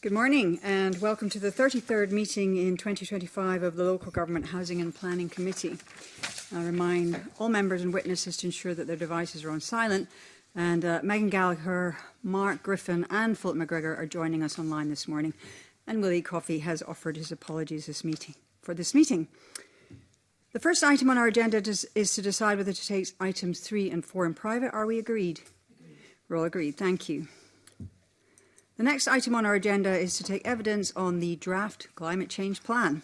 Good morning and welcome to the 33rd meeting in 2025 of the Local Government Housing and Planning Committee. I remind all members and witnesses to ensure that their devices are on silent, and Megan Gallagher, Mark Griffin and Philip McGregor are joining us online this morning, and Willie Coffey has offered his apologies for this meeting. The first item on our agenda is to decide whether to take items 3 and 4 in private. Are we agreed? We're all agreed. Thank you. The next item on our agenda is to take evidence on the draft climate change plan,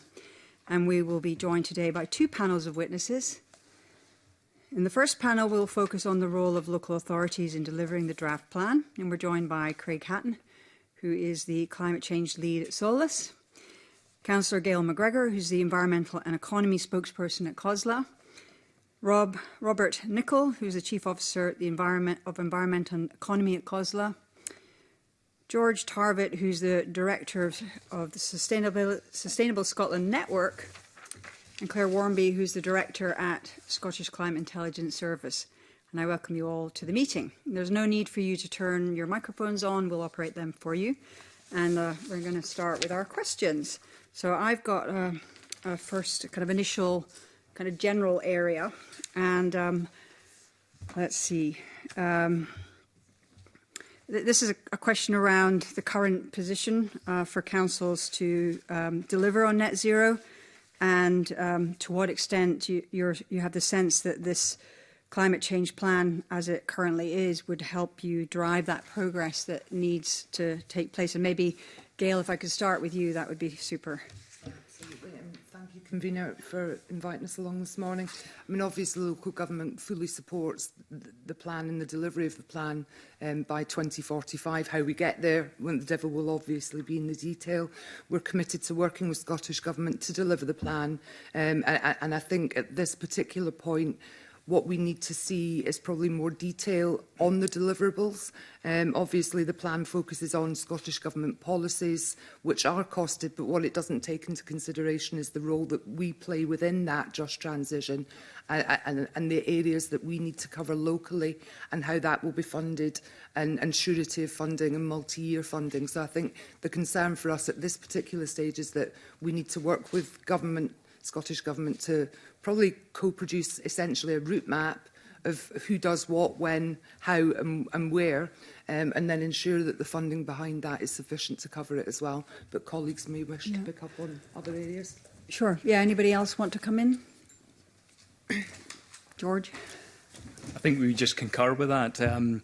and we will be joined today by 2 panels of witnesses. In the first panel, we'll focus on the role of local authorities in delivering the draft plan, and we're joined by Craig Hatton, who is the climate change lead at Solus, Councillor Gail McGregor, who's the environmental and economy spokesperson at COSLA, Robert Nicol, who's the chief officer at the Environment and Economy at COSLA, George Tarvett, who's the Director of the Sustainable Scotland Network, and Claire Warmby, who's the Director at Scottish Climate Intelligence Service. And I welcome you all to the meeting. There's no need for you to turn your microphones on. We'll operate them for you. And we're going to start with our questions. So I've got a first kind of initial kind of general area. And let's see. This is a question around the current position for councils to deliver on net zero, and to what extent you have the sense that this climate change plan, as it currently is, would help you drive that progress that needs to take place. And maybe, Gail, if I could start with you, that would be super. Absolutely, and thank you, Convener, for inviting us along this morning. I mean, obviously, local government fully supports the plan and the delivery of the plan by 2045. How we get there, when the devil will obviously be in the detail. We're committed to working with Scottish Government to deliver the plan, and I think at this particular point, what we need to see is probably more detail on the deliverables. Obviously, the plan focuses on Scottish Government policies, which are costed, but what it doesn't take into consideration is the role that we play within that just transition and the areas that we need to cover locally and how that will be funded and surety of funding and multi-year funding. So I think the concern for us at this particular stage is that we need to work with government, Scottish Government, to probably co-produce essentially a route map of who does what, when, how and where, and then ensure that the funding behind that is sufficient to cover it as well. But colleagues may wish to pick up on other areas. Sure. Yeah, anybody else want to come in? George? I think we just concur with that.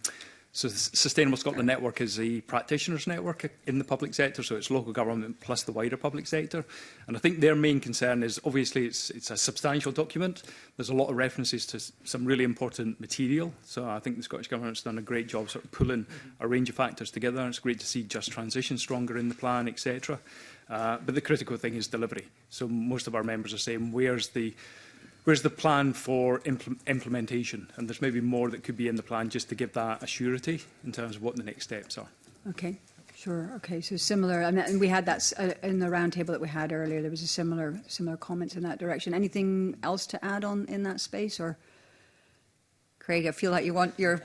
So the Sustainable Scotland Network is a practitioners network in the public sector, so it's local government plus the wider public sector. And I think their main concern is, obviously, it's a substantial document. There's a lot of references to some really important material. So I think the Scottish Government's done a great job sort of pulling a range of factors together. And it's great to see just transition stronger in the plan, etc. But the critical thing is delivery. So most of our members are saying, where's the plan for implementation? And there's maybe more that could be in the plan just to give that a surety in terms of what the next steps are. Okay, sure. Okay, so similar, and we had that in the roundtable that we had earlier. There was a similar comments in that direction. Anything else to add on in that space? Or Craig, I feel like you're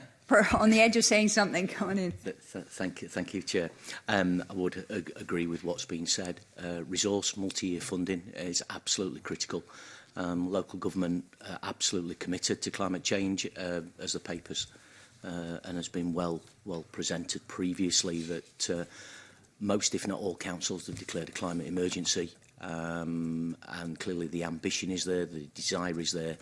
on the edge of saying something. Come on in. Thank you, Chair. I would agree with what's been said. Resource multi-year funding is absolutely critical. Local government absolutely committed to climate change, as the papers and has been well presented previously, that most, if not all, councils have declared a climate emergency, and clearly the ambition is there, the desire is there,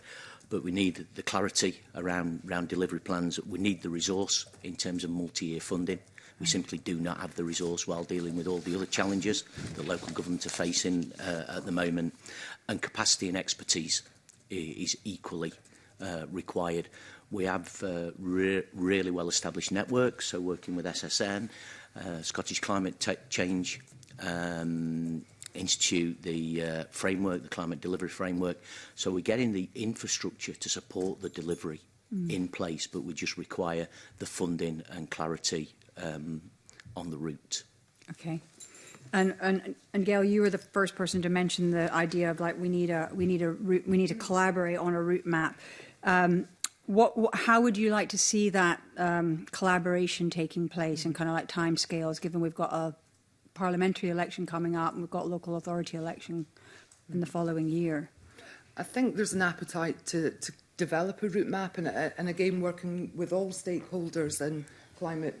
but we need the clarity around delivery plans. We need the resource in terms of multi-year funding. We simply do not have the resource while dealing with all the other challenges that local government are facing at the moment. And capacity and expertise is equally required. We have really well-established networks, so working with SSN, Scottish Climate Change Institute, the framework, the Climate Delivery Framework. So we're getting the infrastructure to support the delivery in place, but we just require the funding and clarity on the route. Okay. And Gail, you were the first person to mention the idea of we need to collaborate on a route map. How would you like to see that collaboration taking place and kind of like timescales, given we've got a parliamentary election coming up, and we've got local authority election in the following year. I think there's an appetite to develop a route map, and again, working with all stakeholders and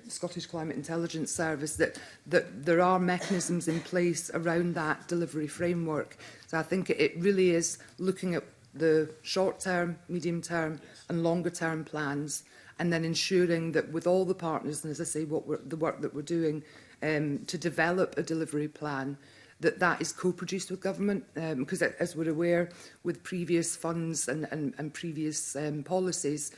Scottish Climate Intelligence Service, that there are mechanisms in place around that delivery framework. So I think it really is looking at the short-term, medium-term and longer-term plans, and then ensuring that with all the partners, and as I say, the work that we're doing to develop a delivery plan, that is co-produced with government, because as we're aware, with previous funds and previous policies,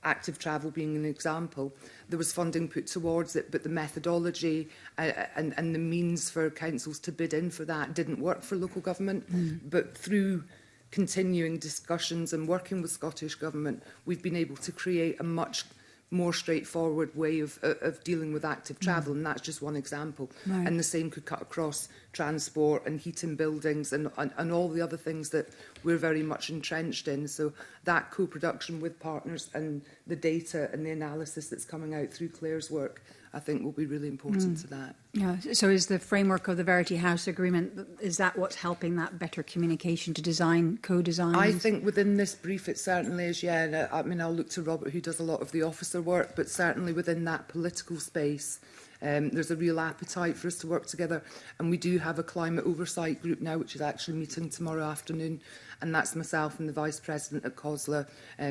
active travel being an example, there was funding put towards it, but the methodology and the means for councils to bid in for that didn't work for local government. But through continuing discussions and working with Scottish Government, we've been able to create a much more straightforward way of dealing with active travel, and that's just one example. Right. And the same could cut across transport and heating buildings and all the other things that we're very much entrenched in. So that co-production with partners and the data and the analysis that's coming out through Claire's work, I think will be really important to that. Yeah. So is the framework of the Verity House agreement, is that what's helping that better communication to design, co-design? I think within this brief it certainly is, yeah. And I mean, I'll look to Robert, who does a lot of the officer work, but certainly within that political space, there's a real appetite for us to work together. And we do have a climate oversight group now, which is actually meeting tomorrow afternoon. And that's myself and the Vice President at COSLA,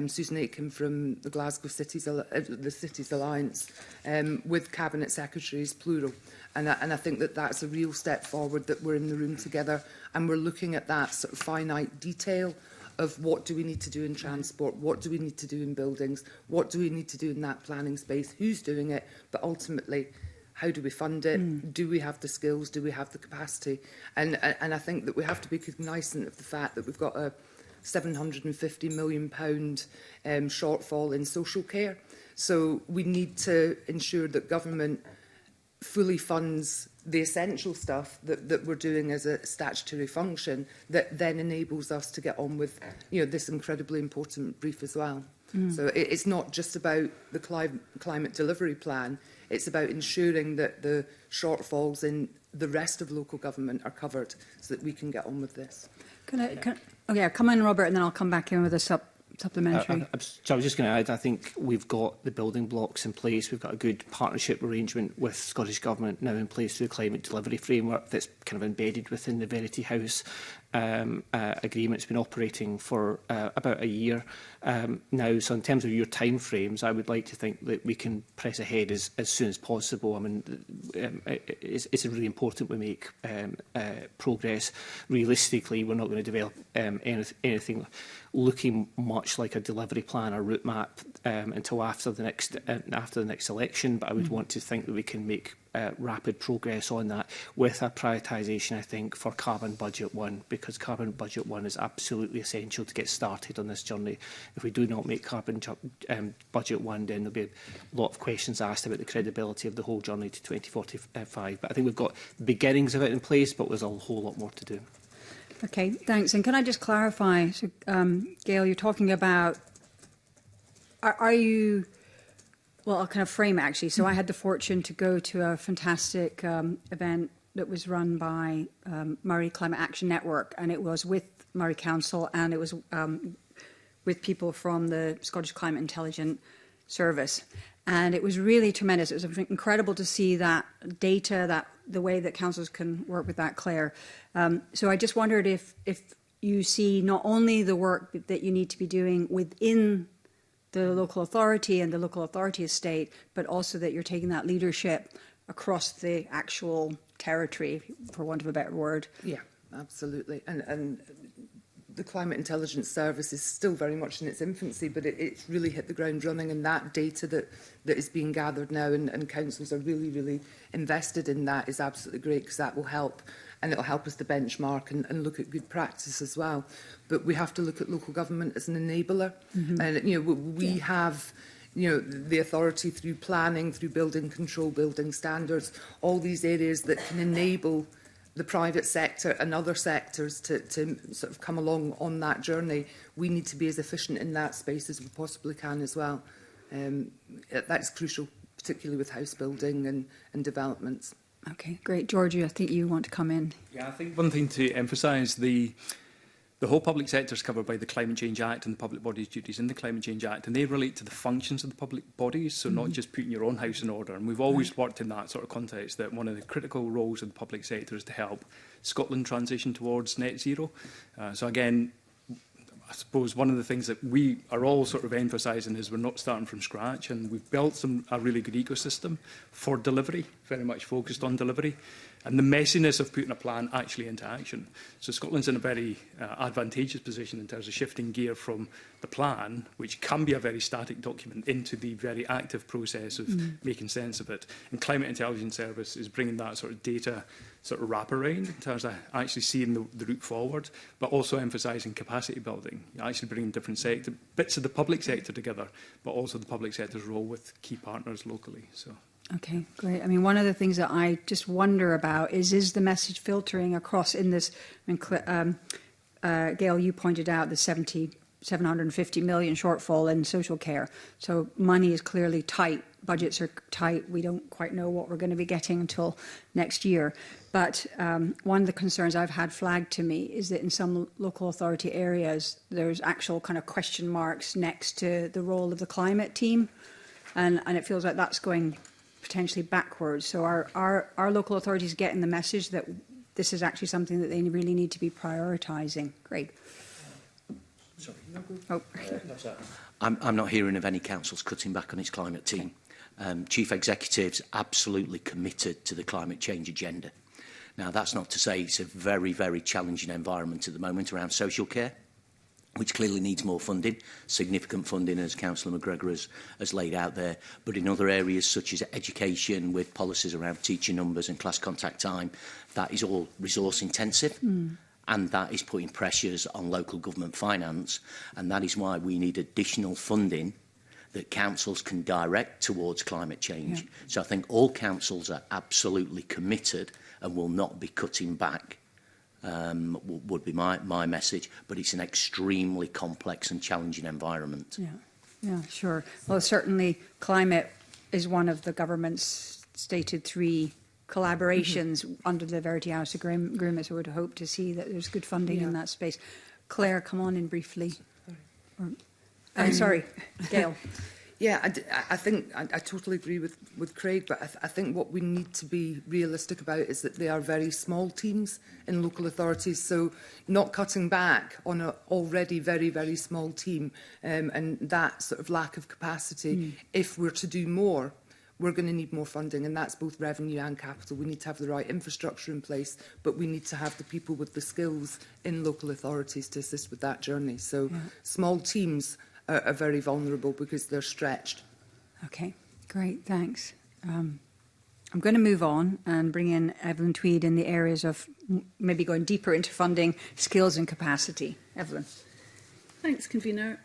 Susan Aitken from the Glasgow Cities Alliance, with Cabinet Secretaries, plural. And I think that that's a real step forward, that we're in the room together and we're looking at that sort of finite detail of what do we need to do in transport, what do we need to do in buildings, what do we need to do in that planning space, who's doing it, but ultimately, how do we fund it? Do we have the skills? Do we have the capacity? And I think that we have to be cognizant of the fact that we've got a £750 million shortfall in social care. So we need to ensure that government fully funds the essential stuff that we're doing as a statutory function, that then enables us to get on with, you know, this incredibly important brief as well. So it's not just about the climate delivery plan, it's about ensuring that the shortfalls in the rest of local government are covered so that we can get on with this. Okay, come in, Robert, and then I'll come back in with a supplementary. So I was just going to add, I think we've got the building blocks in place. We've got a good partnership arrangement with Scottish Government now in place through the Climate Delivery Framework that's kind of embedded within the Verity House agreement. It's been operating for about a year now. So in terms of your timeframes, I would like to think that we can press ahead as soon as possible. I mean, it's really important we make progress. Realistically, we're not going to develop anything looking much like a delivery plan or route map until after the next election. But I would want to think that we can make rapid progress on that with a prioritisation, I think, for Carbon Budget 1, because Carbon Budget 1 is absolutely essential to get started on this journey. If we do not make Carbon Budget 1, then there'll be a lot of questions asked about the credibility of the whole journey to 2045. But I think we've got the beginnings of it in place, but there's a whole lot more to do. Okay, thanks. And can I just clarify, so, Gail, you're talking about, are you... Well, I'll kind of frame it, actually. So I had the fortune to go to a fantastic event that was run by Murray Climate Action Network, and it was with Murray Council, and it was with people from the Scottish Climate Intelligence Service. And it was really tremendous. It was incredible to see that data, that the way that councils can work with that, Claire. So I just wondered if you see not only the work that you need to be doing within the local authority and the local authority estate, but also that you're taking that leadership across the actual territory, for want of a better word. Yeah, absolutely. And the Climate Intelligence Service is still very much in its infancy, but it's really hit the ground running, and that data that is being gathered now, and councils are really, really invested in that, is absolutely great, because that will help. And it'll help us to benchmark and look at good practice as well. But we have to look at local government as an enabler. And, you know, we have, you know, the authority through planning, through building control, building standards, all these areas that can enable the private sector and other sectors to sort of come along on that journey. We need to be as efficient in that space as we possibly can as well. That's crucial, particularly with house building and developments. Okay, great. Georgie, I think you want to come in. Yeah, I think one thing to emphasise, the whole public sector is covered by the Climate Change Act and the public bodies' duties in the Climate Change Act, and they relate to the functions of the public bodies, so not just putting your own house in order. And we've always worked in that sort of context, that one of the critical roles of the public sector is to help Scotland transition towards net zero. So again, I suppose one of the things that we are all sort of emphasising is we're not starting from scratch, and we've built a really good ecosystem for delivery, very much focused on delivery, and the messiness of putting a plan actually into action. So Scotland's in a very advantageous position in terms of shifting gear from the plan, which can be a very static document, into the very active process of making sense of it. And Climate Intelligence Service is bringing that sort of data sort of wraparound in terms of actually seeing the route forward, but also emphasising capacity building, actually bringing different bits of the public sector together, but also the public sector's role with key partners locally. So. Okay, great. I mean, one of the things that I just wonder about is the message filtering across in this? I mean, Gail, you pointed out the 750 million shortfall in social care. So money is clearly tight. Budgets are tight. We don't quite know what we're going to be getting until next year. But one of the concerns I've had flagged to me is that in some local authority areas, there's actual kind of question marks next to the role of the climate team. And it feels like that's going potentially backwards. So our local authorities getting the message that this is actually something that they really need to be prioritising. Great. Sorry. Oh. I'm not hearing of any councils cutting back on its climate team. Chief executives absolutely committed to the climate change agenda. Now, that's not to say it's a very, very challenging environment at the moment around social care, which clearly needs more funding, significant funding, as Councillor McGregor has laid out there. But in other areas, such as education, with policies around teacher numbers and class contact time, that is all resource intensive. And that is putting pressures on local government finance. And that is why we need additional funding that councils can direct towards climate change. Yeah. So I think all councils are absolutely committed and will not be cutting back. Would be my message, but it's an extremely complex and challenging environment. Yeah, sure. Well, certainly climate is one of the government's stated 3 collaborations under the Verity House agreement, so we'd hope to see that there's good funding in that space. Claire, come on in briefly. Sorry, Gail. Yeah, I think I totally agree with Craig, but I think what we need to be realistic about is that they are very small teams in local authorities, so not cutting back on an already very, very small team and that sort of lack of capacity. If we're to do more, we're going to need more funding, and that's both revenue and capital. We need to have the right infrastructure in place, but we need to have the people with the skills in local authorities to assist with that journey. So small teams are very vulnerable because they're stretched. Okay, great, thanks. I'm going to move on and bring in Evelyn Tweed in the areas of maybe going deeper into funding, skills and capacity. Evelyn. Thanks, Convener.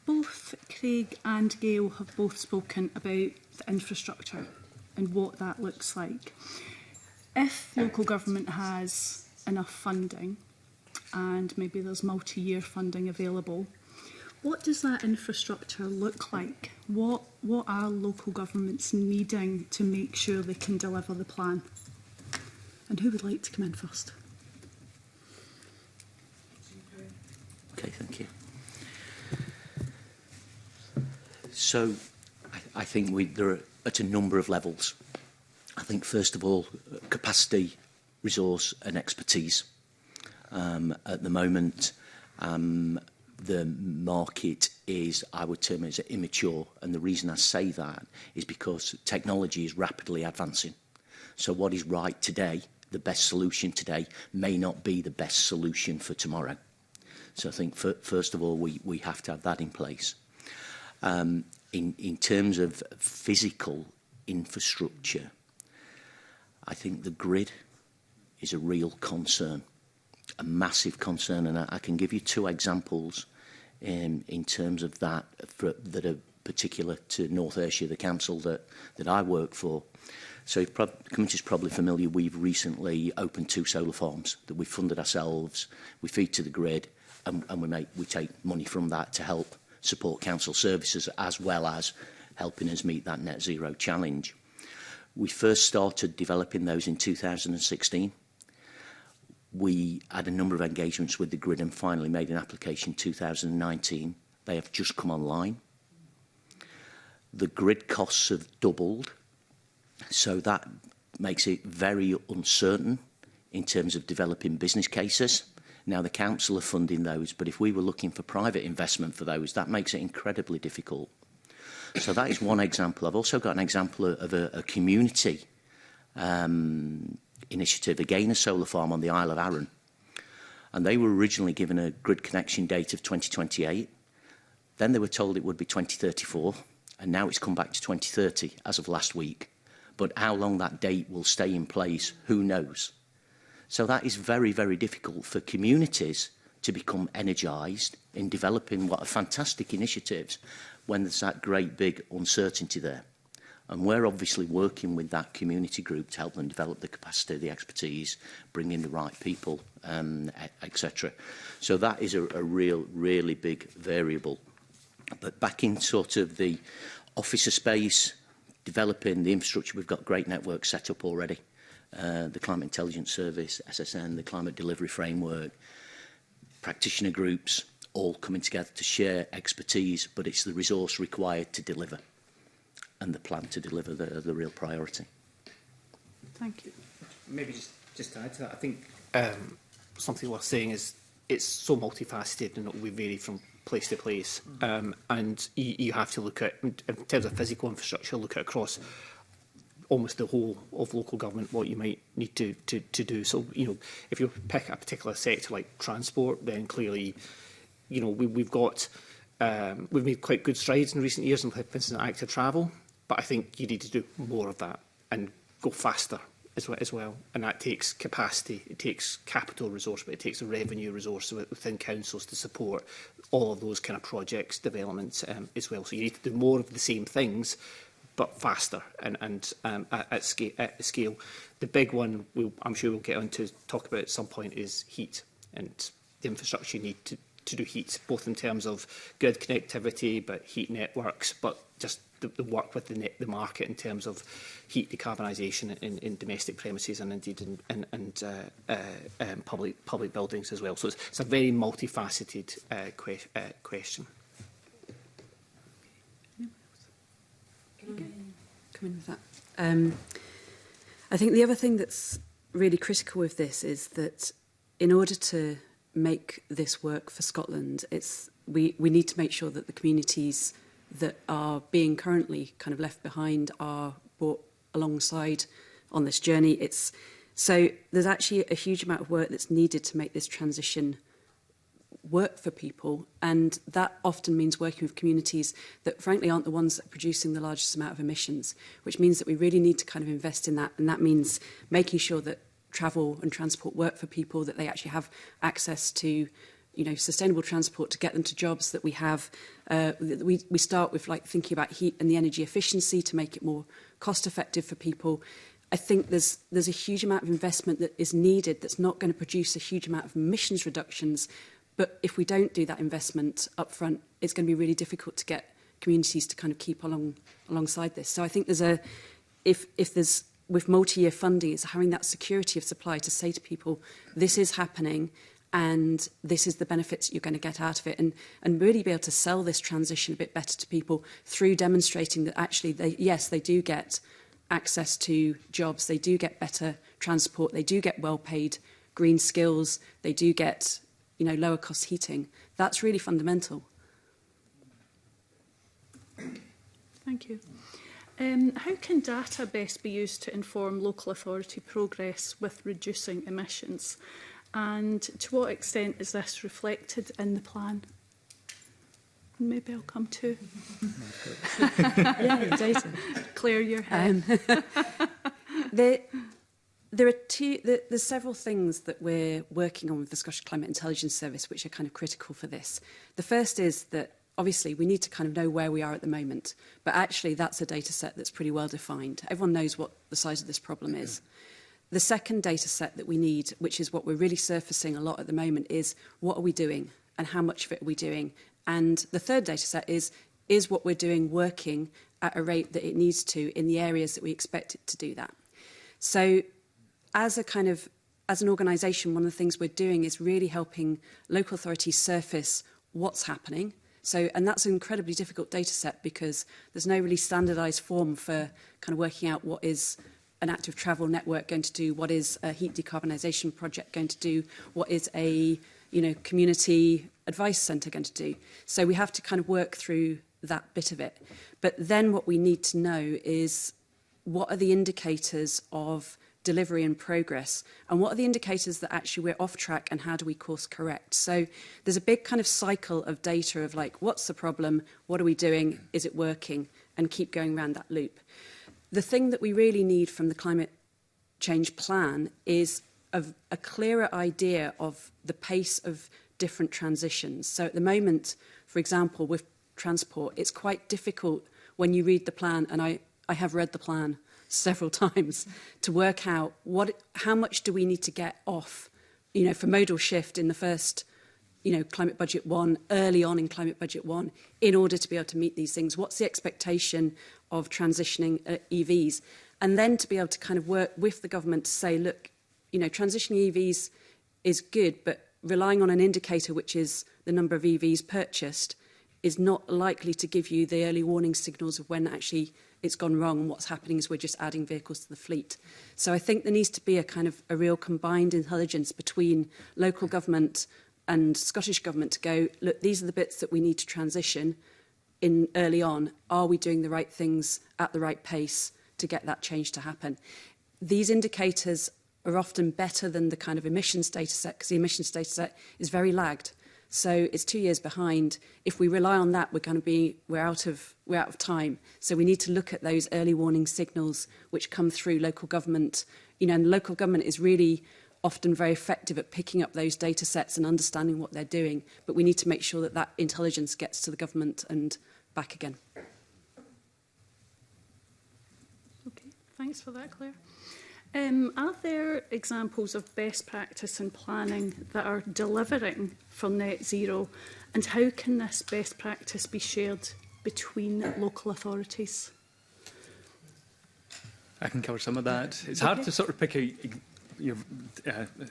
Both Craig and Gail have both spoken about the infrastructure and what that looks like. If local government has enough funding, and maybe there's multi-year funding available, what does that infrastructure look like? What are local governments needing to make sure they can deliver the plan? And who would like to come in first? Okay, thank you. So I think there are at a number of levels. I think, first of all, capacity, resource and expertise. At the moment, the market is, I would term it as immature, and the reason I say that is because technology is rapidly advancing. So what is right today, the best solution today, may not be the best solution for tomorrow. So I think, first of all, we have to have that in place. In terms of physical infrastructure, I think the grid is a real concern. A massive concern, and I can give you 2 examples in terms of that that are particular to North Ayrshire, the council that I work for. So the committee's probably familiar, we've recently opened 2 solar farms that we've funded ourselves, we feed to the grid, and we take money from that to help support council services as well as helping us meet that net zero challenge. We first started developing those in 2016. We had a number of engagements with the grid and finally made an application in 2019. They have just come online. The grid costs have doubled, so that makes it very uncertain in terms of developing business cases. Now, the council are funding those, but if we were looking for private investment for those, that makes it incredibly difficult. So that is one example. I've also got an example of a community initiative, again a solar farm on the Isle of Arran. And they were originally given a grid connection date of 2028. Then they were told it would be 2034, and now it's come back to 2030 as of last week. But how long that date will stay in place, who knows? So that is very, very difficult for communities to become energised in developing what are fantastic initiatives when there's that great big uncertainty there. And we're obviously working with that community group to help them develop the capacity, the expertise, bring in the right people, etc. So that is a really big variable. But back in sort of the officer space, developing the infrastructure, we've got great networks set up already. The Climate Intelligence Service, SSN, the Climate Delivery Framework, practitioner groups, all coming together to share expertise, but it's the resource required to deliver and the plan to deliver the real priority. Thank you. Maybe just to add to that, I think something worth saying is it's so multifaceted and it will vary from place to place. And you have to look at, in terms of physical infrastructure, look at across almost the whole of local government what you might need to do. So, you know, if you pick a particular sector like transport, then clearly, you know, we've made quite good strides in recent years in, for instance, active travel, but I think you need to do more of that and go faster as well. And that takes capacity, it takes capital resource, but it takes a revenue resource within councils to support all of those kind of projects, developments as well. So you need to do more of the same things, but faster and at scale. The big one I'm sure we'll get on to talk about at some point is heat and the infrastructure you need to do heat, both in terms of grid connectivity, but heat networks, but just the work with the market in terms of heat decarbonisation in domestic premises and indeed in public buildings as well. So it's a very multifaceted question. Come in with that. I think the other thing that's really critical with this is that in order to make this work for Scotland, we need to make sure that the communities that are being currently kind of left behind are brought alongside on this journey. So there's actually a huge amount of work that's needed to make this transition work for people, and that often means working with communities that frankly aren't the ones that are producing the largest amount of emissions, which means that we really need to kind of invest in that, and that means making sure that travel and transport work for people, that they actually have access to, you know, sustainable transport to get them to jobs, that we have we start with like thinking about heat and the energy efficiency to make it more cost effective for people. I think there's a huge amount of investment that is needed that's not going to produce a huge amount of emissions reductions. But if we don't do that investment up front, it's going to be really difficult to get communities to kind of keep alongside this. So I think if there's, with multi-year funding, it's having that security of supply to say to people, this is happening and this is the benefits you're going to get out of it, and really be able to sell this transition a bit better to people through demonstrating that actually, they do get access to jobs, they do get better transport, they do get well-paid green skills, they do get, you know, lower cost heating. That's really fundamental. Thank you. How can data best be used to inform local authority progress with reducing emissions? And to what extent is this reflected in the plan? Maybe I'll come to Data. Claire, your head. There's several things that we're working on with the Scottish Climate Intelligence Service which are kind of critical for this. The first is that obviously we need to kind of know where we are at the moment, but actually that's a data set that's pretty well defined. Everyone knows what the size of this problem is. The second data set that we need, which is what we're really surfacing a lot at the moment, is what are we doing and how much of it are we doing? And the third data set is what we're doing working, at a rate that it needs to in the areas that we expect it to do that. So as an organisation, one of the things we're doing is really helping local authorities surface what's happening. So, and that's an incredibly difficult data set because there's no really standardised form for kind of working out what is an active travel network going to do, what is a heat decarbonisation project going to do, what is a community advice centre going to do. So we have to kind of work through that bit of it. But then what we need to know is what are the indicators of delivery and progress, and what are the indicators that actually we're off track, and how do we course correct? So there's a big kind of cycle of data of like, what's the problem, what are we doing, is it working, and keep going around that loop. The thing that we really need from the climate change plan is a clearer idea of the pace of different transitions. So at the moment, for example, with transport, it's quite difficult when you read the plan, and I have read the plan several times, to work out how much do we need to get off, for modal shift in the first, Climate Budget 1, early on in Climate Budget 1, in order to be able to meet these things. What's the expectation of transitioning EVs? And then to be able to kind of work with the government to say, look, transitioning EVs is good, but relying on an indicator, which is the number of EVs purchased, is not likely to give you the early warning signals of when actually it's gone wrong, and what's happening is we're just adding vehicles to the fleet. So I think there needs to be a kind of a real combined intelligence between local government and Scottish Government to go, look, these are the bits that we need to transition in early on. Are we doing the right things at the right pace to get that change to happen? These indicators are often better than the kind of emissions data set, because the emissions data set is very lagged. So it's 2 years behind. If we rely on that, we're out of time. So we need to look at those early warning signals which come through local government. And local government is really often very effective at picking up those data sets and understanding what they're doing. But we need to make sure that that intelligence gets to the government and back again. Okay, thanks for that, Claire. Are there examples of best practice in planning that are delivering for net zero, and how can this best practice be shared between local authorities? I can cover some of that. It's hard to sort of pick a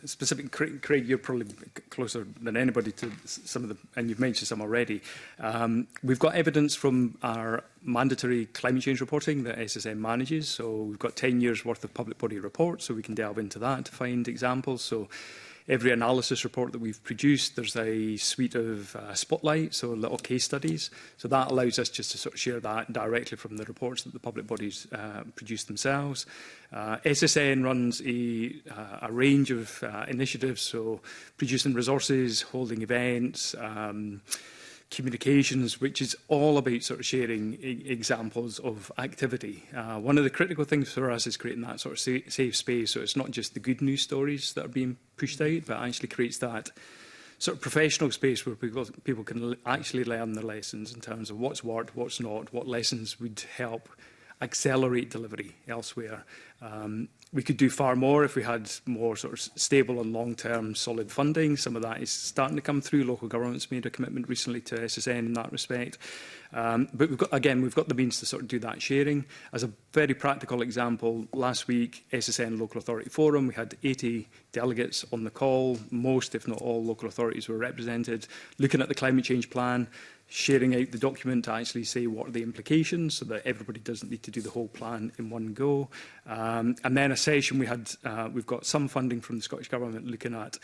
specific. Craig, you're probably closer than anybody to some of the, and you've mentioned some already. We've got evidence from our mandatory climate change reporting that SSM manages. So we've got 10 years worth of public body reports, so we can delve into that to find examples. So every analysis report that we've produced, there's a suite of spotlights, so little case studies. So that allows us just to sort of share that directly from the reports that the public bodies produce themselves. SSN runs a range of initiatives, so producing resources, holding events, communications, which is all about sort of sharing examples of activity. One of the critical things for us is creating that sort of safe space, so it's not just the good news stories that are being pushed out, but actually creates that sort of professional space where people can actually learn their lessons in terms of what's worked, what's not, what lessons would help accelerate delivery elsewhere. We could do far more if we had more sort of stable and long-term solid funding. Some of that is starting to come through. Local governments made a commitment recently to SSN in that respect. But we've got the means to sort of do that sharing. As a very practical example, last week, SSN Local Authority Forum, we had 80 delegates on the call. Most, if not all, local authorities were represented, looking at the climate change plan, sharing out the document to actually say what are the implications so that everybody doesn't need to do the whole plan in one go. And then a session we've got some funding from the Scottish Government looking at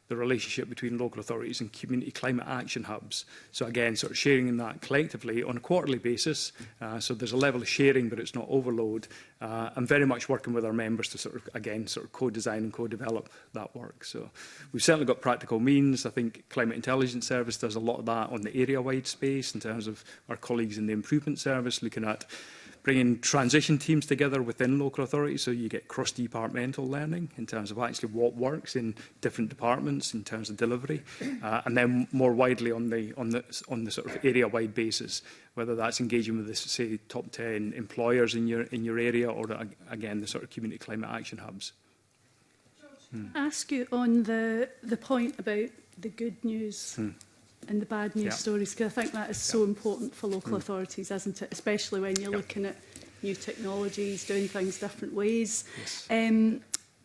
the relationship between local authorities and community climate action hubs. So again, sort of sharing in that collectively on a quarterly basis. So there's a level of sharing, but it's not overload. And very much working with our members to sort of co-design and co-develop that work. So we've certainly got practical means. I think Climate Intelligence Service does a lot of that on the area-wide space in terms of our colleagues in the Improvement Service looking at bringing transition teams together within local authorities, so you get cross-departmental learning in terms of actually what works in different departments in terms of delivery, and then more widely on the sort of area-wide basis, whether that's engaging with the say top 10 employers in your area, or again the sort of community climate action hubs. Ask you on the point about the good news and the bad news stories, because I think that is so important for local authorities, isn't it? Especially when you're looking at new technologies, doing things different ways. Yes.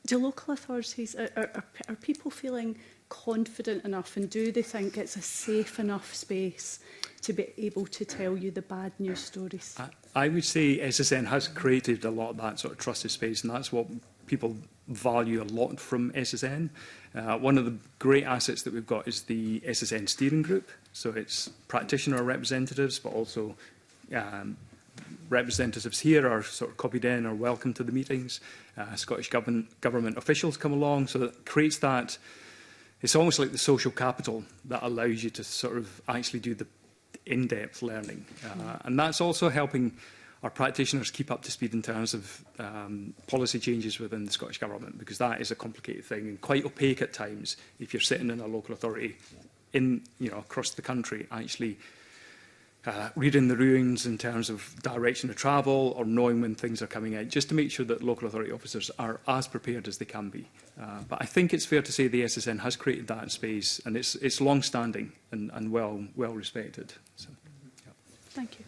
Do local authorities, are people feeling confident enough, and do they think it's a safe enough space to be able to tell you the bad news stories? I would say SSN has created a lot of that sort of trusted space, and that's what people value a lot from SSN. One of the great assets that we've got is the SSN steering group. So it's practitioner representatives, but also representatives here are sort of copied in or welcome to the meetings. Scottish government officials come along, so it creates that. It's almost like the social capital that allows you to sort of actually do the in-depth learning. And that's also helping our practitioners keep up to speed in terms of policy changes within the Scottish Government, because that is a complicated thing and quite opaque at times if you're sitting in a local authority in, across the country, actually reading the ruins in terms of direction of travel or knowing when things are coming out, just to make sure that local authority officers are as prepared as they can be. But I think it's fair to say the SSN has created that space, and it's long-standing and well respected. So, yeah. Thank you.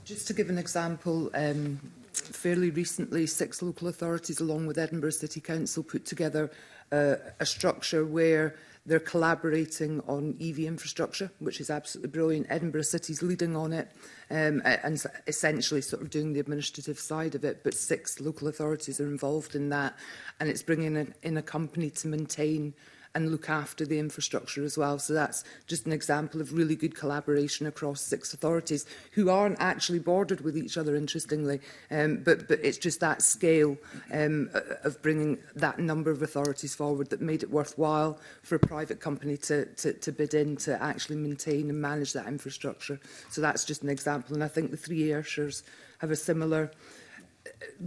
Just to give an example, fairly recently, 6 local authorities, along with Edinburgh City Council, put together a structure where they're collaborating on EV infrastructure, which is absolutely brilliant. Edinburgh City's leading on it and essentially sort of doing the administrative side of it, but 6 local authorities are involved in that, and it's bringing in a company to maintain and look after the infrastructure as well. So that's just an example of really good collaboration across 6 authorities who aren't actually bordered with each other, interestingly. But it's just that scale of bringing that number of authorities forward that made it worthwhile for a private company to bid in to actually maintain and manage that infrastructure. So that's just an example. And I think the 3 Ayrshires have a similar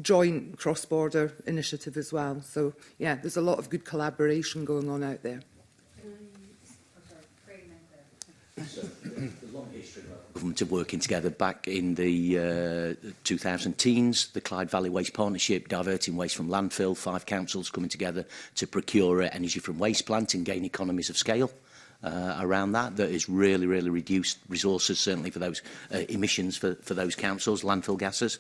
joint cross-border initiative as well. So, yeah, there's a lot of good collaboration going on out there. Government of working together back in the 2010s, the Clyde Valley Waste Partnership, diverting waste from landfill, 5 councils coming together to procure energy from waste plant and gain economies of scale. Around that has really reduced resources, certainly for those emissions for those councils, landfill gases.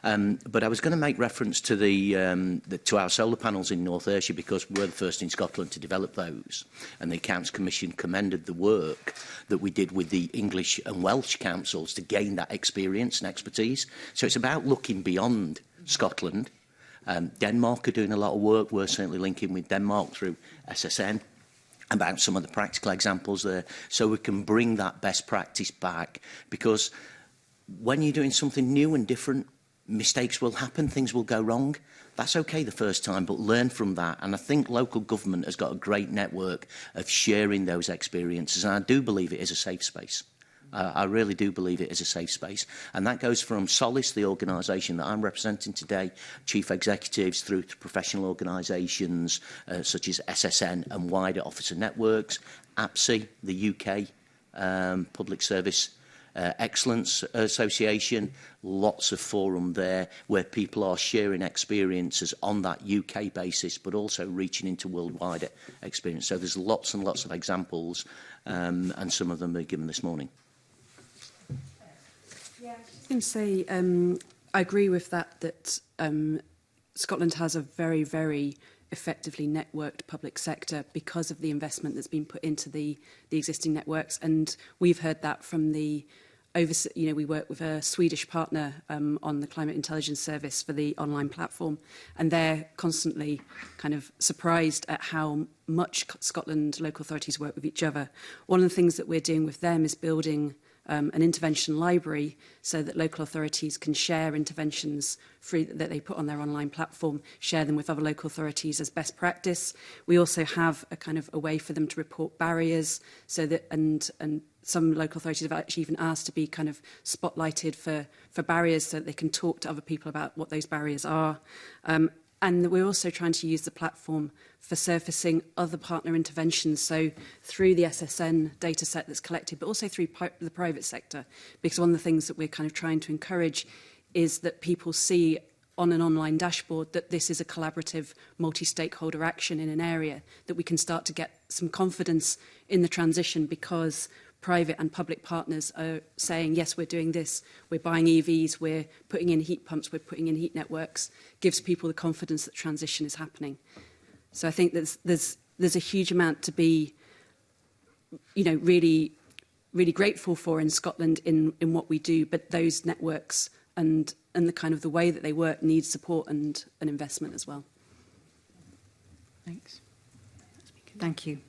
But I was going to make reference to to our solar panels in North Ayrshire, because we're the first in Scotland to develop those, and the Accounts Commission commended the work that we did with the English and Welsh councils to gain that experience and expertise. So it's about looking beyond Scotland. Denmark are doing a lot of work. We're certainly linking with Denmark through SSN about some of the practical examples there, so we can bring that best practice back, because when you're doing something new and different, mistakes will happen, things will go wrong. That's okay the first time, but learn from that. And I think local government has got a great network of sharing those experiences, and I do believe it is a safe space. I really do believe it is a safe space. And that goes from Solace, the organisation that I'm representing today, chief executives, through to professional organisations such as SSN and wider officer networks, APSI, the UK Public Service Excellence Association, lots of forum there where people are sharing experiences on that UK basis, but also reaching into worldwide experience. So there's lots and lots of examples, and some of them are given this morning. Yeah, I was going to say, I agree with that Scotland has a very effectively networked public sector because of the investment that's been put into the existing networks. And we've heard that from we work with a Swedish partner on the Climate Intelligence Service for the online platform, and they're constantly kind of surprised at how much Scotland local authorities work with each other. One of the things that we're doing with them is building an intervention library so that local authorities can share interventions that they put on their online platform, share them with other local authorities as best practice. We also have a kind of a way for them to report barriers, so that and some local authorities have actually even asked to be kind of spotlighted for barriers so that they can talk to other people about what those barriers are. And we're also trying to use the platform for surfacing other partner interventions, so through the SSN data set that's collected, but also through the private sector, because one of the things that we're kind of trying to encourage is that people see on an online dashboard that this is a collaborative multi-stakeholder action in an area, that we can start to get some confidence in the transition because private and public partners are saying, yes, we're doing this, we're buying EVs, we're putting in heat pumps, we're putting in heat networks, gives people the confidence that transition is happening. So I think there's a huge amount to be, really grateful for in Scotland in what we do, but those networks and the kind of the way that they work need support and investment as well. Thanks. Thank you.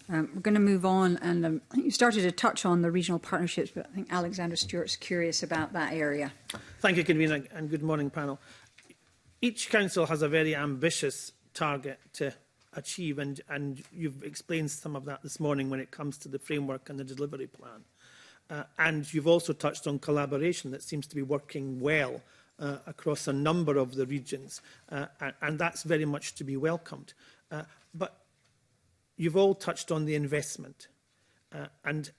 We're going to move on, and I think you started to touch on the regional partnerships, but I think Alexander Stewart's curious about that area. Thank you, Convener, and good morning, panel. Each council has a very ambitious target to achieve, and you've explained some of that this morning when it comes to the framework and the delivery plan. And you've also touched on collaboration that seems to be working well across a number of the regions, and that's very much to be welcomed. But you've all touched on the investment, and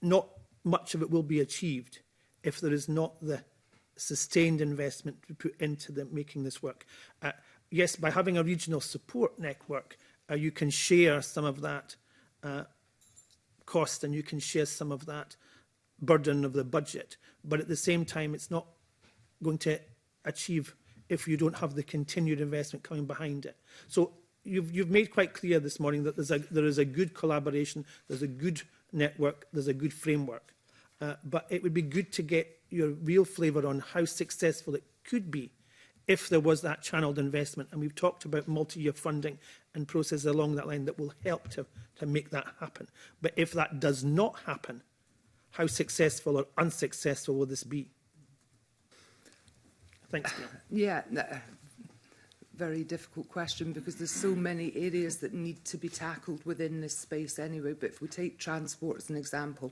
not much of it will be achieved if there is not the sustained investment to put into making this work. Yes, by having a regional support network, you can share some of that cost and you can share some of that burden of the budget. But at the same time, it's not going to achieve if you don't have the continued investment coming behind it. So you've made quite clear this morning that there is a good collaboration, there's a good network, there's a good framework. But it would be good to get your real flavour on how successful it could be if there was that channelled investment. And we've talked about multi-year funding and processes along that line that will help to make that happen. But if that does not happen, how successful or unsuccessful will this be? Thanks, Neil. Yeah, very difficult question because there's so many areas that need to be tackled within this space anyway. But if we take transport as an example,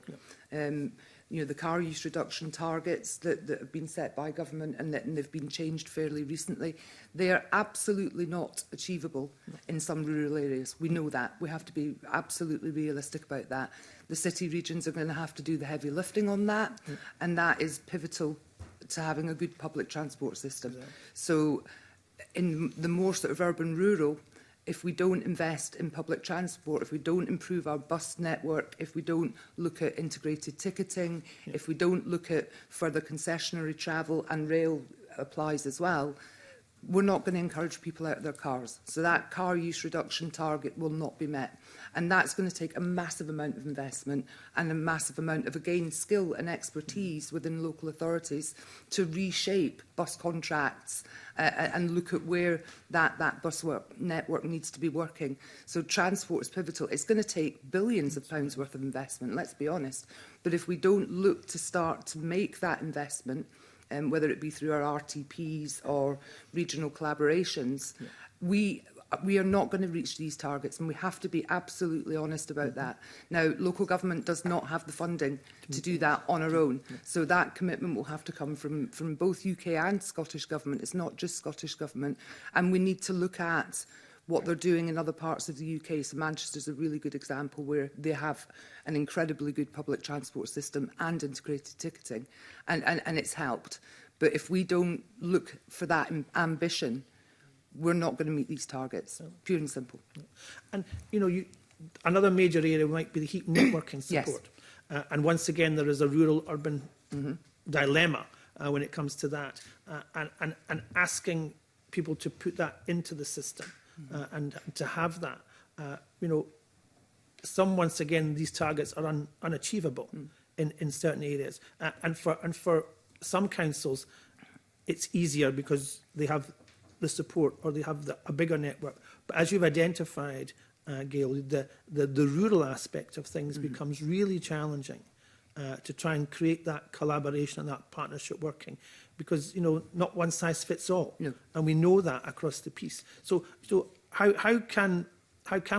the car use reduction targets that have been set by government and they've been changed fairly recently, they are absolutely not achievable in some rural areas. We know that. We have to be absolutely realistic about that. The city regions are going to have to do the heavy lifting on that, and that is pivotal to having a good public transport system. Yeah. So in the more sort of urban rural, if we don't invest in public transport, if we don't improve our bus network, if we don't look at integrated ticketing, if we don't look at further concessionary travel, and rail applies as well, we're not going to encourage people out of their cars. So that car use reduction target will not be met. And that's going to take a massive amount of investment and a massive amount of, again, skill and expertise within local authorities to reshape bus contracts and look at where that bus network needs to be working. So transport is pivotal. It's going to take billions of pounds worth of investment, let's be honest. But if we don't look to start to make that investment, whether it be through our RTPs or regional collaborations, we are not going to reach these targets, and we have to be absolutely honest about that. Now, local government does not have the funding to do that on our own, so that commitment will have to come from both UK and Scottish Government. It's not just Scottish Government, and we need to look at what they're doing in other parts of the UK. So Manchester's a really good example where they have an incredibly good public transport system and integrated ticketing, and it's helped. But if we don't look for that ambition, we're not going to meet these targets, pure and simple. And, another major area might be the heat networking support. Yes. And once again, there is a rural-urban dilemma when it comes to that, and asking people to put that into the system. And to have that, once again, these targets are unachievable in certain areas. And for some councils, it's easier because they have the support or they have a bigger network. But as you've identified, Gail, the rural aspect of things becomes really challenging to try and create that collaboration and that partnership working. Because, not one size fits all. No. And we know that across the piece. So how can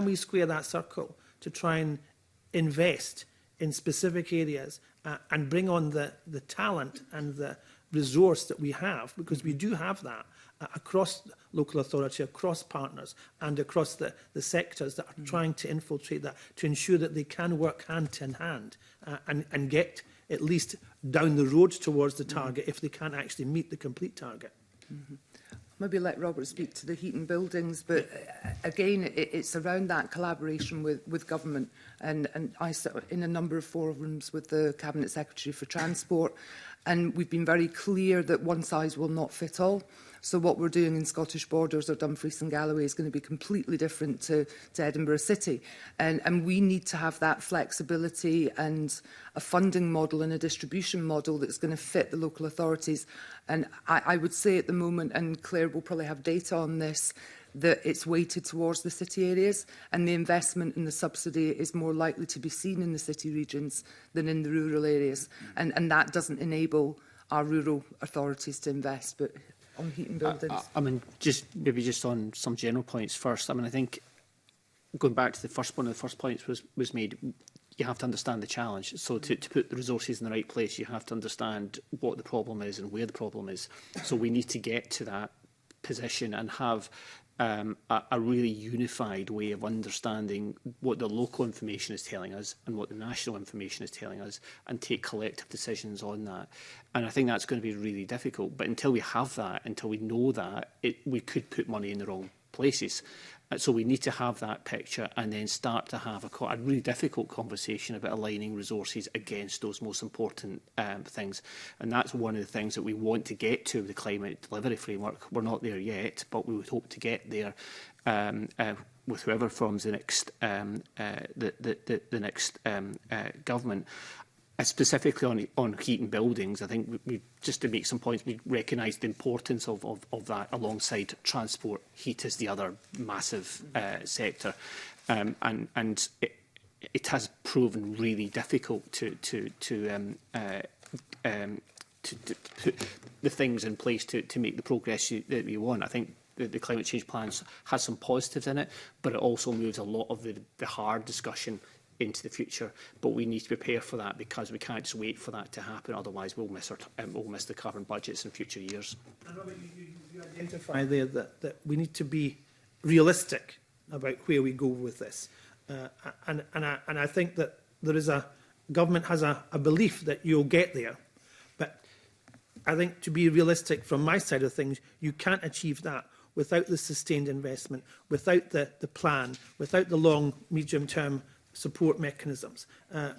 we square that circle to try and invest in specific areas and bring on the talent and the resource that we have, because we do have that across local authority, across partners and across the sectors that are trying to infiltrate that, to ensure that they can work hand in hand and get at least down the road towards the target if they can't actually meet the complete target. Maybe let Robert speak to the heat and buildings, but again, it's around that collaboration with government. And I sit in a number of forums with the Cabinet Secretary for Transport, and we've been very clear that one size will not fit all. So what we're doing in Scottish Borders or Dumfries and Galloway is going to be completely different to Edinburgh City. And we need to have that flexibility and a funding model and a distribution model that's going to fit the local authorities. And I would say at the moment, and Claire will probably have data on this, that it's weighted towards the city areas, and the investment in the subsidy is more likely to be seen in the city regions than in the rural areas. And that doesn't enable our rural authorities to invest. But on heat and buildings. I mean, maybe just on some general points first. I mean, I think going back to the first one of the first points was made, you have to understand the challenge. So to put the resources in the right place, you have to understand what the problem is and where the problem is. So we need to get to that position and have a really unified way of understanding what the local information is telling us and what the national information is telling us, and take collective decisions on that. And I think that's going to be really difficult. But until we have that, until we know that, we could put money in the wrong places. So we need to have that picture and then start to have a really difficult conversation about aligning resources against those most important things. And that's one of the things that we want to get to with the climate delivery framework. We're not there yet, but we would hope to get there with whoever forms the next next government. Specifically on heat and buildings, I think we just to make some points, we recognise the importance of that alongside transport. Heat is the other massive sector, and it has proven really difficult to put the things in place to make the progress that we want. I think the climate change plans has some positives in it, but it also moves a lot of the hard discussion into the future. But we need to prepare for that, because we can't just wait for that to happen. Otherwise, we'll miss the carbon budgets in future years. And Robert, you identify there that we need to be realistic about where we go with this. And I think that there is government has a belief that you'll get there. But I think to be realistic from my side of things, you can't achieve that without the sustained investment, without the plan, without the long, medium-term support mechanisms,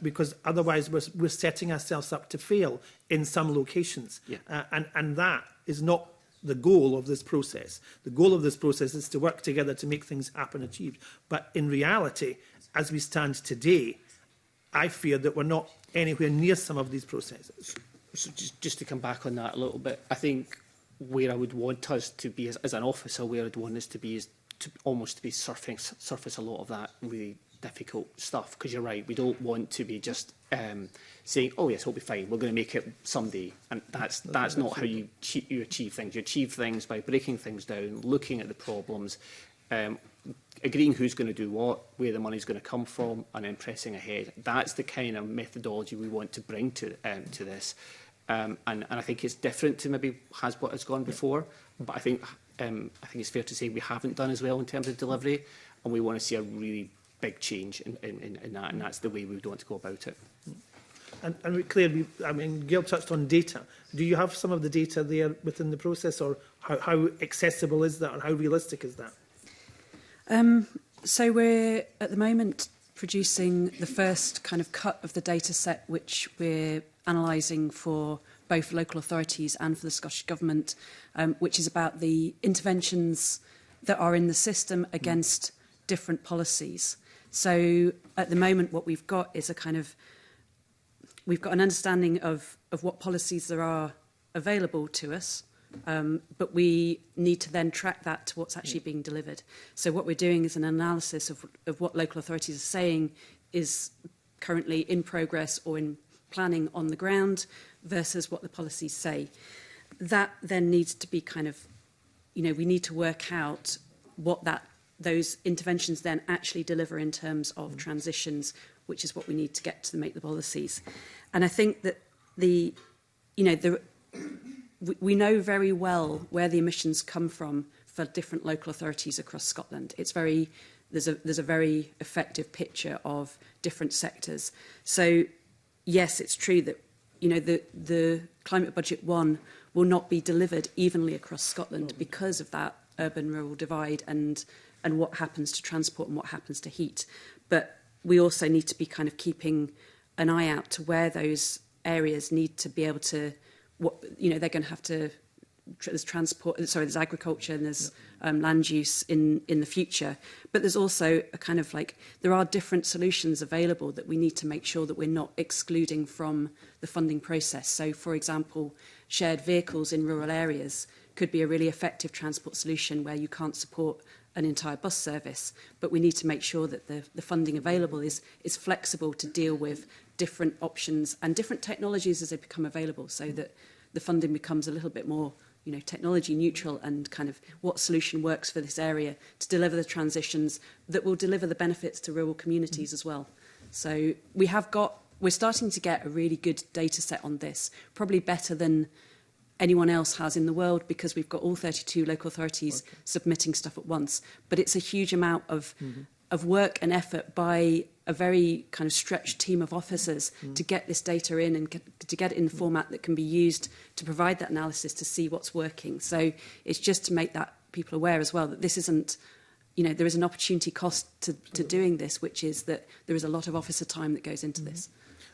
because otherwise we're setting ourselves up to fail in some locations. Yeah. And that is not the goal of this process. The goal of this process is to work together to make things happen, achieved. But in reality, as we stand today, I fear that we're not anywhere near some of these processes. So just to come back on that a little bit, I think where I would want us to be as an officer, where I'd want us to be is to surface a lot of that really difficult stuff, because you're right, we don't want to be just saying, oh yes, it'll be fine, we're going to make it someday. And that's not how you achieve things. You achieve things by breaking things down, looking at the problems, agreeing who's going to do what, where the money's going to come from, and then pressing ahead. That's the kind of methodology we want to bring to this. And I think it's different to maybe what has gone before, but I think it's fair to say we haven't done as well in terms of delivery, and we want to see a really big change in that, and that's the way we would want to go about it. And clearly, I mean, Gail touched on data. Do you have some of the data there within the process, or how accessible is that, or how realistic is that? So we're at the moment producing the first kind of cut of the data set, which we're analysing for both local authorities and for the Scottish Government, which is about the interventions that are in the system against different policies. So at the moment, what we've got is we've got an understanding of what policies there are available to us, but we need to then track that to what's actually being delivered. So what we're doing is an analysis of what local authorities are saying is currently in progress or in planning on the ground versus what the policies say. That then needs to be we need to work out what those interventions then actually deliver in terms of transitions, which is what we need to get to make the policies. And I think that we know very well where the emissions come from for different local authorities across Scotland. There's a very effective picture of different sectors. So yes, it's true that you know, the Climate Budget 1 will not be delivered evenly across Scotland because of that urban-rural divide and what happens to transport and what happens to heat. But we also need to be kind of keeping an eye out to where those areas need to be able to, they're going to have to, there's there's agriculture and there's land use in the future. But there's also a kind of like, there are different solutions available that we need to make sure that we're not excluding from the funding process. So, for example, shared vehicles in rural areas could be a really effective transport solution where you can't support an entire bus service, but we need to make sure that the funding available is flexible to deal with different options and different technologies as they become available, so that the funding becomes a little bit more, you know, technology neutral and kind of what solution works for this area to deliver the transitions that will deliver the benefits to rural communities as well. So we're starting to get a really good data set on this, probably better than anyone else has in the world, because we've got all 32 local authorities submitting stuff at once. But it's a huge amount of work and effort by a very kind of stretched team of officers to get this data in and to get it in the format that can be used to provide that analysis to see what's working. So it's just to make that people aware as well that this isn't, you know, there is an opportunity cost to doing this, which is that there is a lot of officer time that goes into this.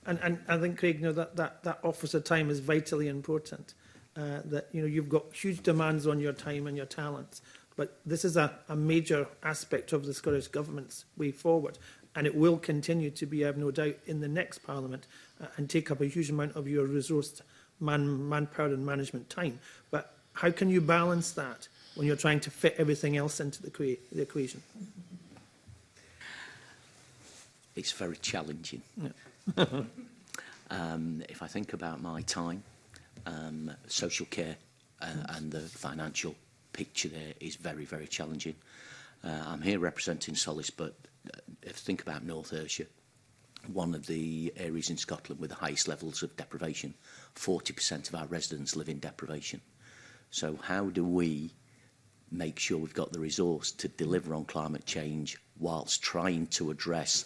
And I think, Craig, you know, that officer time is vitally important. That, you know, you've got huge demands on your time and your talents, but this is a major aspect of the Scottish Government's way forward, and it will continue to be, I have no doubt, in the next Parliament and take up a huge amount of your resourced manpower and management time. But how can you balance that when you're trying to fit everything else into the equation? It's very challenging. Yeah. If I think about my time, social care and the financial picture there is very, very challenging. I'm here representing Solace, but if you think about North Ayrshire, one of the areas in Scotland with the highest levels of deprivation, 40% of our residents live in deprivation. So how do we make sure we've got the resource to deliver on climate change whilst trying to address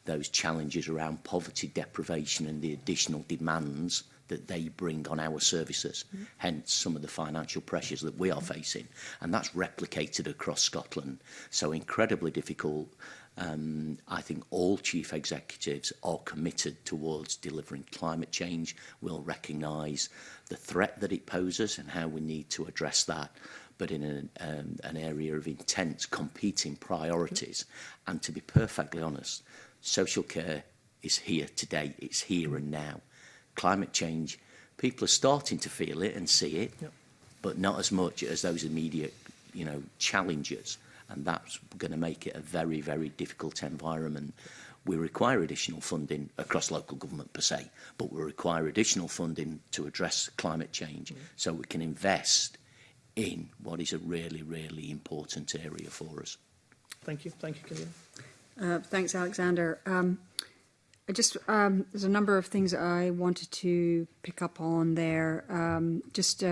those challenges around poverty, deprivation and the additional demands that they bring on our services, hence some of the financial pressures that we are facing. And that's replicated across Scotland. So incredibly difficult. I think all chief executives are committed towards delivering climate change, will recognise the threat that it poses and how we need to address that, but in an area of intense competing priorities. And to be perfectly honest, social care is here today, it's here and now. Climate change, people are starting to feel it and see it, but not as much as those immediate, you know, challenges. And that's going to make it a very, very difficult environment. We require additional funding across local government per se, but we require additional funding to address climate change so we can invest in what is a really, really important area for us. Thank you. Thank you, Cillian. Thanks, Alexander. There's a number of things that I wanted to pick up on there. Just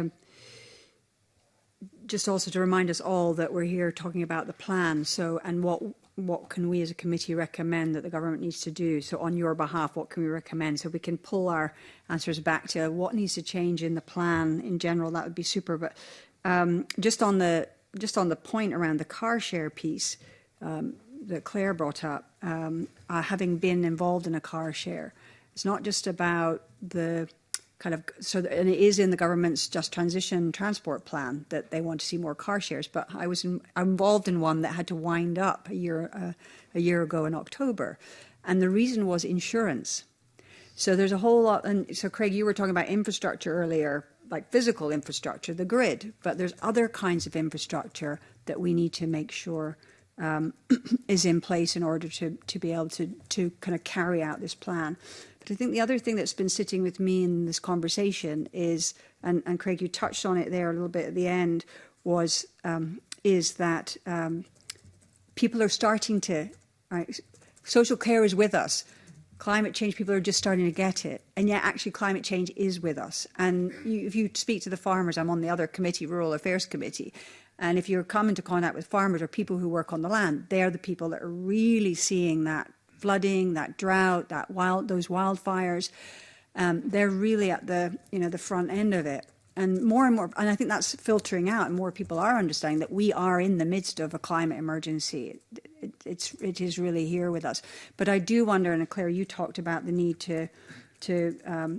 also to remind us all that we're here talking about the plan. So, and what can we as a committee recommend that the government needs to do? So, on your behalf, what can we recommend? So we can pull our answers back to what needs to change in the plan in general. That would be super. But just on the point around the car share piece that Claire brought up, having been involved in a car share, it's not just about the kind of, and it is in the government's Just Transition Transport Plan that they want to see more car shares, but I'm involved in one that had to wind up a year ago in October, and the reason was insurance. So there's a whole lot, and so Craig, you were talking about infrastructure earlier, like physical infrastructure, the grid, but there's other kinds of infrastructure that we need to make sure is in place in order to be able to kind of carry out this plan. But I think the other thing that's been sitting with me in this conversation is, and Craig, you touched on it there a little bit at the end, is that people are starting to, right, social care is with us. Climate change, people are just starting to get it. And yet actually climate change is with us. And if you speak to the farmers, I'm on the other committee, Rural Affairs Committee, and if you're coming into contact with farmers or people who work on the land, they're the people that are really seeing that flooding, that drought, those wildfires. they're really at the, the front end of it. And more, and I think that's filtering out, and more people are understanding that we are in the midst of a climate emergency. It is really here with us. But I do wonder, and Claire, you talked about the need to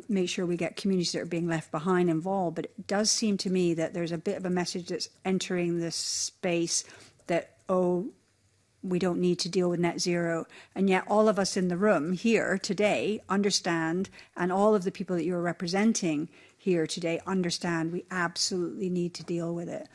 make sure we get communities that are being left behind involved. But it does seem to me that there's a bit of a message that's entering this space that, we don't need to deal with net zero. And yet all of us in the room here today understand, and all of the people that you're representing here today understand we absolutely need to deal with it.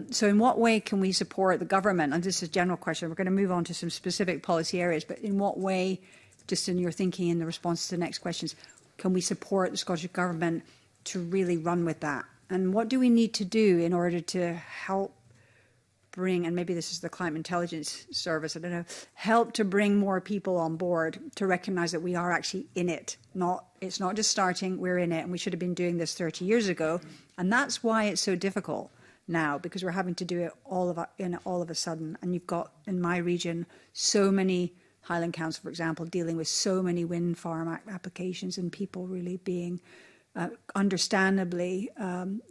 So in what way can we support the government? And this is a general question. We're going to move on to some specific policy areas, but in what way, just in your thinking in the response to the next questions, can we support the Scottish Government to really run with that? And what do we need to do in order to help bring, and maybe this is the Climate Intelligence Service, I don't know, help to bring more people on board to recognise that we are actually in it. It's not just starting, we're in it, and we should have been doing this 30 years ago. And that's why it's so difficult now, because we're having to do it all of a sudden. And you've got, in my region, so many, Highland Council, for example, dealing with so many wind farm applications, and people really being understandably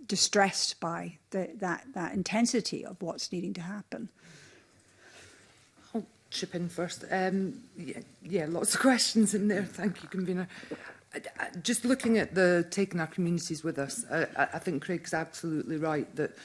distressed by that intensity of what's needing to happen. I'll chip in first. Yeah, lots of questions in there. Thank you, Convener. Just looking at taking our communities with us, I think Craig's absolutely right that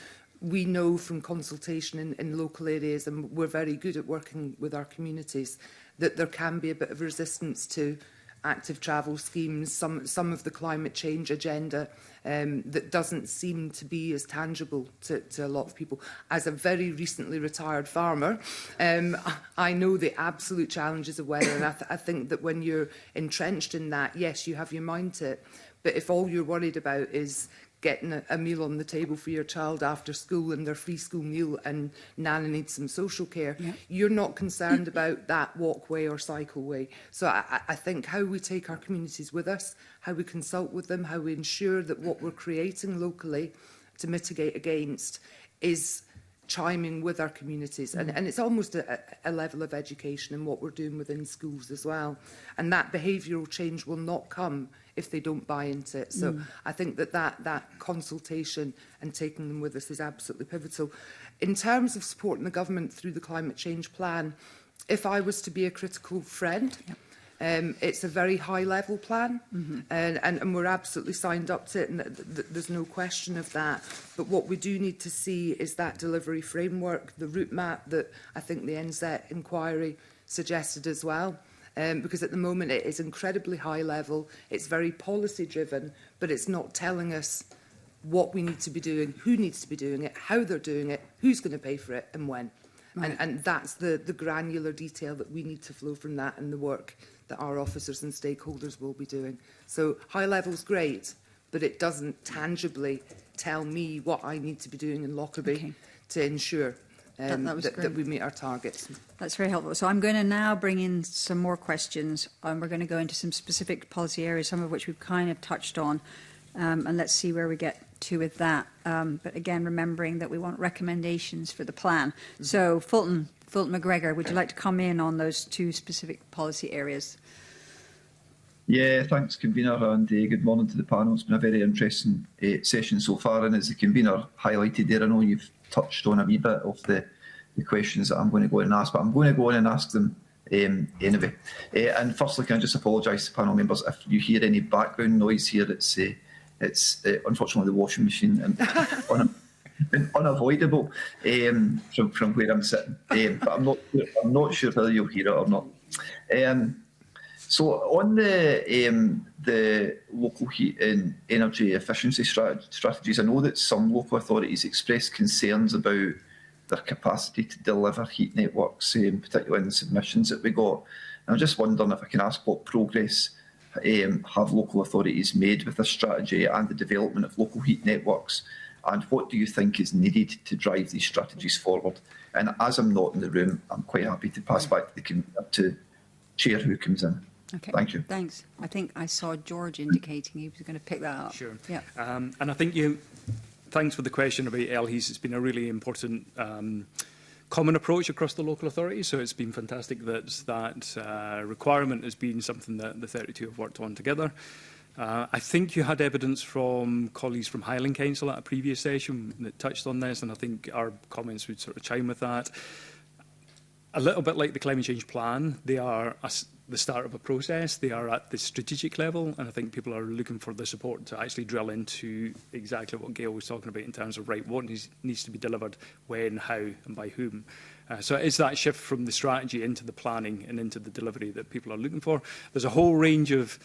we know from consultation in local areas, and we're very good at working with our communities, that there can be a bit of resistance to active travel schemes, some of the climate change agenda that doesn't seem to be as tangible to a lot of people. As a very recently retired farmer, I know the absolute challenges of weather, and I think that when you're entrenched in that, yes, you have your mind to it, but if all you're worried about is getting a meal on the table for your child after school and their free school meal and Nana needs some social care, you're not concerned about that walkway or cycleway. So I think how we take our communities with us, how we consult with them, how we ensure that what we're creating locally to mitigate against is chiming with our communities. And it's almost a level of education in what we're doing within schools as well. And that behavioural change will not come if they don't buy into it. So I think that consultation and taking them with us is absolutely pivotal. In terms of supporting the government through the climate change plan, if I was to be a critical friend, it's a very high-level plan, and we're absolutely signed up to it, and there's no question of that. But what we do need to see is that delivery framework, the route map that I think the NZ inquiry suggested as well. Because at the moment it is incredibly high level, it's very policy driven, but it's not telling us what we need to be doing, who needs to be doing it, how they're doing it, who's going to pay for it and when. Right. And that's the granular detail that we need to flow from that and the work that our officers and stakeholders will be doing. So high level's great, but it doesn't tangibly tell me what I need to be doing in Lockerbie to ensure that we meet our targets. That's very helpful. So I'm going to now bring in some more questions, and we're going to go into some specific policy areas, some of which we've kind of touched on, and let's see where we get to with that. But again, remembering that we want recommendations for the plan. So Fulton McGregor, would you like to come in on those two specific policy areas? Yeah, thanks, Convener, and good morning to the panel. It's been a very interesting session so far, and as the Convener highlighted there, I know you've touched on a wee bit of the questions that I'm going to go and ask, but I'm going to go in and ask them anyway. And firstly, can I just apologise to panel members if you hear any background noise here? It's unfortunately the washing machine and unavoidable from where I'm sitting, but I'm not sure whether you'll hear it or not. So on the local heat and energy efficiency strategies, I know that some local authorities expressed concerns about their capacity to deliver heat networks, particularly in the submissions that we got. And I'm just wondering if I can ask what progress have local authorities made with this strategy and the development of local heat networks, and what do you think is needed to drive these strategies forward? And as I'm not in the room, I'm quite happy to pass back to Chair who comes in. Okay. Thank you. Thanks. I think I saw George indicating he was going to pick that up. Sure. Yeah. And I think thanks for the question about LHES. It's been a really important common approach across the local authorities. So it's been fantastic that requirement has been something that the 32 have worked on together. I think you had evidence from colleagues from Highland Council at a previous session that touched on this, and I think our comments would sort of chime with that. A little bit like the climate change plan, they are the start of a process. They are at the strategic level, and I think people are looking for the support to actually drill into exactly what Gail was talking about in terms of, right, what needs to be delivered, when, how, and by whom. So it is that shift from the strategy into the planning and into the delivery that people are looking for. There's a whole range of,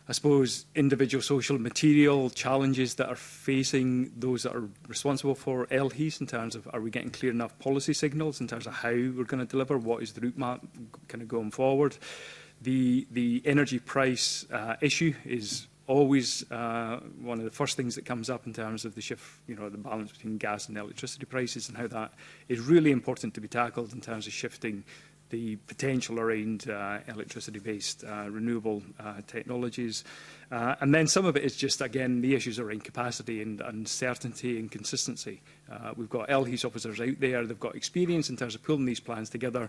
I suppose, individual social and material challenges that are facing those that are responsible for LHEAS in terms of, are we getting clear enough policy signals in terms of how we're going to deliver, what is the route map kind of going forward. The energy price issue is always one of the first things that comes up in terms of the shift, you know, the balance between gas and electricity prices, and how that is really important to be tackled in terms of shifting the potential around electricity-based renewable technologies. And then some of it is just, again, the issues around capacity and certainty and consistency. We've got LHEAS officers out there, they've got experience in terms of pulling these plans together,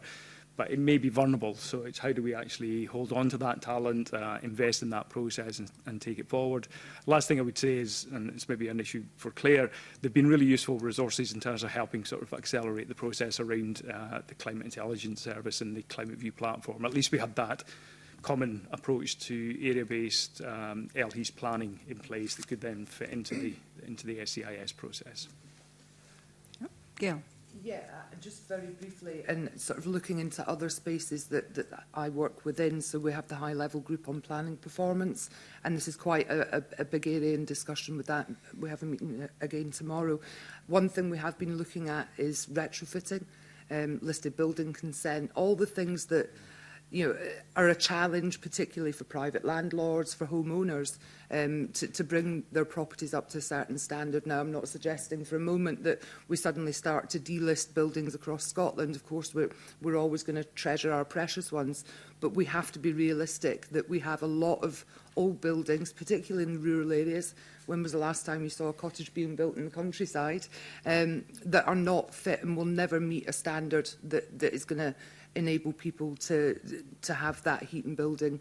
but it may be vulnerable. So it's how do we actually hold on to that talent, invest in that process and take it forward. Last thing I would say is, and it's maybe an issue for Claire, they've been really useful resources in terms of helping sort of accelerate the process around the Climate Intelligence Service and the Climate View platform. At least we had that common approach to area-based LHEAS planning in place that could then fit into the SCIS process. Gail. Yeah, just very briefly, and sort of looking into other spaces that I work within. So we have the high-level group on planning performance, and this is quite a big area in discussion with that. We have a meeting again tomorrow. One thing we have been looking at is retrofitting, listed building consent, all the things that, you know, are a challenge, particularly for private landlords, for homeowners, to bring their properties up to a certain standard. Now, I'm not suggesting for a moment that we suddenly start to delist buildings across Scotland. Of course, we're always going to treasure our precious ones, but we have to be realistic that we have a lot of old buildings, particularly in rural areas. When was the last time you saw a cottage being built in the countryside, that are not fit and will never meet a standard that is going to enable people to have that heat and building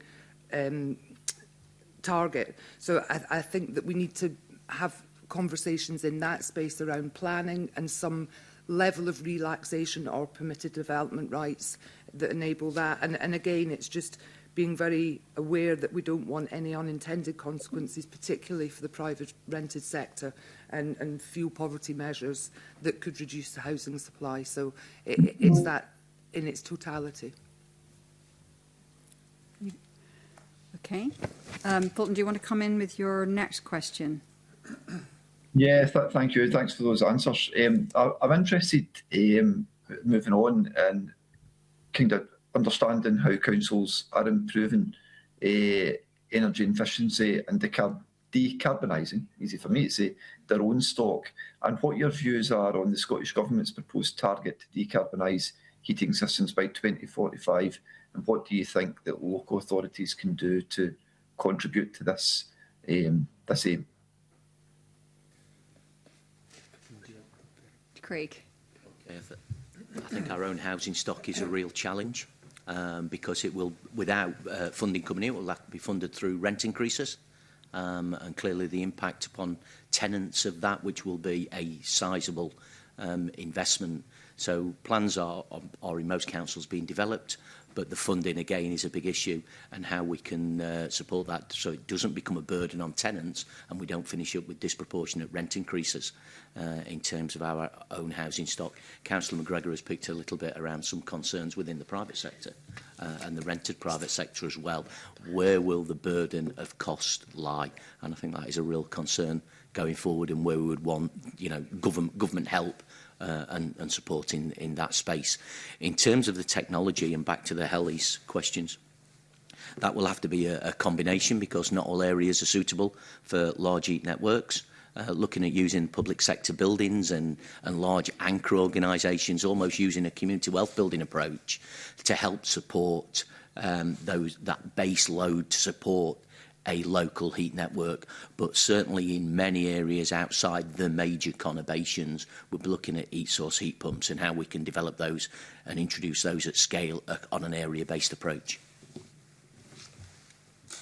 target. So I think that we need to have conversations in that space around planning and some level of relaxation or permitted development rights that enable that. And again, it's just being very aware that we don't want any unintended consequences, particularly for the private rented sector and fuel poverty measures that could reduce the housing supply. So it's that in its totality. Okay. Fulton, do you want to come in with your next question? Yeah, thank you. Thanks for those answers. I'm interested, moving on, and kind of understanding how councils are improving energy efficiency and decarbonising, easy for me to say, their own stock, and what your views are on the Scottish Government's proposed target to decarbonise heating systems by 2045, and what do you think that local authorities can do to contribute to this aim? Craig. I think our own housing stock is a real challenge because it will, without funding coming in, it will have to be funded through rent increases. And clearly the impact upon tenants of that, which will be a sizable investment. So plans are in most councils being developed, but the funding again is a big issue, and how we can support that so it doesn't become a burden on tenants and we don't finish up with disproportionate rent increases in terms of our own housing stock. Councillor McGregor has picked a little bit around some concerns within the private sector and the rented private sector as well. Where will the burden of cost lie? And I think that is a real concern going forward, and where we would want, you know, government help and support in that space. In terms of the technology, and back to the LHEAS questions, that will have to be a combination, because not all areas are suitable for large heat networks. Looking at using public sector buildings and large anchor organisations, almost using a community wealth building approach to help support that base load to support a local heat network. But certainly in many areas outside the major conurbations, we'll be looking at heat source heat pumps and how we can develop those and introduce those at scale on an area-based approach.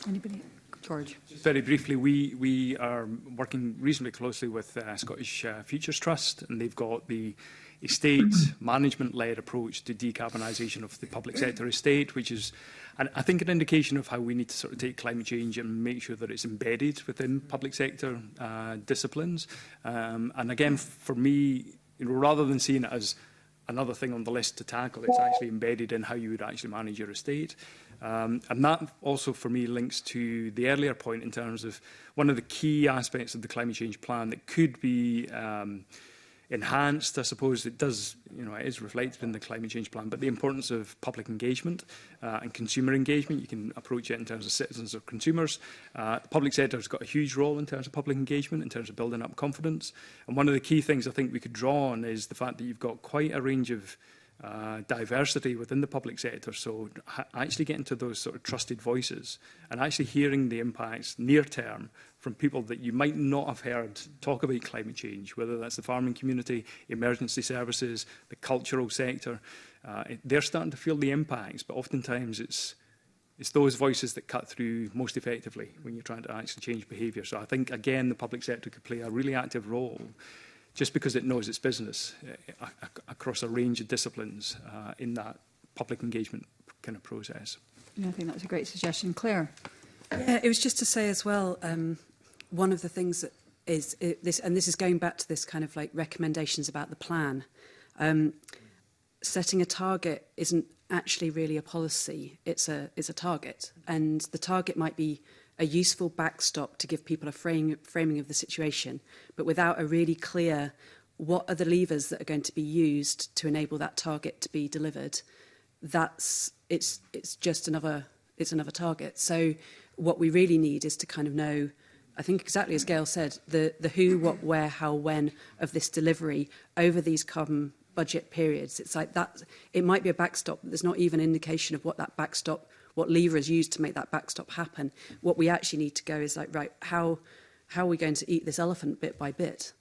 Anybody? George. Just very briefly, we are working reasonably closely with Scottish Futures Trust, and they've got the estate management-led approach to decarbonisation of the public sector estate, which is, I think, an indication of how we need to sort of take climate change and make sure that it's embedded within public sector disciplines. And again, for me, rather than seeing it as another thing on the list to tackle, it's actually embedded in how you would actually manage your estate. And that also, for me, links to the earlier point in terms of one of the key aspects of the climate change plan that could be enhanced. I suppose it does, it is reflected in the climate change plan, but the importance of public engagement and consumer engagement. You can approach it in terms of citizens or consumers. The public sector has got a huge role in terms of public engagement, in terms of building up confidence. And one of the key things I think we could draw on is the fact that you've got quite a range of diversity within the public sector. So actually getting to those sort of trusted voices and actually hearing the impacts near term from people that you might not have heard talk about climate change, whether that's the farming community, emergency services, the cultural sector. They're starting to feel the impacts, but oftentimes it's those voices that cut through most effectively when you're trying to actually change behaviour. So I think, again, the public sector could play a really active role just because it knows its business across a range of disciplines in that public engagement kind of process. Yeah, I think that's a great suggestion. Claire? Yeah, it was just to say as well, one of the things that is this, and this is going back to this kind of like recommendations about the plan. Setting a target isn't actually really a policy; it's a target, and the target might be a useful backstop to give people a framing of the situation, but without a really clear what are the levers that are going to be used to enable that target to be delivered. It's just another target. So what we really need is to kind of know, I think exactly as Gail said, the who, what, where, how, when of this delivery over these carbon budget periods. It's like that. It might be a backstop, but there's not even an indication of what that backstop, what lever is used to make that backstop happen. What we actually need to go is like, right, how are we going to eat this elephant bit by bit?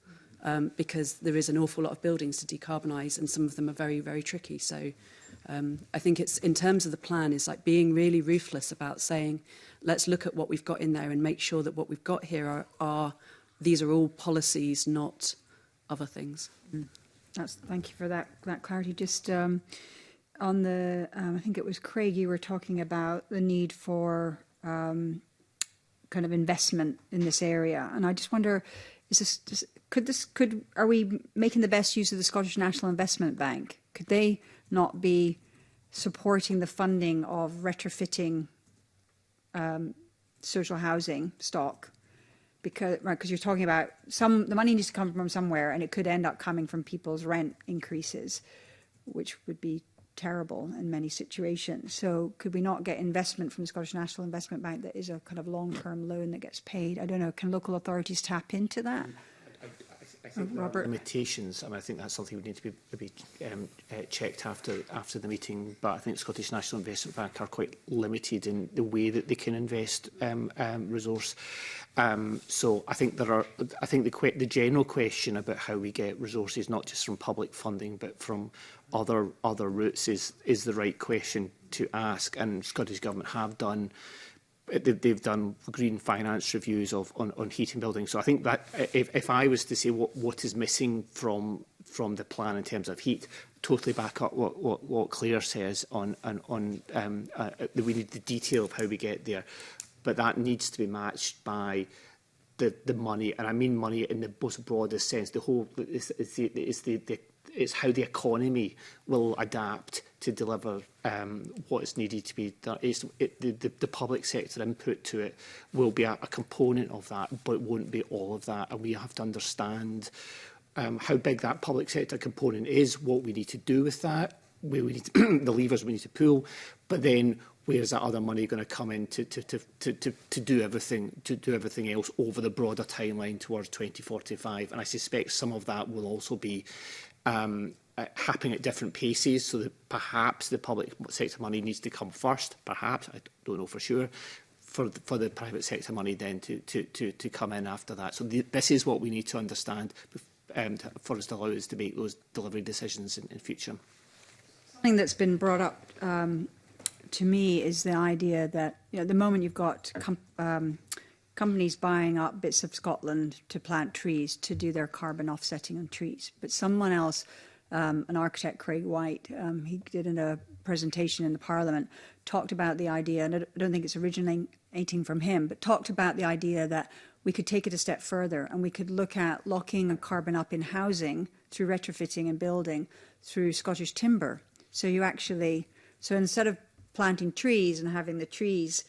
Because there is an awful lot of buildings to decarbonise, and some of them are very, very tricky. So I think it's, in terms of the plan, is like being really ruthless about saying, let's look at what we've got in there and make sure that what we've got here are these are all policies, not other things. Thank you for that clarity. Just on the, I think it was Craig, you were talking about the need for kind of investment in this area, and I just wonder, are we making the best use of the Scottish National Investment Bank? Could they not be supporting the funding of retrofitting social housing stock? Because you're talking about the money needs to come from somewhere, and it could end up coming from people's rent increases, which would be terrible in many situations. So could we not get investment from the Scottish National Investment Bank that is a kind of long-term loan that gets paid? I don't know. Can local authorities tap into that? I think Robert, limitations. I think that's something we need to be checked after the meeting. But I think the Scottish National Investment Bank are quite limited in the way that they can invest resource. So I think the general question about how we get resources, not just from public funding but from other routes, is the right question to ask. And Scottish Government have done. They've done green finance reviews on heating buildings. So I think that if I was to say what is missing from the plan in terms of heat, totally back up what Claire says on we need the detail of how we get there, but that needs to be matched by the money, and I mean money in the most broadest sense. The whole it's how the economy will adapt to deliver what is needed to be done. The public sector input to it will be a component of that, but it won't be all of that. And we have to understand how big that public sector component is, what we need to do with that, where we need to, the levers we need to pull, but then where is that other money going to come in to do everything else over the broader timeline towards 2045? And I suspect some of that will also be happening at different paces, so that perhaps the public sector money needs to come first, perhaps, I don't know for sure, for the private sector money then to come in after that. So this is what we need to understand for us to allow us to make those delivery decisions in future. Something that's been brought up to me is the idea that, at the moment you've got companies buying up bits of Scotland to plant trees to do their carbon offsetting on trees. But someone else, an architect, Craig White, he did in a presentation in the Parliament, talked about the idea, and I don't think it's originating from him, but talked about the idea that we could take it a step further and we could look at locking carbon up in housing through retrofitting and building through Scottish timber. So instead of planting trees and having the trees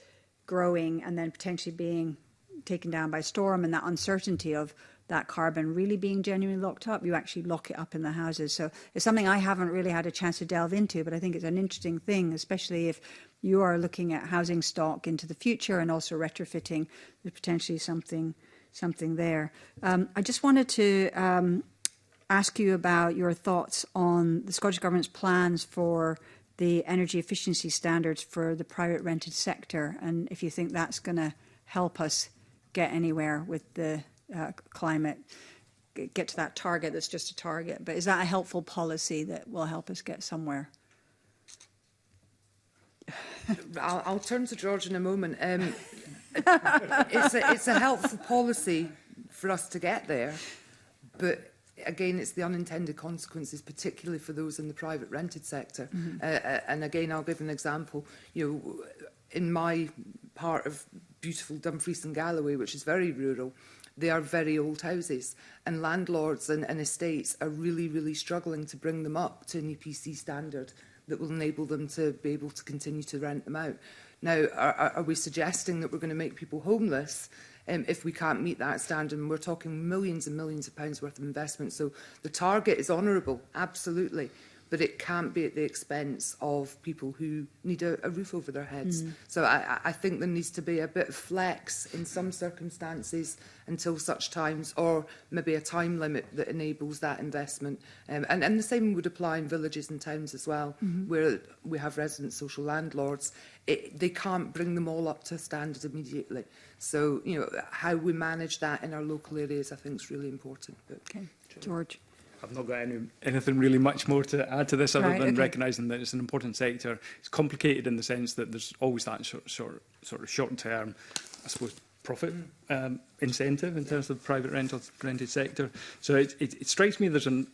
growing and then potentially being taken down by storm and that uncertainty of that carbon really being genuinely locked up, you actually lock it up in the houses. So it's something I haven't really had a chance to delve into, but I think it's an interesting thing, especially if you are looking at housing stock into the future and also retrofitting. There's potentially something there. I just wanted to ask you about your thoughts on the Scottish Government's plans for the energy efficiency standards for the private rented sector, and if you think that's going to help us get anywhere with the climate, get to that target that's just a target. But is that a helpful policy that will help us get somewhere? I'll turn to George in a moment. It's a helpful policy for us to get there, but again, it's the unintended consequences, particularly for those in the private rented sector. And again, I'll give an example. In my part of beautiful Dumfries and Galloway, which is very rural, they are very old houses, and landlords and estates are really, really struggling to bring them up to an EPC standard that will enable them to be able to continue to rent them out. Now, are we suggesting that we're going to make people homeless if we can't meet that standard? And we're talking millions and millions of pounds worth of investment. So the target is honourable, absolutely, but it can't be at the expense of people who need a roof over their heads. So I think there needs to be a bit of flex in some circumstances until such times, or maybe a time limit that enables that investment. And the same would apply in villages and towns as well, where we have resident social landlords. They can't bring them all up to standard immediately. So, how we manage that in our local areas, I think, is really important. But, okay, George. I've not got anything really much more to add to this other than recognising that it's an important sector. It's complicated in the sense that there's always that sort of short-term, I suppose, profit incentive in terms of the private rented sector. So it strikes me there's a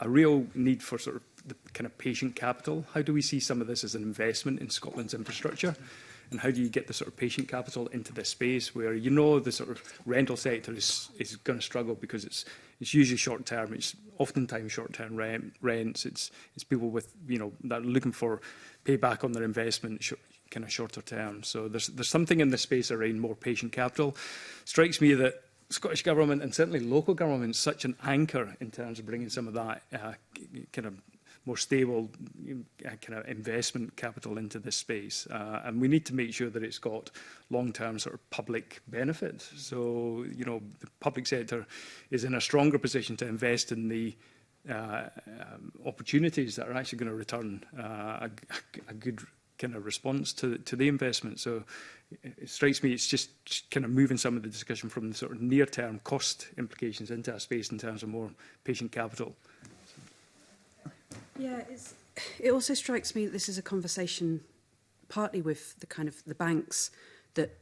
real need for sort of the kind of patient capital. How do we see some of this as an investment in Scotland's infrastructure? And how do you get the sort of patient capital into this space where the sort of rental sector is going to struggle because it's usually short term. It's oftentimes short term rents. It's people with that are looking for payback on their investment, kind of shorter term. So there's something in this space around more patient capital. Strikes me that Scottish Government and certainly local government is such an anchor in terms of bringing some of that kind of more stable kind of investment capital into this space. And we need to make sure that it's got long-term sort of public benefit. So, the public sector is in a stronger position to invest in the opportunities that are actually going to return a good kind of response to the investment. So it strikes me it's just kind of moving some of the discussion from the sort of near-term cost implications into a space in terms of more patient capital. Yeah, it also strikes me that this is a conversation partly with the kind of the banks that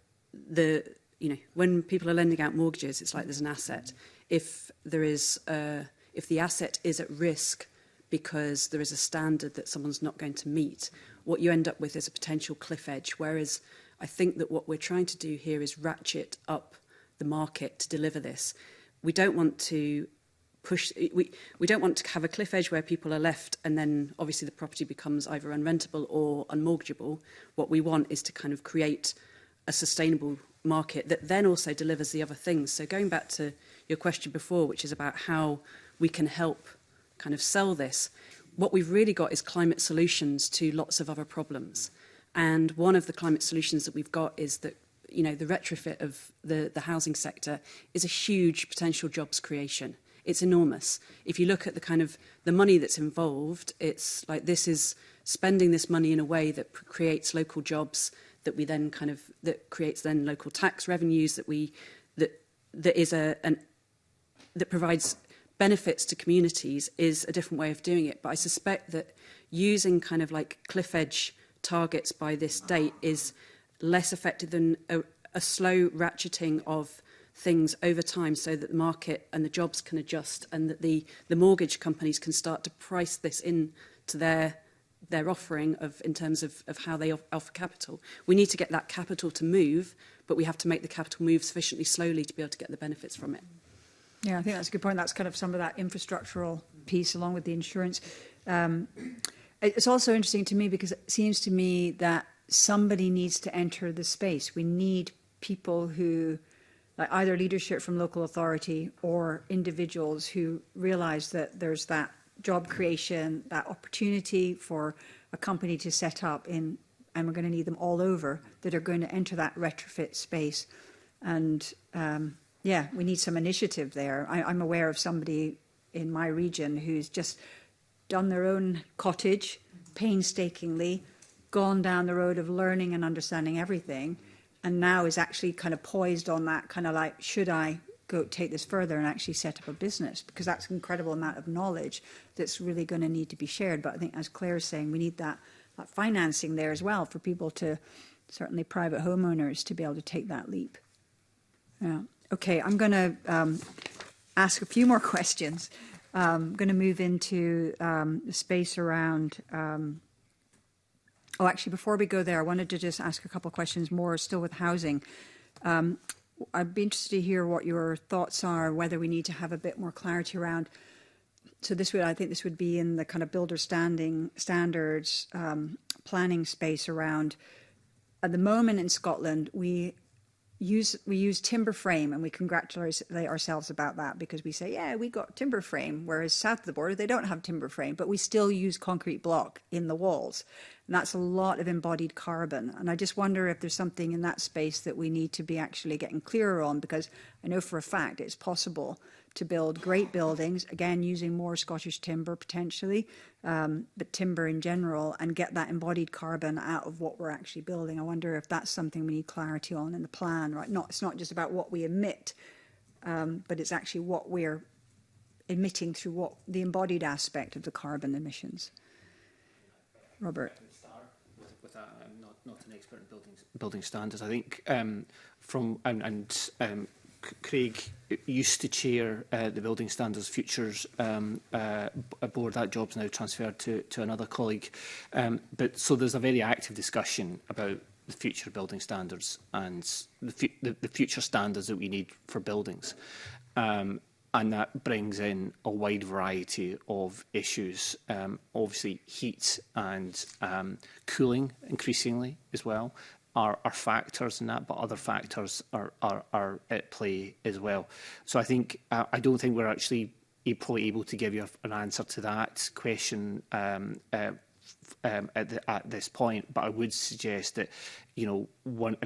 when people are lending out mortgages, it's like there's an asset. If the asset is at risk because there is a standard that someone's not going to meet, what you end up with is a potential cliff edge. Whereas I think that what we're trying to do here is ratchet up the market to deliver this. We don't want to we don't want to have a cliff edge where people are left and then obviously the property becomes either unrentable or unmortgageable. What we want is to kind of create a sustainable market that then also delivers the other things. So going back to your question before, which is about how we can help kind of sell this, what we've really got is climate solutions to lots of other problems. And one of the climate solutions that we've got is that the retrofit of the housing sector is a huge potential jobs creation. It's enormous. If you look at the kind of the money that's involved, it's like this is spending this money in a way that creates local jobs that we then that creates then local tax revenues that provides benefits to communities is a different way of doing it. But I suspect that using kind of like cliff edge targets by this date is less effective than a slow ratcheting of things over time, so that the market and the jobs can adjust, and that the mortgage companies can start to price this in to their offering in terms of how they offer capital. We need to get that capital to move, but we have to make the capital move sufficiently slowly to be able to get the benefits from it. Yeah, I think that's a good point. That's kind of some of that infrastructural piece along with the insurance. It's also interesting to me because it seems to me that somebody needs to enter the space. We need people who, like either leadership from local authority or individuals who realise that there's that job creation, that opportunity for a company to set up in, and we're going to need them all over, that are going to enter that retrofit space. And yeah, we need some initiative there. I'm aware of somebody in my region who's just done their own cottage painstakingly, gone down the road of learning and understanding everything, and now is actually kind of poised on that kind of like, should I go take this further and actually set up a business? Because that's an incredible amount of knowledge that's really going to need to be shared. But I think, as Claire's saying, we need that financing there as well for people to, certainly private homeowners, to be able to take that leap. Yeah. Okay, I'm going to ask a few more questions. I'm going to move into the space around... Oh, actually, before we go there, I wanted to just ask a couple of questions more, still with housing. I'd be interested to hear what your thoughts are, whether we need to have a bit more clarity around. So I think this would be in the kind of builder standards planning space around. At the moment in Scotland, we use timber frame, and we congratulate ourselves about that because we say, yeah, we got timber frame, whereas south of the border they don't have timber frame, but we still use concrete block in the walls, and that's a lot of embodied carbon. And I just wonder if there's something in that space that we need to be actually getting clearer on, because I know for a fact it's possible to build great buildings, again using more Scottish timber potentially, but timber in general, and get that embodied carbon out of what we're actually building. I wonder if that's something we need clarity on in the plan, right? It's not just about what we emit, but it's actually what we're emitting through what the embodied aspect of the carbon emissions. Robert. With that, I'm not an expert in building standards. I think Craig used to chair the Building Standards Futures board. That job's now transferred to another colleague. But so there's a very active discussion about the future building standards and the future standards that we need for buildings. And that brings in a wide variety of issues. Obviously, heat and cooling increasingly as well are factors in that, but other factors are at play as well. So I think I don't think we're actually probably able to give you an answer to that question at this point, but I would suggest that, and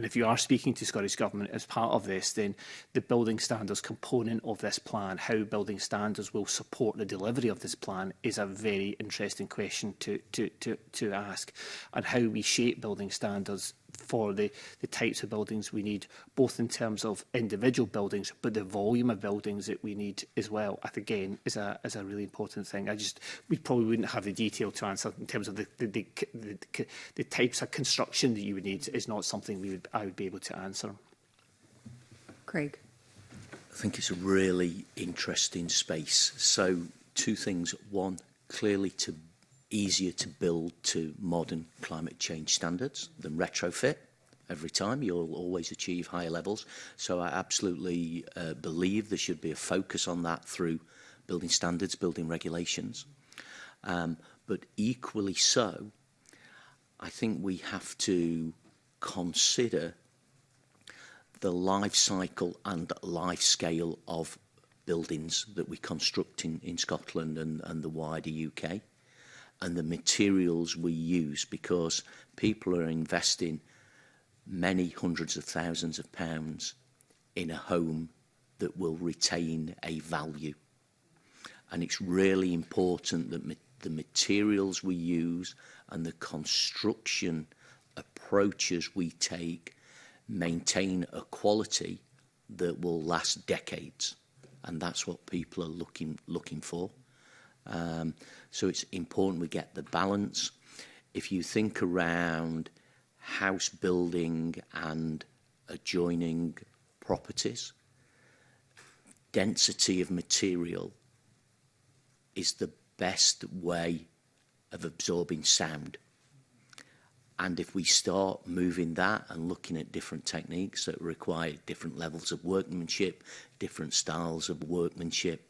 if you are speaking to Scottish Government as part of this, then the building standards component of this plan, how building standards will support the delivery of this plan, is a very interesting question to ask, and how we shape building standards for the types of buildings we need, both in terms of individual buildings, but the volume of buildings that we need as well, I think, again, is a really important thing. We probably wouldn't have the detail to answer in terms of the types of construction that you would need. Is not something I would be able to answer. Craig. I think it's a really interesting space. So 2 things. One, clearly easier to build to modern climate change standards than retrofit. Every time you'll always achieve higher levels. So I absolutely believe there should be a focus on that through building standards, building regulations. But equally so, I think we have to consider the life cycle and life scale of buildings that we construct in Scotland and the wider UK, and the materials we use, because people are investing many hundreds of thousands of pounds in a home that will retain a value. And it's really important that the materials we use and the construction approaches we take maintain a quality that will last decades, and that's what people are looking for. So it's important we get the balance. if you think around house building and adjoining properties, density of material is the best way of absorbing sound. And if we start moving that and looking at different techniques that require different levels of workmanship, different styles of workmanship,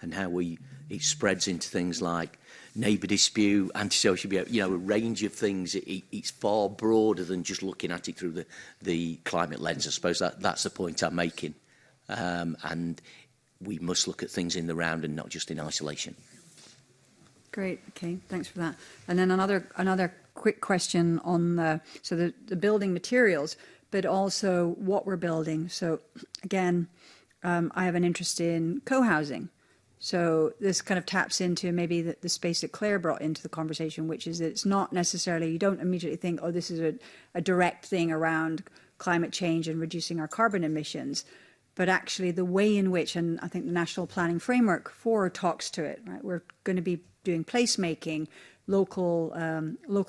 and how it spreads into things like neighbour dispute, antisocial behaviour, you know, a range of things. It's far broader than just looking at it through the climate lens. I suppose that's the point I'm making. And we must look at things in the round and not just in isolation. Great. Okay. Thanks for that. And then another quick question on the building materials, but also what we're building. So again, I have an interest in co-housing. So this kind of taps into maybe the space that Claire brought into the conversation, which is that it's not necessarily, you don't immediately think, oh, this is a direct thing around climate change and reducing our carbon emissions. But actually the way in which, and I think the National Planning Framework 4 talks to it, right? We're going to be doing placemaking, local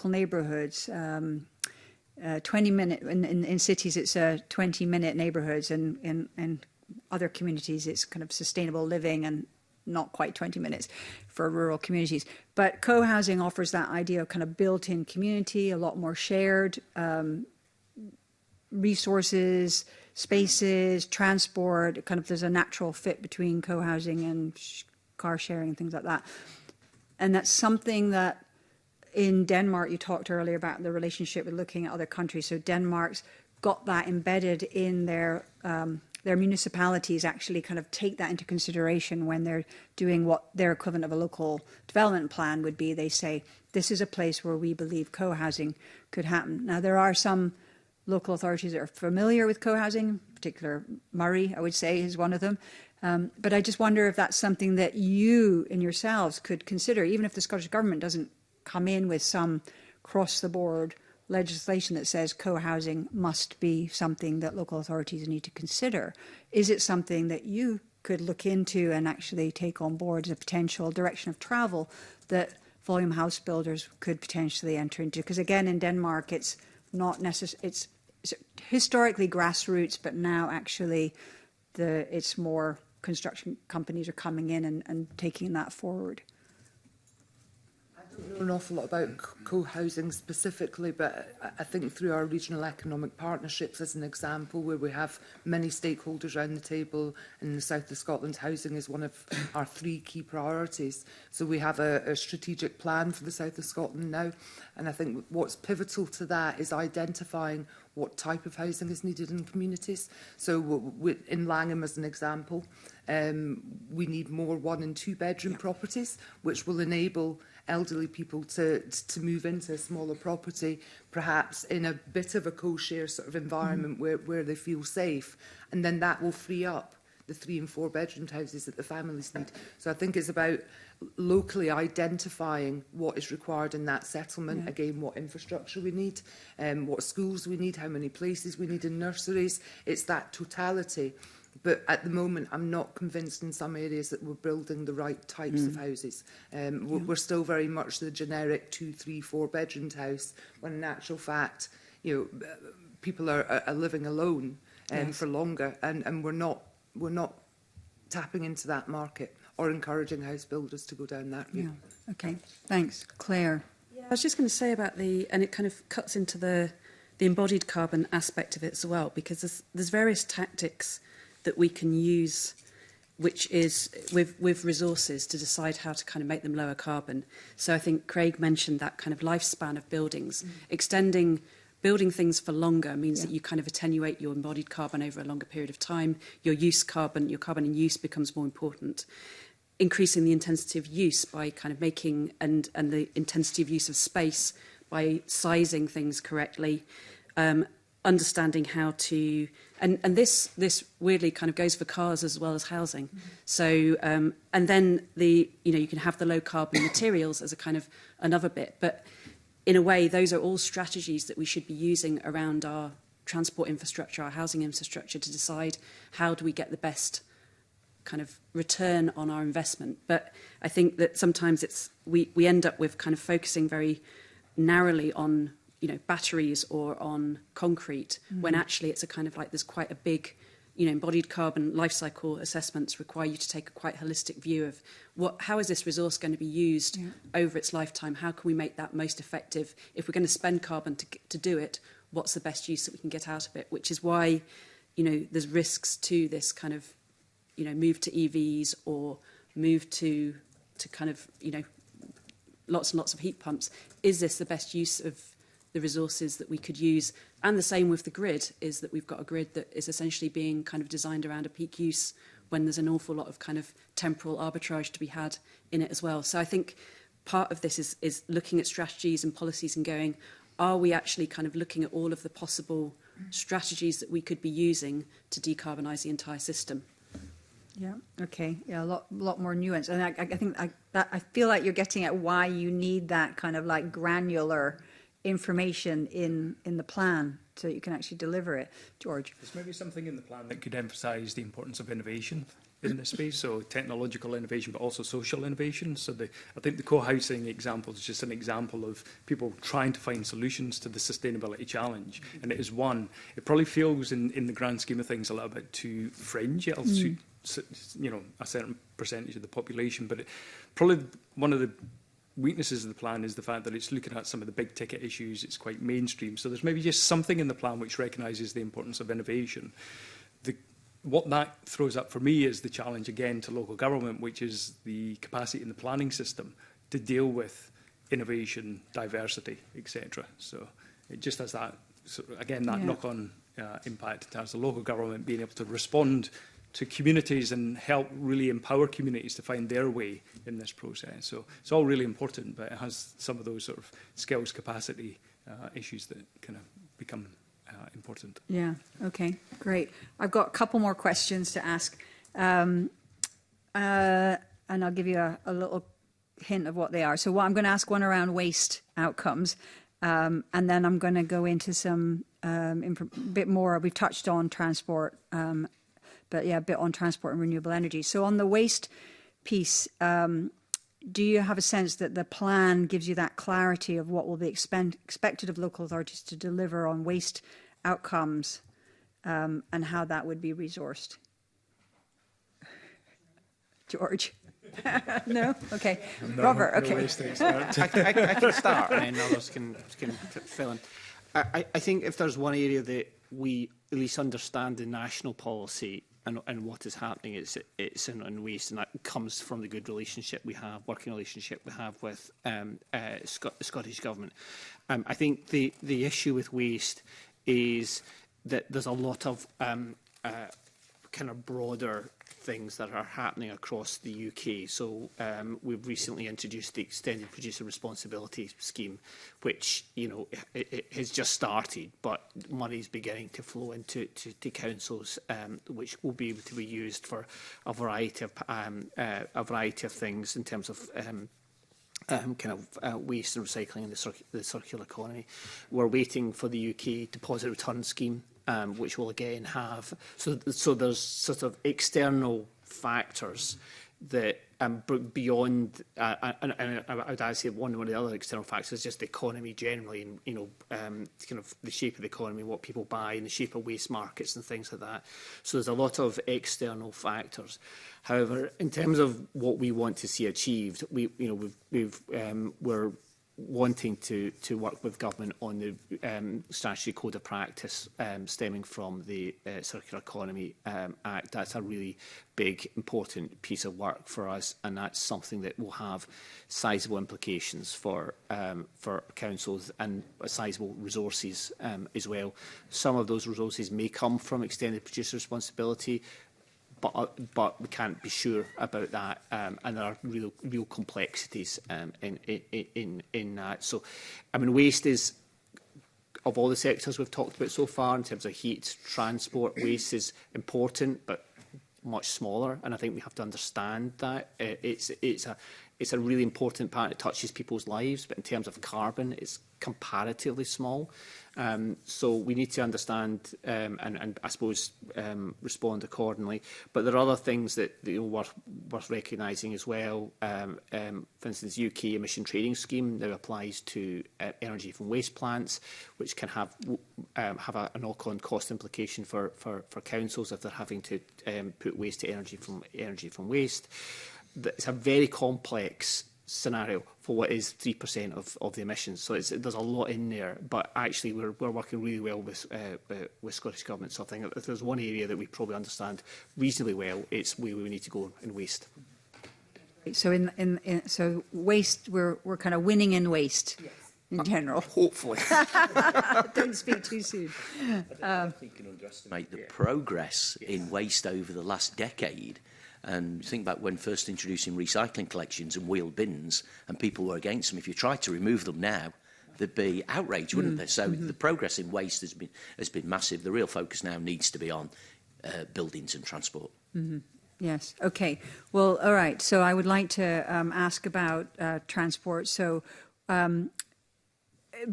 neighbourhoods, 20-minute, in cities it's 20-minute neighbourhoods, and in other communities it's kind of sustainable living and not quite 20 minutes for rural communities. But co-housing offers that idea of kind of built-in community, a lot more shared resources, spaces, transport, kind of there's a natural fit between co-housing and car sharing and things like that. And that's something that in Denmark, you talked earlier about the relationship with looking at other countries. So Denmark's got that embedded in their municipalities, actually kind of take that into consideration when they're doing what their equivalent of a local development plan would be. They say, this is a place where we believe co-housing could happen. Now, there are some local authorities that are familiar with co-housing, in particular Murray, I would say, is one of them. But I just wonder if that's something that you in yourselves could consider, even if the Scottish Government doesn't come in with some cross-the-board legislation that says co-housing must be something that local authorities need to consider. Is it something that you could look into and actually take on board as a potential direction of travel that volume house builders could potentially enter into? Because again, in Denmark, it's not necessarily, it's historically grassroots, but now actually it's more construction companies are coming in and taking that forward. I don't know an awful lot about co-housing specifically, but I think through our regional economic partnerships, as an example, where we have many stakeholders around the table, in the south of Scotland, housing is one of our 3 key priorities. So we have a strategic plan for the south of Scotland now, and I think what's pivotal to that is identifying what type of housing is needed in communities. So in Langham, as an example, we need more 1- and 2-bedroom properties, which will enable elderly people to move into a smaller property, perhaps in a bit of a co-share sort of environment where they feel safe. And then that will free up the 3- and 4-bedroom houses that the families need. So I think it's about locally identifying what is required in that settlement, again, what infrastructure we need, what schools we need, how many places we need in nurseries. It's that totality. But at the moment, I'm not convinced in some areas that we're building the right types of houses. We're still very much the generic 2, 3, 4-bedroomed house, when in actual fact, you know, people are living alone for longer, and we're not tapping into that market or encouraging house builders to go down that route. Yeah. Okay. Thanks, Claire. Yeah, I was just going to say about and it kind of cuts into the embodied carbon aspect of it as well, because there's various tactics that we can use, which is with resources to decide how to kind of make them lower carbon. So I think Craig mentioned that kind of lifespan of buildings. Extending building things for longer means that you kind of attenuate your embodied carbon over a longer period of time. Your carbon in use becomes more important. Increasing the intensity of use by kind of making and the intensity of use of space by sizing things correctly. Understanding how to, and this weirdly kind of goes for cars as well as housing. So, and then you can have the low carbon materials as a kind of another bit. But in a way, those are all strategies that we should be using around our transport infrastructure, our housing infrastructure, to decide how do we get the best kind of return on our investment. But I think that sometimes we end up with kind of focusing very narrowly on, you know, batteries or on concrete, when actually it's a kind of like there's quite a big, you know, embodied carbon life cycle assessments require you to take a quite holistic view of how is this resource going to be used over its lifetime? How can we make that most effective? If we're going to spend carbon to do it, what's the best use that we can get out of it? Which is why, you know, there's risks to this kind of, you know, move to EVs or move to kind of, you know, lots and lots of heat pumps. Is this the best use of the resources that we could use? And the same with the grid, is that we've got a grid that is essentially being kind of designed around a peak use when there's an awful lot of kind of temporal arbitrage to be had in it as well. So I think part of this is looking at strategies and policies and going, are we actually kind of looking at all of the possible strategies that we could be using to decarbonise the entire system? Yeah. Okay. Yeah. A lot more nuance, and I think I feel like you're getting at why you need that kind of like granular information in the plan so that you can actually deliver it. George. There's maybe something in the plan that could emphasise the importance of innovation in this space, so technological innovation, but also social innovation. So I think the co-housing example is just an example of people trying to find solutions to the sustainability challenge. And it is one. It probably feels, in the grand scheme of things, a little bit too fringe. It'll suit, you know, a certain percentage of the population, but probably one of the weaknesses of the plan is the fact that it's looking at some of the big ticket issues. It's quite mainstream. So there's maybe just something in the plan which recognises the importance of innovation. What that throws up for me is the challenge again to local government, which is the capacity in the planning system to deal with innovation, diversity, etc. So it just has that, again, that knock-on impact in terms of local government being able to respond to communities and help really empower communities to find their way in this process. So it's all really important, but it has some of those sort of skills capacity issues that kind of become important. Yeah. Okay. Great. I've got a couple more questions to ask, and I'll give you a little hint of what they are. So I'm going to ask one around waste outcomes, and then I'm going to go into some bit more. We've touched on transport, but yeah, a bit on transport and renewable energy. So on the waste piece, do you have a sense that the plan gives you that clarity of what will be expected of local authorities to deliver on waste outcomes, and how that would be resourced? George? No? Okay. No, Robert, okay. No waste expert. I can start and then others can fill in. I think if there's one area that we at least understand the national policy and what is happening, it's in waste, and that comes from the good relationship we have, working relationship we have with the Scottish Government. I think the issue with waste is that there's a lot of kind of broader things that are happening across the UK. So we've recently introduced the Extended Producer Responsibility Scheme, which, you know, it has just started, but money is beginning to flow into councils, which will be able to be used for a variety of things in terms of waste and recycling and the circular economy. We're waiting for the UK deposit return scheme, which will again have so there's sort of external factors that beyond and I would say one of the other external factors is just the economy generally, and you know, kind of the shape of the economy, what people buy, and the shape of waste markets and things like that. So there's a lot of external factors. However, in terms of what we want to see achieved, we're wanting to work with government on the statutory code of practice stemming from the Circular Economy Act. That's a really big, important piece of work for us, and that's something that will have sizable implications for councils and sizable resources as well. Some of those resources may come from extended producer responsibility, but we can't be sure about that, and there are real complexities in that. So, I mean, waste is, of all the sectors we've talked about so far, in terms of heat, transport, waste is important, but much smaller, and I think we have to understand that it's it's a really important part. It touches people's lives, but in terms of carbon, it's comparatively small. So we need to understand and I suppose respond accordingly. But there are other things that worth recognising as well. For instance, the UK emission trading scheme now applies to energy from waste plants, which can have a knock-on cost implication for councils if they're having to put waste to energy from waste. It's a very complex scenario for what is 3% of the emissions. So there's a lot in there, but actually we're working really well with Scottish Government. So I think if there's one area that we probably understand reasonably well, it's where we need to go in waste. So so waste, we're kind of winning in waste. Yes. In general. Hopefully. Don't speak too soon. I don't think you can underestimate the progress in waste over the last decade. And think back when first introducing recycling collections and wheeled bins, and people were against them. If you tried to remove them now, there'd be outrage, wouldn't there? So the progress in waste has been massive. The real focus now needs to be on buildings and transport. Yes. Okay. Well, all right. So I would like to ask about transport. So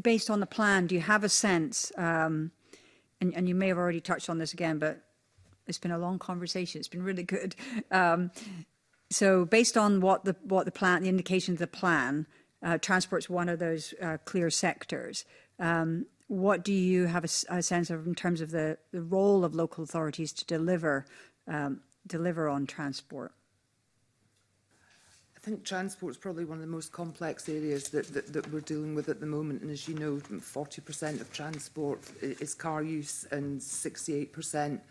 based on the plan, do you have a sense, and you may have already touched on this again, but it's been a long conversation. It's been really good. So based on what the plan, the indications of the plan, transport's one of those clear sectors. What do you have a sense of in terms of the role of local authorities to deliver on transport? I think transport is probably one of the most complex areas that we're dealing with at the moment. And as you know, 40% of transport is car use and 68%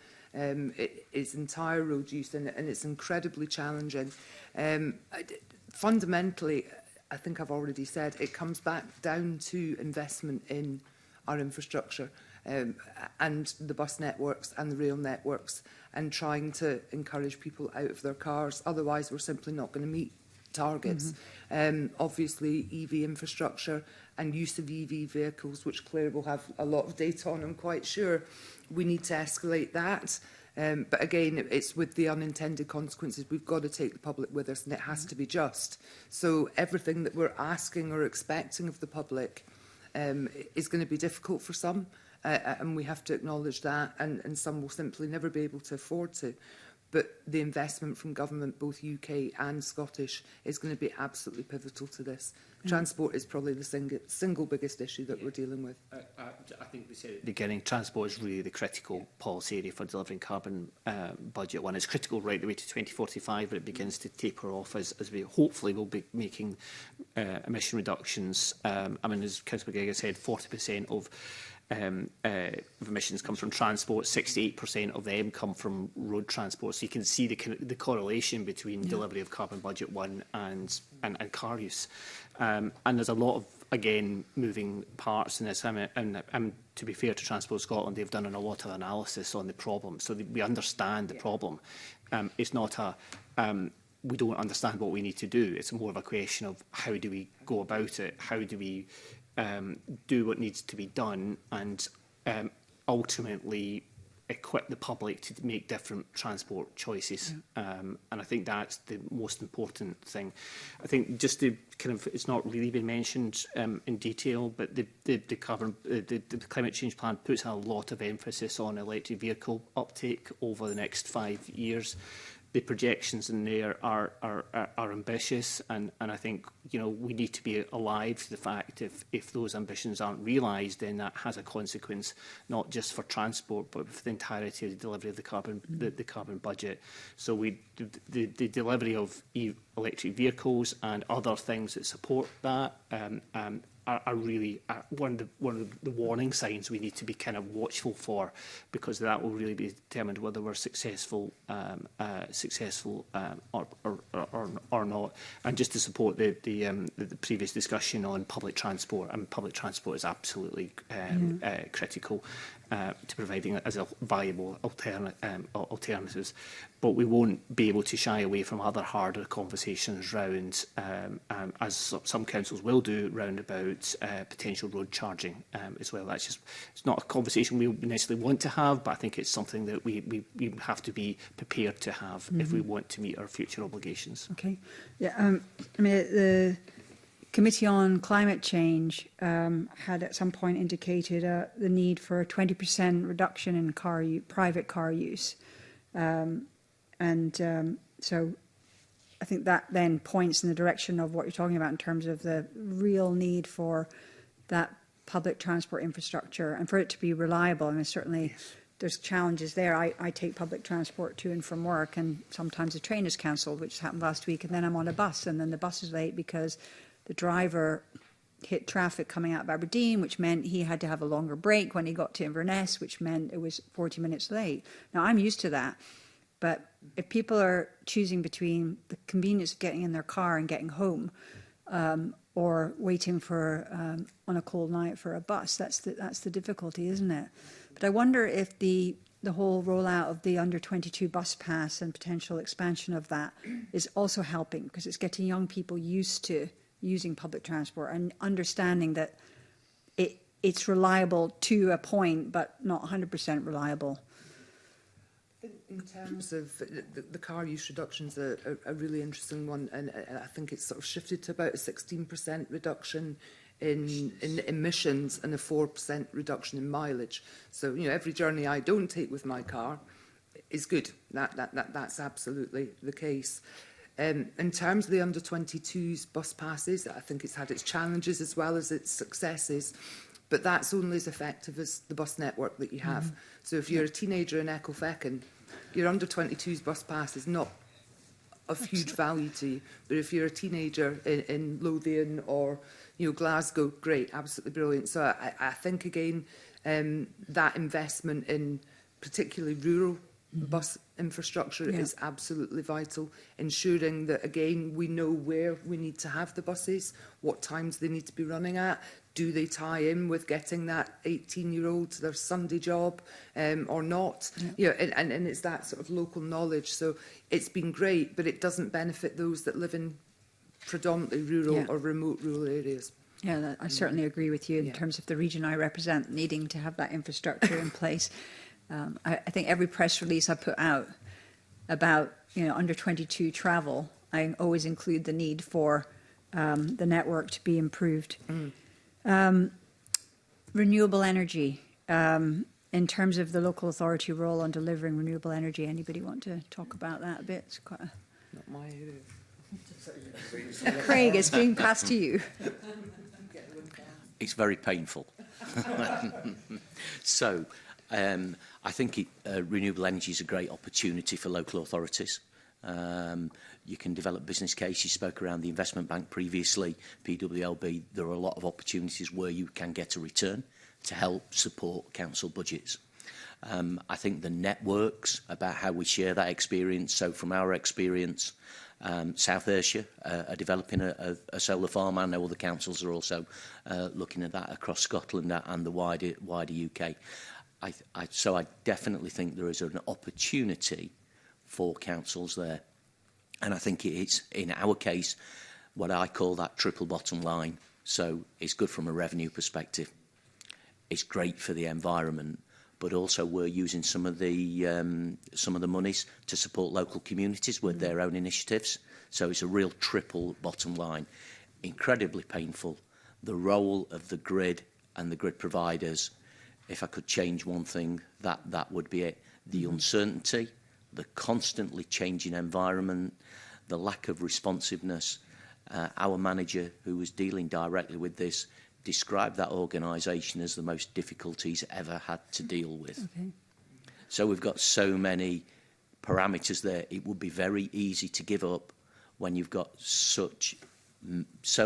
is entire road use, and it's incredibly challenging. Fundamentally, I think I've already said, it comes back down to investment in our infrastructure and the bus networks and the rail networks, and trying to encourage people out of their cars. Otherwise, we're simply not going to meet targets. Obviously, EV infrastructure and use of EV vehicles, which Claire will have a lot of data on, I'm quite sure. We need to escalate that. But again, it's with the unintended consequences. We've got to take the public with us, and it has to be just. So everything that we're asking or expecting of the public is going to be difficult for some, and we have to acknowledge that, and some will simply never be able to afford to. But the investment from government, both UK and Scottish, is going to be absolutely pivotal to this. Transport is probably the single biggest issue that we're dealing with. I think we said at the beginning, transport is really the critical policy area for delivering carbon budget one. It's critical right the way to 2045, but it begins to taper off as we hopefully will be making emission reductions. I mean, as Councillor McGregor said, 40% of emissions come from transport, 68% of them come from road transport. So you can see the correlation between delivery of carbon budget one and car use. And there's a lot of, again, moving parts in this. And to be fair to Transport Scotland, they've done a lot of analysis on the problem. So we understand the problem. It's not we don't understand what we need to do. It's more of a question of how do we go about it? How do we do what needs to be done, and ultimately equip the public to make different transport choices. And I think that's the most important thing. I think just to kind of, it's not really been mentioned in detail, but the climate change plan puts a lot of emphasis on electric vehicle uptake over the next 5 years. The projections in there are ambitious, and I think we need to be alive to the fact if those ambitions aren't realised, then that has a consequence not just for transport but for the entirety of the delivery of the carbon budget. So the delivery of electric vehicles and other things that support that are really one of the warning signs we need to be kind of watchful for, because that will really be determined whether we're successful or not. And just to support the previous discussion on public transport, public transport is absolutely critical. to providing it as a viable alternatives. But we won't be able to shy away from other harder conversations round, as some councils will do, round about potential road charging as well. That's just, it's not a conversation we necessarily want to have, but I think it's something that we have to be prepared to have if we want to meet our future obligations. Okay. Yeah. I mean, the Committee on Climate Change had at some point indicated the need for a 20% reduction in private car use. So I think that then points in the direction of what you're talking about in terms of the real need for that public transport infrastructure and for it to be reliable. I mean, certainly there's challenges there. I take public transport to and from work, and sometimes the train is cancelled, which happened last week, and then I'm on a bus, and then the bus is late because the driver hit traffic coming out of Aberdeen, which meant he had to have a longer break when he got to Inverness, which meant it was 40 minutes late. Now, I'm used to that, but if people are choosing between the convenience of getting in their car and getting home, or waiting for on a cold night for a bus, that's the difficulty, isn't it? But I wonder if the whole rollout of the under 22 bus pass and potential expansion of that is also helping, because it's getting young people used to using public transport and understanding that it's reliable to a point, but not 100% reliable. In terms of the car use reductions, a really interesting one, and I think it's sort of shifted to about a 16% reduction in emissions and a 4% reduction in mileage. So, you know, every journey I don't take with my car is good. That's absolutely the case. In terms of the under-22s bus passes, I think it's had its challenges as well as its successes, but that's only as effective as the bus network that you have. So if you're a teenager in Ecclefechan, your under-22s bus pass is not of huge value to you. But if you're a teenager in Lothian or Glasgow, great, absolutely brilliant. So I think, again, that investment in particularly rural bus infrastructure is absolutely vital, ensuring that, again, we know where we need to have the buses, what times they need to be running at. Do they tie in with getting that 18-year-old to their Sunday job or not? And it's that sort of local knowledge. So it's been great, but it doesn't benefit those that live in predominantly rural or remote rural areas. Yeah, I certainly agree with you in terms of the region I represent needing to have that infrastructure in place. I think every press release I put out about under 22 travel, I always include the need for the network to be improved. Renewable energy, in terms of the local authority role on delivering renewable energy, anybody want to talk about that a bit? It's quite a... Not my area. Craig, it's being passed to you. It's very painful. So, I think renewable energy is a great opportunity for local authorities. You can develop business cases. You spoke around the investment bank previously, PWLB. There are a lot of opportunities where you can get a return to help support council budgets. I think the networks, about how we share that experience. So from our experience, South Ayrshire are developing a solar farm. I know other councils are also looking at that across Scotland and the wider UK. So I definitely think there is an opportunity for councils there. And I think it's, in our case, what I call that triple bottom line. So it's good from a revenue perspective. It's great for the environment, but also we're using some of the monies to support local communities with their own initiatives. So it's a real triple bottom line. Incredibly painful. The role of the grid and the grid providers, if I could change one thing, that would be it. The uncertainty, the constantly changing environment, the lack of responsiveness. Our manager, who was dealing directly with this, described that organisation as the most difficult he's ever had to deal with. Okay. So we've got so many parameters there. It would be very easy to give up when you've got so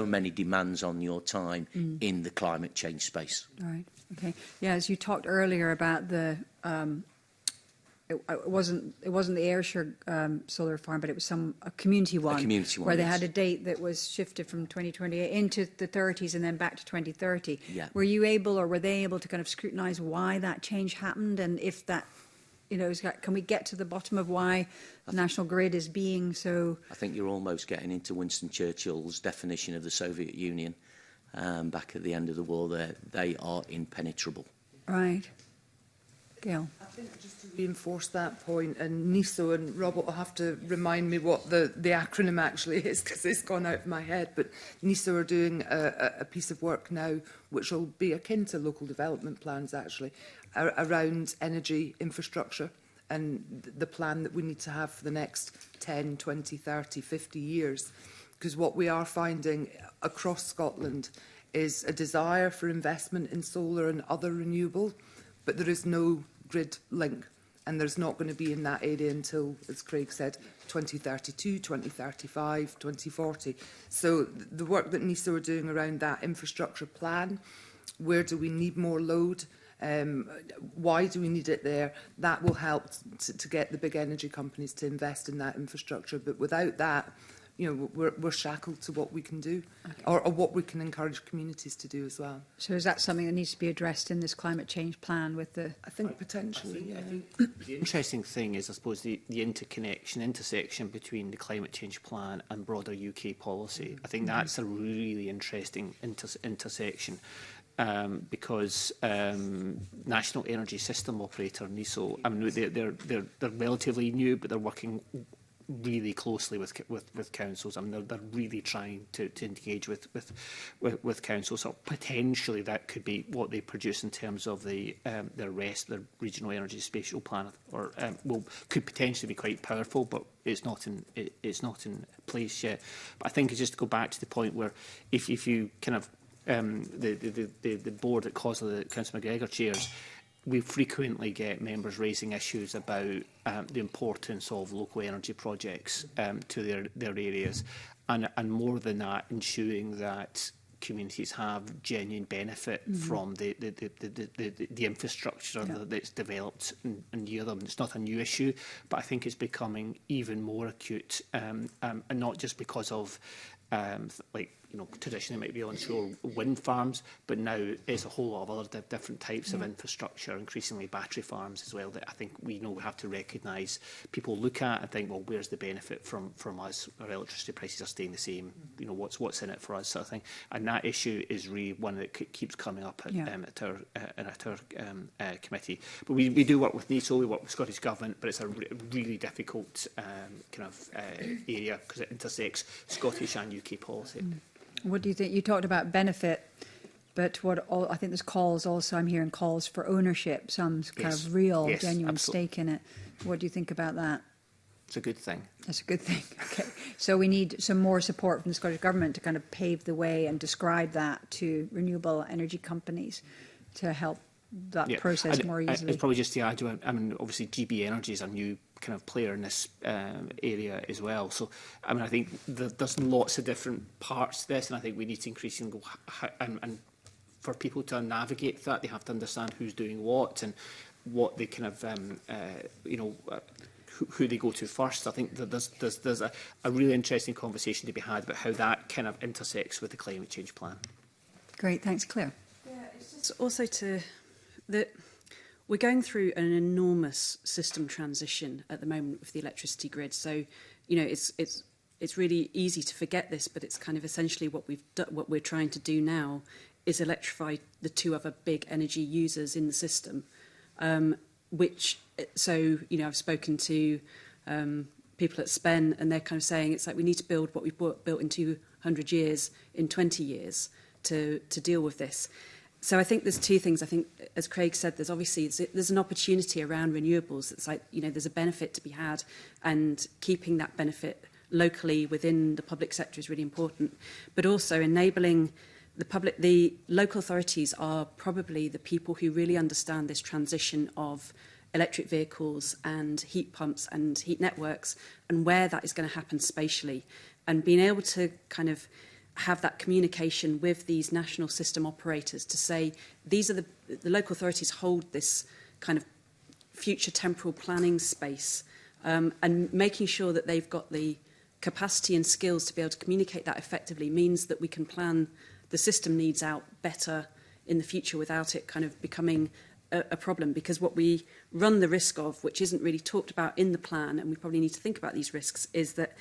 many demands on your time in the climate change space. All right. Okay. Yeah, as you talked earlier about the it wasn't the Ayrshire solar farm, but it was a community one. A community one, where they yes. had a date that was shifted from 2028 into the 30s and then back to 2030. Yeah. Were you able, or were they able to kind of scrutinise why that change happened, and if that, can we get to the bottom of why National Grid is being so? I think you're almost getting into Winston Churchill's definition of the Soviet Union back at the end of the war. They are impenetrable. Right. Gail. I think just to reinforce that point, and NISO and Robert will have to remind me what the acronym actually is, because it's gone out of my head, but NISO are doing a piece of work now which will be akin to local development plans actually, around energy infrastructure and the plan that we need to have for the next 10, 20, 30, 50 years. Because what we are finding across Scotland is a desire for investment in solar and other renewables, but there is no grid link, and there's not going to be in that area until, as Craig said, 2032, 2035, 2040. So the work that NISO are doing around that infrastructure plan, where do we need more load, why do we need it there, that will help to get the big energy companies to invest in that infrastructure. But without that, we're shackled to what we can do, okay, or what we can encourage communities to do as well. So is that something that needs to be addressed in this climate change plan with the... I think potentially, I think the interesting thing is, I suppose, the intersection between the climate change plan and broader UK policy. I think that's a really interesting intersection. Because National Energy System Operator, NESO, I mean, they're relatively new, but they're working really closely with councils. I mean, they're really trying to engage with councils. So potentially that could be what they produce in terms of their regional energy spatial plan, or could potentially be quite powerful, but it's not in place yet. But I think it's just to go back to the point where if you kind of the board at COSLA that Councillor McGregor chairs, we frequently get members raising issues about the importance of local energy projects to their areas, and more than that, ensuring that communities have genuine benefit from the infrastructure that's developed near them. It's not a new issue, but I think it's becoming even more acute, and not just because of traditionally it might be onshore wind farms, but now it's a whole lot of other different types of infrastructure, increasingly battery farms as well, that I think we have to recognise. People look at and think, well, where's the benefit from us? Our electricity prices are staying the same. What's in it for us, sort of thing. And that issue is really one that keeps coming up at our committee. But we do work with NISO, we work with Scottish Government, but it's a really difficult area, because it intersects Scottish and UK policy. What do you think? You talked about benefit, but I think there's calls also, I'm hearing calls for ownership, some kind of real, genuine stake in it. What do you think about that? It's a good thing. That's a good thing. Okay. So we need some more support from the Scottish Government to kind of pave the way and describe that to renewable energy companies to help that process more easily. It's probably just to add to it, I mean, obviously GB Energy is a new kind of player in this area as well. So, I mean, I think there's lots of different parts to this, and I think we need to increasingly go, and for people to navigate that, they have to understand who's doing what and what they kind of, who they go to first. I think that there's a really interesting conversation to be had about how that kind of intersects with the climate change plan. Great, thanks, Claire. Yeah, it's just also that we're going through an enormous system transition at the moment with the electricity grid. So, it's really easy to forget this, but it's kind of essentially what we're trying to do now is electrify the two other big energy users in the system. I've spoken to people at SPEN, and they're kind of saying it's like we need to build what we've built in 200 years in 20 years to deal with this. So I think there's two things. I think, as Craig said, there's an opportunity around renewables. It's like, there's a benefit to be had, and keeping that benefit locally within the public sector is really important. But also enabling the local authorities are probably the people who really understand this transition of electric vehicles and heat pumps and heat networks, and where that is going to happen spatially, and being able to kind of have that communication with these national system operators to say, these are the local authorities hold this kind of future temporal planning space, and making sure that they've got the capacity and skills to be able to communicate that effectively means that we can plan the system needs out better in the future without it kind of becoming a problem. Because what we run the risk of, which isn't really talked about in the plan, and we probably need to think about these risks, is that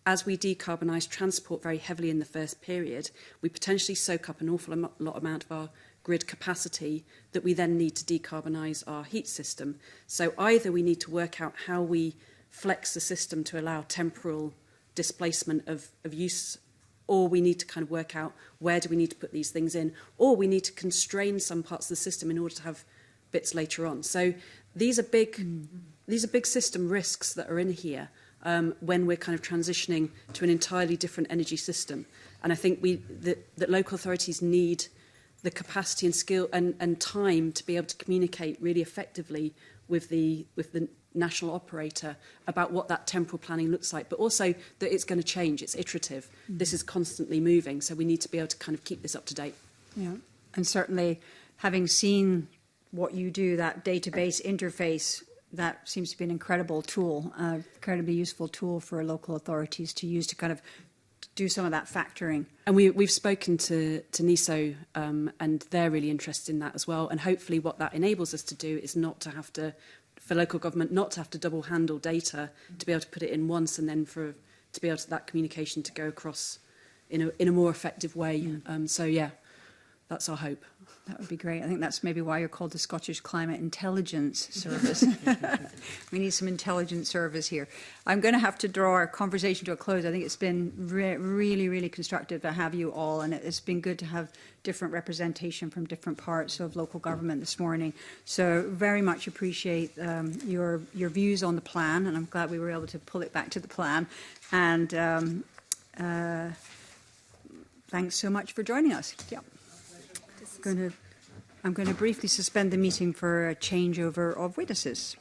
as we decarbonise transport very heavily in the first period, we potentially soak up an awful lot amount of our grid capacity that we then need to decarbonise our heat system. So either we need to work out how we flex the system to allow temporal displacement of use, or we need to kind of work out where do we need to put these things in, or we need to constrain some parts of the system in order to have bits later on. So these are big system risks that are in here when we're kind of transitioning to an entirely different energy system. And I think that local authorities need the capacity and skill and time to be able to communicate really effectively with the national operator about what that temporal planning looks like, but also that it's going to change, it's iterative. This is constantly moving, so we need to be able to kind of keep this up to date. Yeah, and certainly having seen what you do, that database interface, that seems to be an incredible tool, incredibly useful tool for local authorities to use to kind of do some of that factoring. And we've spoken to NISO, and they're really interested in that as well. And hopefully what that enables us to do is not to have to, for local government, not to have to double handle data, to be able to put it in once and then to be able to that communication to go across in a more effective way. So yeah, that's our hope. That would be great. I think that's maybe why you're called the Scottish Climate Intelligence Service. We need some intelligence service here. I'm going to have to draw our conversation to a close. I think it's been really, really constructive to have you all, and it's been good to have different representation from different parts of local government this morning. So very much appreciate your views on the plan, and I'm glad we were able to pull it back to the plan. And thanks so much for joining us. Yeah. I'm going to briefly suspend the meeting for a changeover of witnesses.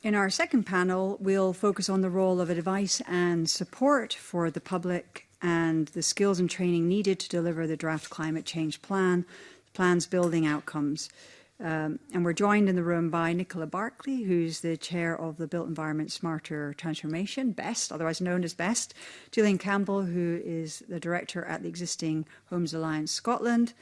In our second panel, we'll focus on the role of advice and support for the public and the skills and training needed to deliver the draft climate change plan, plan's building outcomes. And we're joined in the room by Nicola Barclay, who's the chair of the Built Environment Smarter Transformation, BEST, otherwise known as BEST. Gillian Campbell, who is the director at the Existing Homes Alliance Scotland.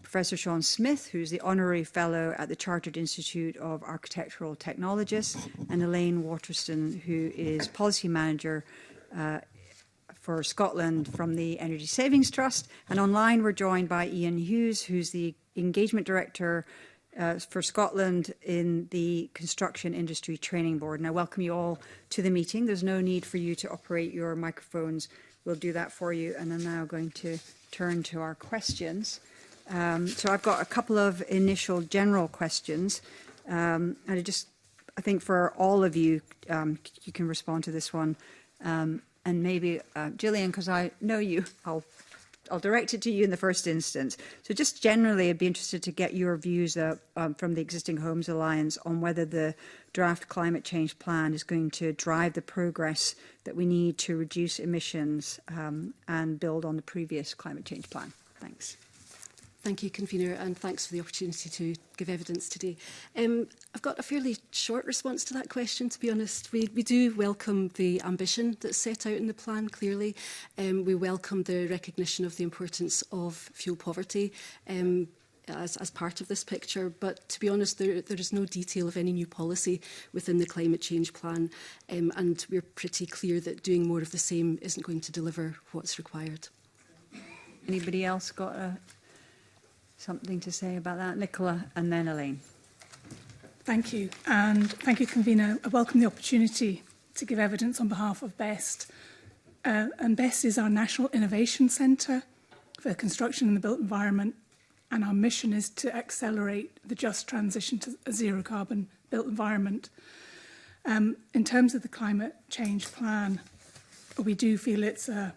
Professor Sean Smith, who's the Honorary Fellow at the Chartered Institute of Architectural Technologists, and Elaine Waterston, who is Policy Manager for Scotland from the Energy Savings Trust. And online we're joined by Ian Hughes, who's the Engagement Director for Scotland in the Construction Industry Training Board. And I welcome you all to the meeting. There's no need for you to operate your microphones. We'll do that for you. And I'm now going to turn to our questions. So I've got a couple of initial general questions. And I think for all of you, you can respond to this one. And maybe, Gillian, because I know you, I'll direct it to you in the first instance. So just generally, I'd be interested to get your views from the Existing Homes Alliance on whether the draft climate change plan is going to drive the progress that we need to reduce emissions and build on the previous climate change plan. Thanks. Thank you, Convener, and thanks for the opportunity to give evidence today. I've got a fairly short response to that question, to be honest. We do welcome the ambition that's set out in the plan, clearly. We welcome the recognition of the importance of fuel poverty as part of this picture. But to be honest, there is no detail of any new policy within the climate change plan. And we're pretty clear that doing more of the same isn't going to deliver what's required. Anybody else got something to say about that? Nicola and then Elaine. Thank you. And thank you, Convener. I welcome the opportunity to give evidence on behalf of BEST. And BEST is our National Innovation Centre for Construction in the Built Environment. And our mission is to accelerate the just transition to a zero-carbon built environment. In terms of the climate change plan, we do feel it's a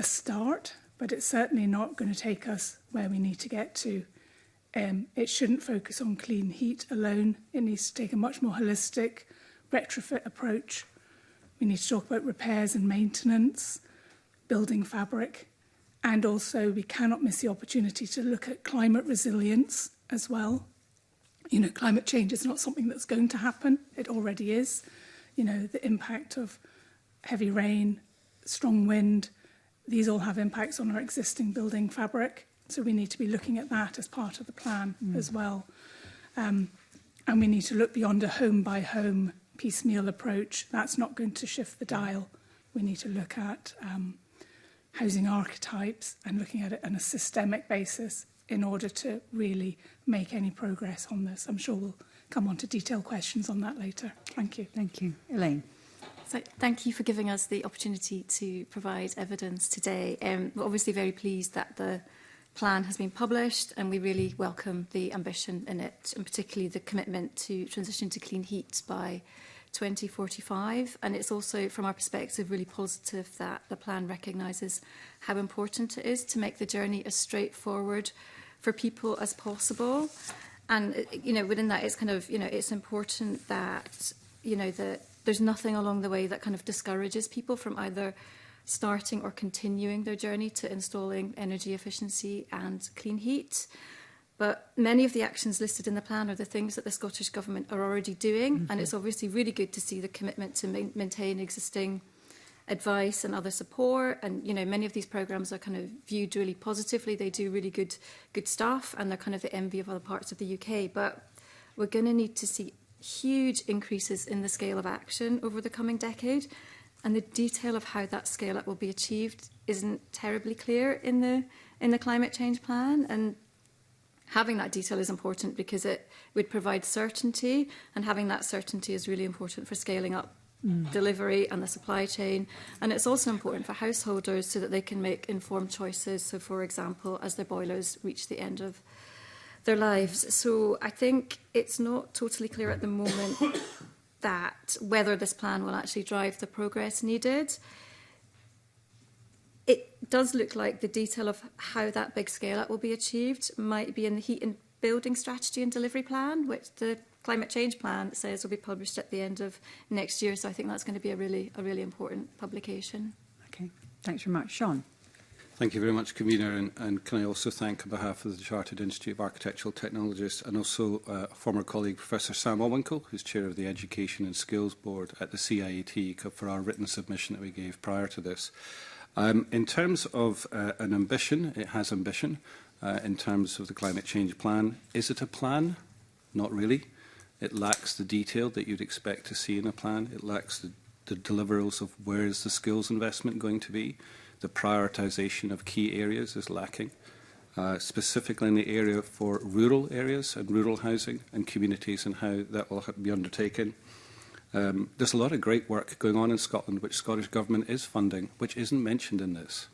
start, but it's certainly not going to take us where we need to get to. It shouldn't focus on clean heat alone. It needs to take a much more holistic retrofit approach. We need to talk about repairs and maintenance, building fabric, and also we cannot miss the opportunity to look at climate resilience as well. You know, climate change is not something that's going to happen. It already is. You know, the impact of heavy rain, strong wind, these all have impacts on our existing building fabric. So we need to be looking at that as part of the plan as well. And we need to look beyond a home-by-home piecemeal approach. That's not going to shift the dial. We need to look at housing archetypes and looking at it on a systemic basis in order to really make any progress on this. I'm sure we'll come on to detailed questions on that later. Thank you. Thank you. Elaine. So thank you for giving us the opportunity to provide evidence today. We're obviously very pleased that the plan has been published and we really welcome the ambition in it, and particularly the commitment to transition to clean heat by 2045. And it's also, from our perspective, really positive that the plan recognises how important it is to make the journey as straightforward for people as possible. And, you know, within that, it's kind of, you know, it's important that, you know, that there's nothing along the way that kind of discourages people from either starting or continuing their journey to installing energy efficiency and clean heat. But many of the actions listed in the plan are the things that the Scottish Government are already doing, and it's obviously really good to see the commitment to maintain existing advice and other support. And, you know, many of these programmes are kind of viewed really positively. They do really good stuff, and they're kind of the envy of other parts of the UK. But we're going to need to see huge increases in the scale of action over the coming decade, and the detail of how that scale up will be achieved isn't terribly clear in the climate change plan. And having that detail is important because it would provide certainty, and having that certainty is really important for scaling up delivery and the supply chain. And it's also important for householders so that they can make informed choices. So, for example, as their boilers reach the end of their lives. So I think it's not totally clear at the moment that whether this plan will actually drive the progress needed. It does look like the detail of how that big scale up will be achieved might be in the heat and building strategy and delivery plan, which the climate change plan, it says will be published at the end of next year. So I think that's going to be a really important publication. Okay, thanks very much. Sean. Thank you very much, Convener, and can I also thank on behalf of the Chartered Institute of Architectural Technologists and also a former colleague, Professor Sam Allwinkle, who's Chair of the Education and Skills Board at the CIET, for our written submission that we gave prior to this. In terms of an ambition, it has ambition in terms of the climate change plan. Is it a plan? Not really. It lacks the detail that you'd expect to see in a plan. It lacks the deliverables of where is the skills investment going to be. The prioritisation of key areas is lacking, specifically in the area for rural areas and rural housing and communities and how that will be undertaken. There's a lot of great work going on in Scotland which Scottish Government is funding, which isn't mentioned in this.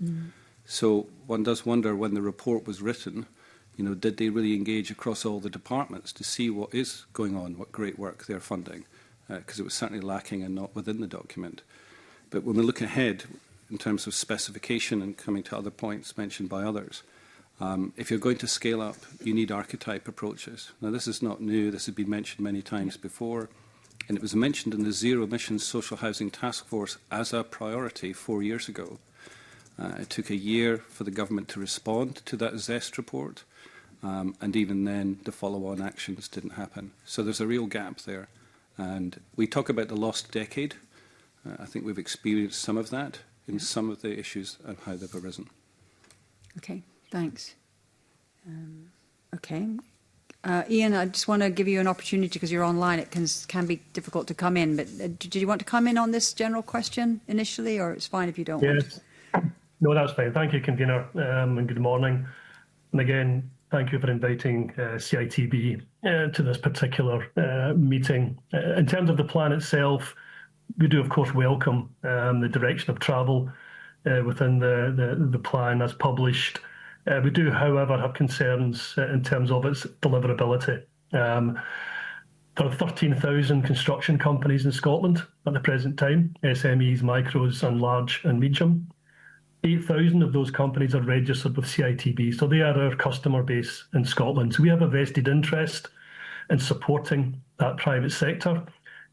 So one does wonder, when the report was written, did they really engage across all the departments to see what is going on, what great work they're funding? Because it was certainly lacking and not within the document. But when we look ahead, in terms of specification and coming to other points mentioned by others, if you're going to scale up, you need archetype approaches. Now, this is not new. This has been mentioned many times before, and it was mentioned in the Zero Emissions Social Housing Task Force as a priority 4 years ago. It took a year for the government to respond to that ZEST report, and even then, the follow-on actions didn't happen. So there's a real gap there. And we talk about the lost decade. I think we've experienced some of that in some of the issues and how they've arisen. Okay, thanks. Okay. Ian, I just want to give you an opportunity because you're online. It can be difficult to come in, but did you want to come in on this general question initially, or it's fine if you don't want to? No, that's fine. Thank you, Convener, and good morning. And again, thank you for inviting CITB to this particular meeting. In terms of the plan itself, we do, of course, welcome the direction of travel within the plan as published. We do, however, have concerns in terms of its deliverability. There are 13,000 construction companies in Scotland at the present time, SMEs, micros and large and medium. 8,000 of those companies are registered with CITB, so they are our customer base in Scotland. So we have a vested interest in supporting that private sector,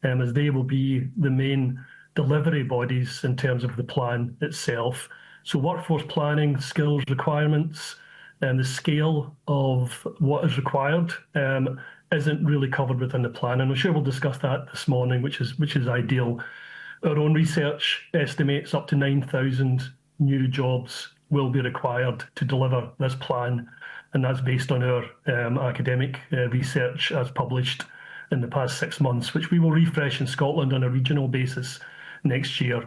as they will be the main delivery bodies in terms of the plan itself. So workforce planning, skills requirements, and the scale of what is required isn't really covered within the plan. And I'm sure we'll discuss that this morning, which is ideal. Our own research estimates up to 9,000 new jobs will be required to deliver this plan, and that's based on our academic research as published in the past 6 months, which we will refresh in Scotland on a regional basis next year.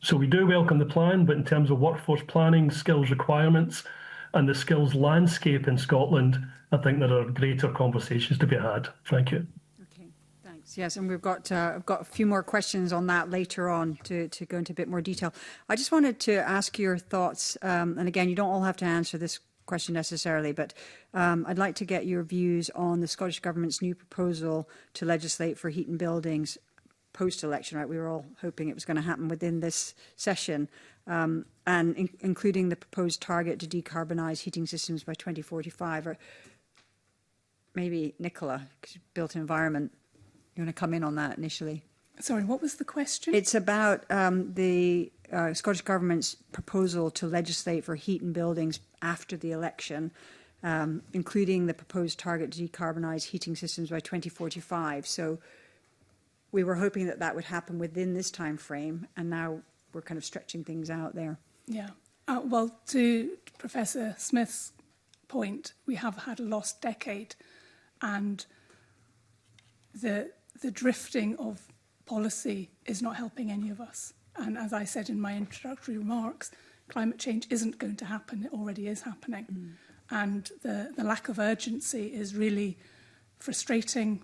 So we do welcome the plan, but in terms of workforce planning, skills requirements and the skills landscape in Scotland, I think there are greater conversations to be had. Thank you. Yes, and we've got I've got a few more questions on that later on to go into a bit more detail. I just wanted to ask your thoughts, and again, you don't all have to answer this question necessarily, but I'd like to get your views on the Scottish Government's new proposal to legislate for heat and buildings post-election. Right, we were all hoping it was going to happen within this session, and including the proposed target to decarbonise heating systems by 2045. Or maybe Nicola, built environment. You want to come in on that initially? Sorry, what was the question? It's about the Scottish Government's proposal to legislate for heat and buildings after the election, including the proposed target to decarbonise heating systems by 2045. So we were hoping that that would happen within this time frame, and now we're kind of stretching things out there. Yeah. Well, to Professor Smith's point, we have had a lost decade, and the drifting of policy is not helping any of us. And as I said in my introductory remarks, climate change isn't going to happen. It already is happening. And the lack of urgency is really frustrating,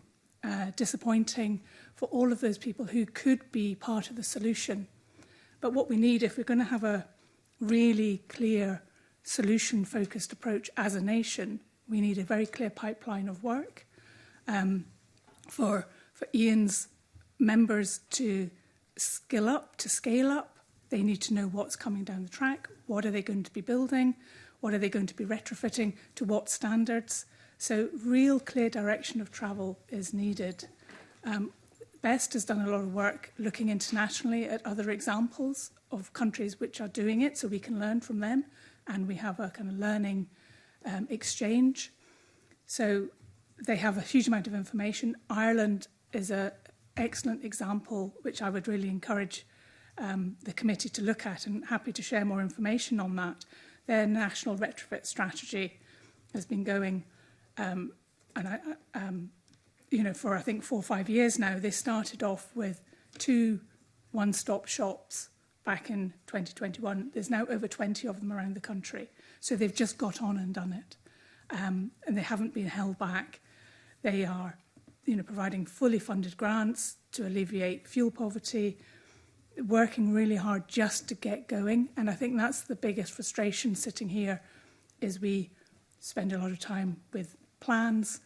disappointing for all of those people who could be part of the solution. But what we need, if we're going to have a really clear solution-focused approach as a nation, we need a very clear pipeline of work. For Ian's members to skill up, to scale up, they need to know what's coming down the track, what are they going to be building, what are they going to be retrofitting, to what standards. So real clear direction of travel is needed. BEST has done a lot of work looking internationally at other examples of countries which are doing it, so we can learn from them, and we have a kind of learning exchange. So they have a huge amount of information. Ireland is an excellent example, which I would really encourage the committee to look at, and happy to share more information on that. Their national retrofit strategy has been going, for I think 4 or 5 years now. They started off with 2 one-stop shops back in 2021. There's now over 20 of them around the country. So they've just got on and done it. And they haven't been held back. They are, providing fully funded grants to alleviate fuel poverty, working really hard just to get going. And I think that's the biggest frustration sitting here, is we spend a lot of time with plans,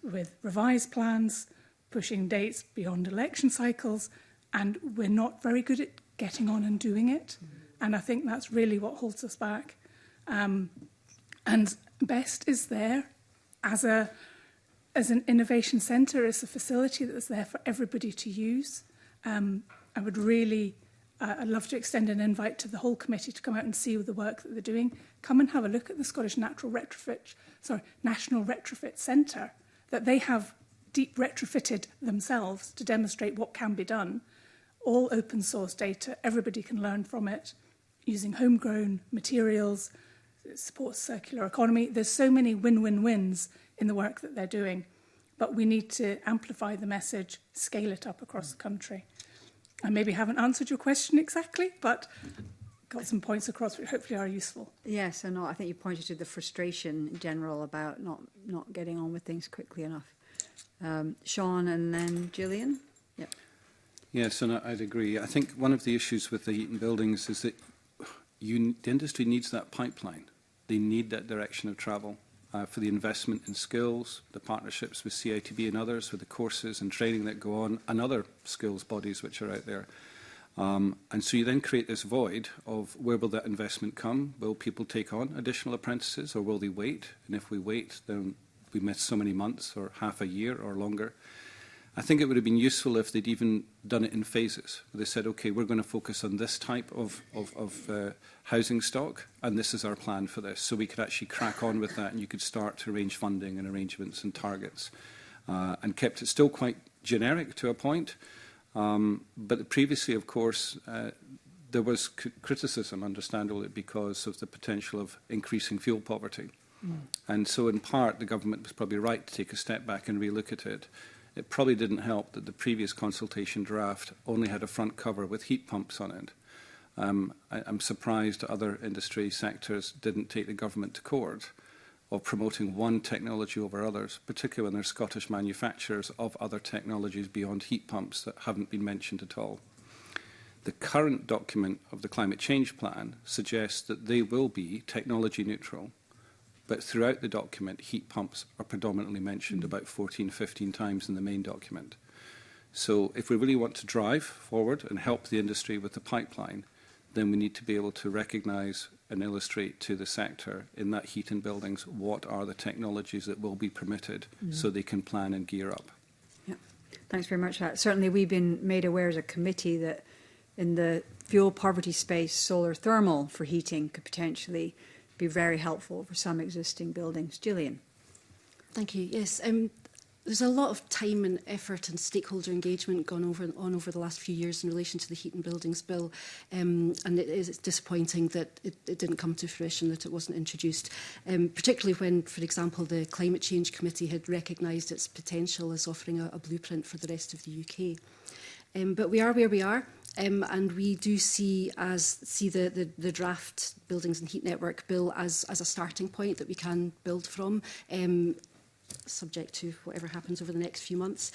with revised plans, pushing dates beyond election cycles, and we're not very good at getting on and doing it. And I think that's really what holds us back. And BEST is there as an innovation centre, as a facility that's there for everybody to use. I would really, I'd love to extend an invite to the whole committee to come out and see the work that they're doing. Come and have a look at the Scottish National Retrofit Centre, that they have deep retrofitted themselves to demonstrate what can be done. All open source data, everybody can learn from it, using homegrown materials. It supports circular economy. There's so many win-win-wins in the work that they're doing, but we need to amplify the message, scale it up across the country. I maybe haven't answered your question exactly, but got some points across which hopefully are useful. Yes, and I think you pointed to the frustration in general about not getting on with things quickly enough. Sean and then Gillian. Yep. Yes, and I'd agree. I think one of the issues with the heat and buildings is that the industry needs that pipeline. They need that direction of travel for the investment in skills, the partnerships with CITB and others, with the courses and training that go on, and other skills bodies which are out there. And so you then create this void of where will that investment come? Will people take on additional apprentices, or will they wait? And if we wait, then we miss so many months or half a year or longer. I think it would have been useful if they'd even done it in phases. They said, OK, we're going to focus on this type of housing stock, and this is our plan for this. So we could actually crack on with that, and you could start to arrange funding and arrangements and targets, and kept it still quite generic to a point. But previously, of course, there was criticism, understandably, because of the potential of increasing fuel poverty. And so, in part, the government was probably right to take a step back and relook at it. It probably didn't help that the previous consultation draft only had a front cover with heat pumps on it. I'm surprised other industry sectors didn't take the government to court of promoting one technology over others, particularly when there's Scottish manufacturers of other technologies beyond heat pumps that haven't been mentioned at all. The current document of the Climate Change Plan suggests that they will be technology neutral, but throughout the document, heat pumps are predominantly mentioned about 14, 15 times in the main document. So if we really want to drive forward and help the industry with the pipeline, then we need to be able to recognise and illustrate to the sector in that heat and buildings what are the technologies that will be permitted so they can plan and gear up. Yeah. Thanks very much for that. Certainly we've been made aware as a committee that in the fuel poverty space, solar thermal for heating could potentially be very helpful for some existing buildings. Gillian. Thank you. Yes, there's a lot of time and effort and stakeholder engagement gone on over the last few years in relation to the Heat and Buildings Bill, and it is disappointing that it didn't come to fruition, that it wasn't introduced, particularly when, for example, the Climate Change Committee had recognised its potential as offering a blueprint for the rest of the UK. But we are where we are. And we do see the draft Buildings and Heat Network Bill as a starting point that we can build from, subject to whatever happens over the next few months.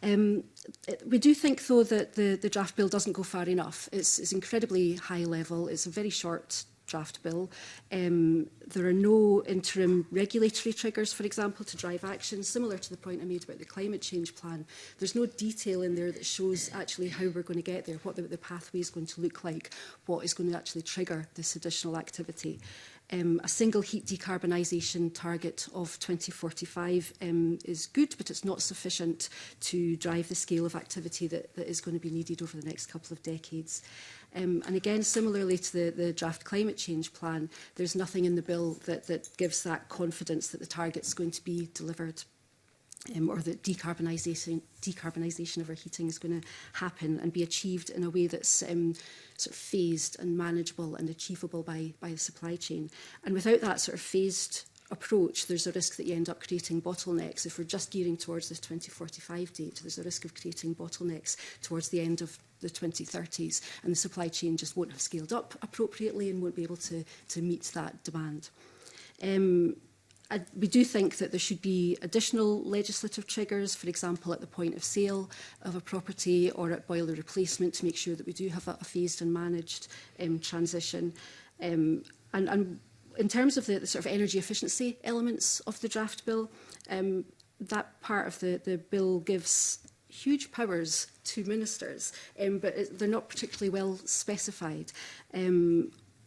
We do think, though, that the draft bill doesn't go far enough. It's incredibly high level. It's a very short draft bill. There are no interim regulatory triggers, for example, to drive action, similar to the point I made about the climate change plan. There's no detail in there that shows actually how we're going to get there, what the pathway is going to look like, what is going to actually trigger this additional activity. A single heat decarbonisation target of 2045 is good, but it's not sufficient to drive the scale of activity that is going to be needed over the next couple of decades. And again, similarly to the draft climate change plan, there's nothing in the bill that gives that confidence that the target's going to be delivered. Or that decarbonisation of our heating is going to happen and be achieved in a way that's sort of phased and manageable and achievable by the supply chain. And without that sort of phased approach, there's a risk that you end up creating bottlenecks. If we're just gearing towards this 2045 date, there's a risk of creating bottlenecks towards the end of the 2030s, and the supply chain just won't have scaled up appropriately and won't be able to meet that demand. We do think that there should be additional legislative triggers, for example, at the point of sale of a property or at boiler replacement, to make sure that we do have a phased and managed transition. And in terms of the sort of energy efficiency elements of the draft bill, that part of the bill gives huge powers to ministers, but they're not particularly well specified.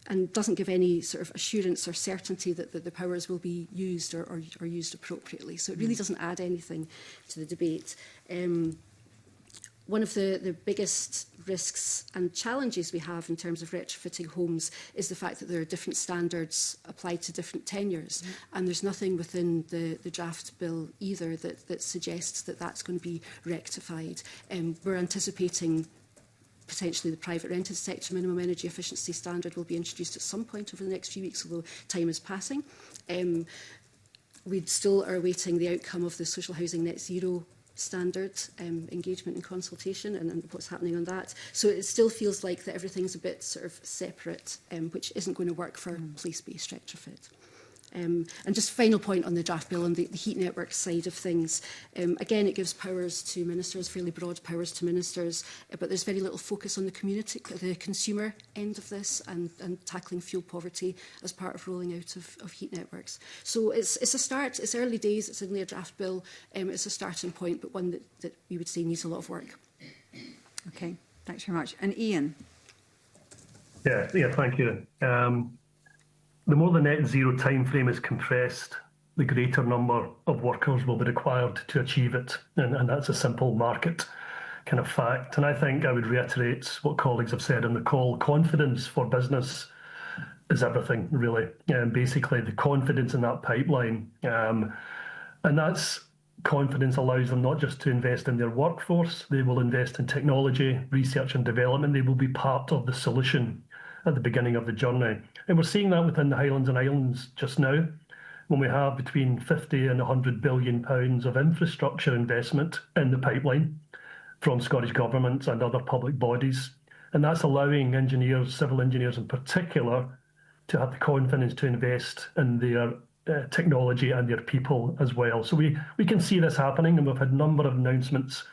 And doesn't give any sort of assurance or certainty that the powers will be used or used appropriately. So it really doesn't add anything to the debate. One of the biggest risks and challenges we have in terms of retrofitting homes is the fact that there are different standards applied to different tenures. And there's nothing within the draft bill either that suggests that that's going to be rectified. We're anticipating potentially the private rented sector minimum energy efficiency standard will be introduced at some point over the next few weeks, although time is passing. We still are awaiting the outcome of the social housing net zero standard engagement and consultation and what's happening on that. So it still feels like that everything's a bit sort of separate, which isn't going to work for place-based retrofit. And just final point on the draft bill on the heat network side of things. Again, it gives powers to ministers, fairly broad powers to ministers, but there's very little focus on the community, the consumer end of this, and tackling fuel poverty as part of rolling out of heat networks. So it's a start. It's early days. It's only a draft bill. It's a starting point, but one that we would say needs a lot of work. Okay, thanks very much. And Ian. Yeah, thank you. The more the net zero timeframe is compressed, the greater number of workers will be required to achieve it. And that's a simple market kind of fact. And I think I would reiterate what colleagues have said on the call. Confidence for business is everything, really. Basically, the confidence in that pipeline. And that's confidence allows them not just to invest in their workforce, they will invest in technology, research and development. They will be part of the solution at the beginning of the journey. And we're seeing that within the Highlands and Islands just now, when we have between 50 and 100 billion pounds of infrastructure investment in the pipeline from Scottish Government and other public bodies. And that's allowing engineers, civil engineers in particular, to have the confidence to invest in their technology and their people as well. So we can see this happening, and we've had a number of announcements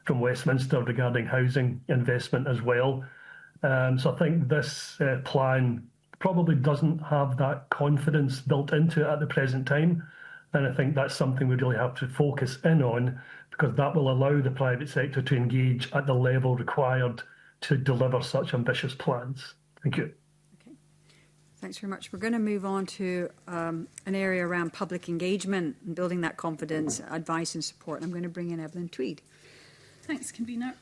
from Westminster regarding housing investment as well. So I think this plan probably doesn't have that confidence built into it at the present time. And I think that's something we really have to focus in on, because that will allow the private sector to engage at the level required to deliver such ambitious plans. Thank you. Okay. Thanks very much. We're going to move on to an area around public engagement and building that confidence, advice and support. I'm going to bring in Evelyn Tweed. Thanks, Convener.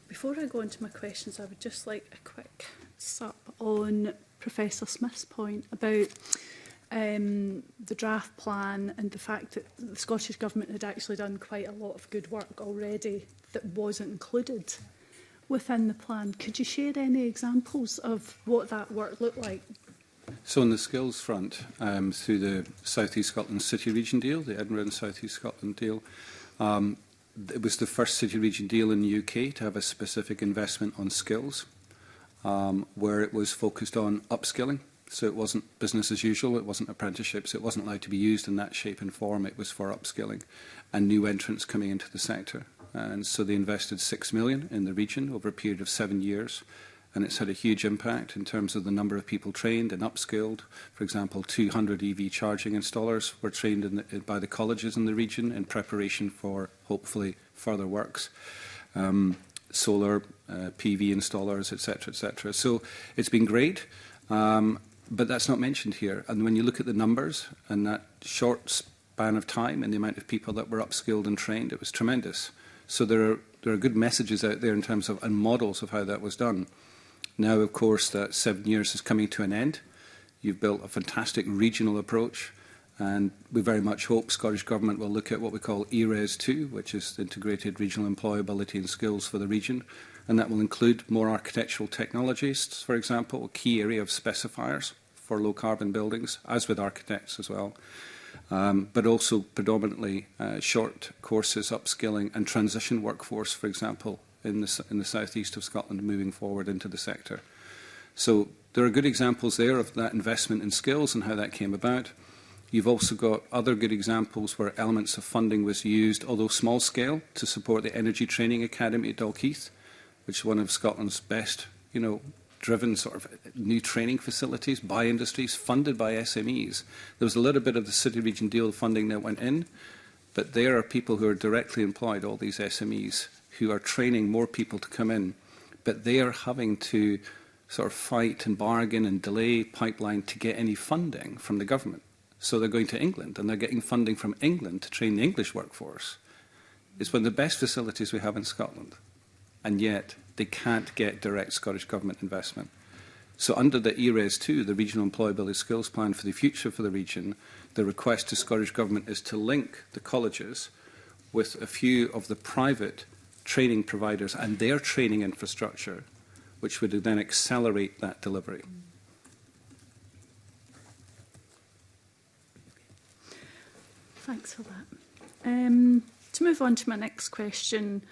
Before I go into my questions, I would just like a quick sup on Professor Smith's point about the draft plan and the fact that the Scottish Government had actually done quite a lot of good work already that wasn't included within the plan. Could you share any examples of what that work looked like? So on the skills front, through the South East Scotland City Region deal, the Edinburgh and South East Scotland deal, it was the first city region deal in the UK to have a specific investment on skills, where it was focused on upskilling. So it wasn't business as usual, it wasn't apprenticeships, it wasn't allowed to be used in that shape and form, it was for upskilling and new entrants coming into the sector. And so they invested 6 million in the region over a period of 7 years. And it's had a huge impact in terms of the number of people trained and upskilled. For example, 200 EV charging installers were trained by the colleges in the region in preparation for, hopefully, further works. Solar, PV installers, etc., etc. So it's been great. But that's not mentioned here. And when you look at the numbers and that short span of time and the amount of people that were upskilled and trained, it was tremendous. So there are good messages out there in terms of and models of how that was done. Now, of course, that 7 years is coming to an end. You've built a fantastic regional approach, and we very much hope Scottish Government will look at what we call ERES 2, which is the Integrated Regional Employability and Skills for the region, and that will include more architectural technologies, for example, a key area of specifiers for low-carbon buildings, as with architects as well, but also predominantly short courses, upskilling and transition workforce, for example, in the southeast of Scotland moving forward into the sector. So there are good examples there of that investment in skills and how that came about. You've also got other good examples where elements of funding was used, although small scale, to support the Energy Training Academy at Dalkeith, which is one of Scotland's best, driven sort of new training facilities by industries, funded by SMEs. There was a little bit of the City Region Deal funding that went in, but there are people who are directly employed, all these SMEs, who are training more people to come in, but they are having to sort of fight and bargain and delay pipeline to get any funding from the government. So they're going to England, and they're getting funding from England to train the English workforce. It's one of the best facilities we have in Scotland, and yet they can't get direct Scottish Government investment. So under the ERES 2, the Regional Employability Skills Plan for the Future for the region, the request to Scottish Government is to link the colleges with a few of the private training providers and their training infrastructure, which would then accelerate that delivery. Thanks for that. To move on to my next question,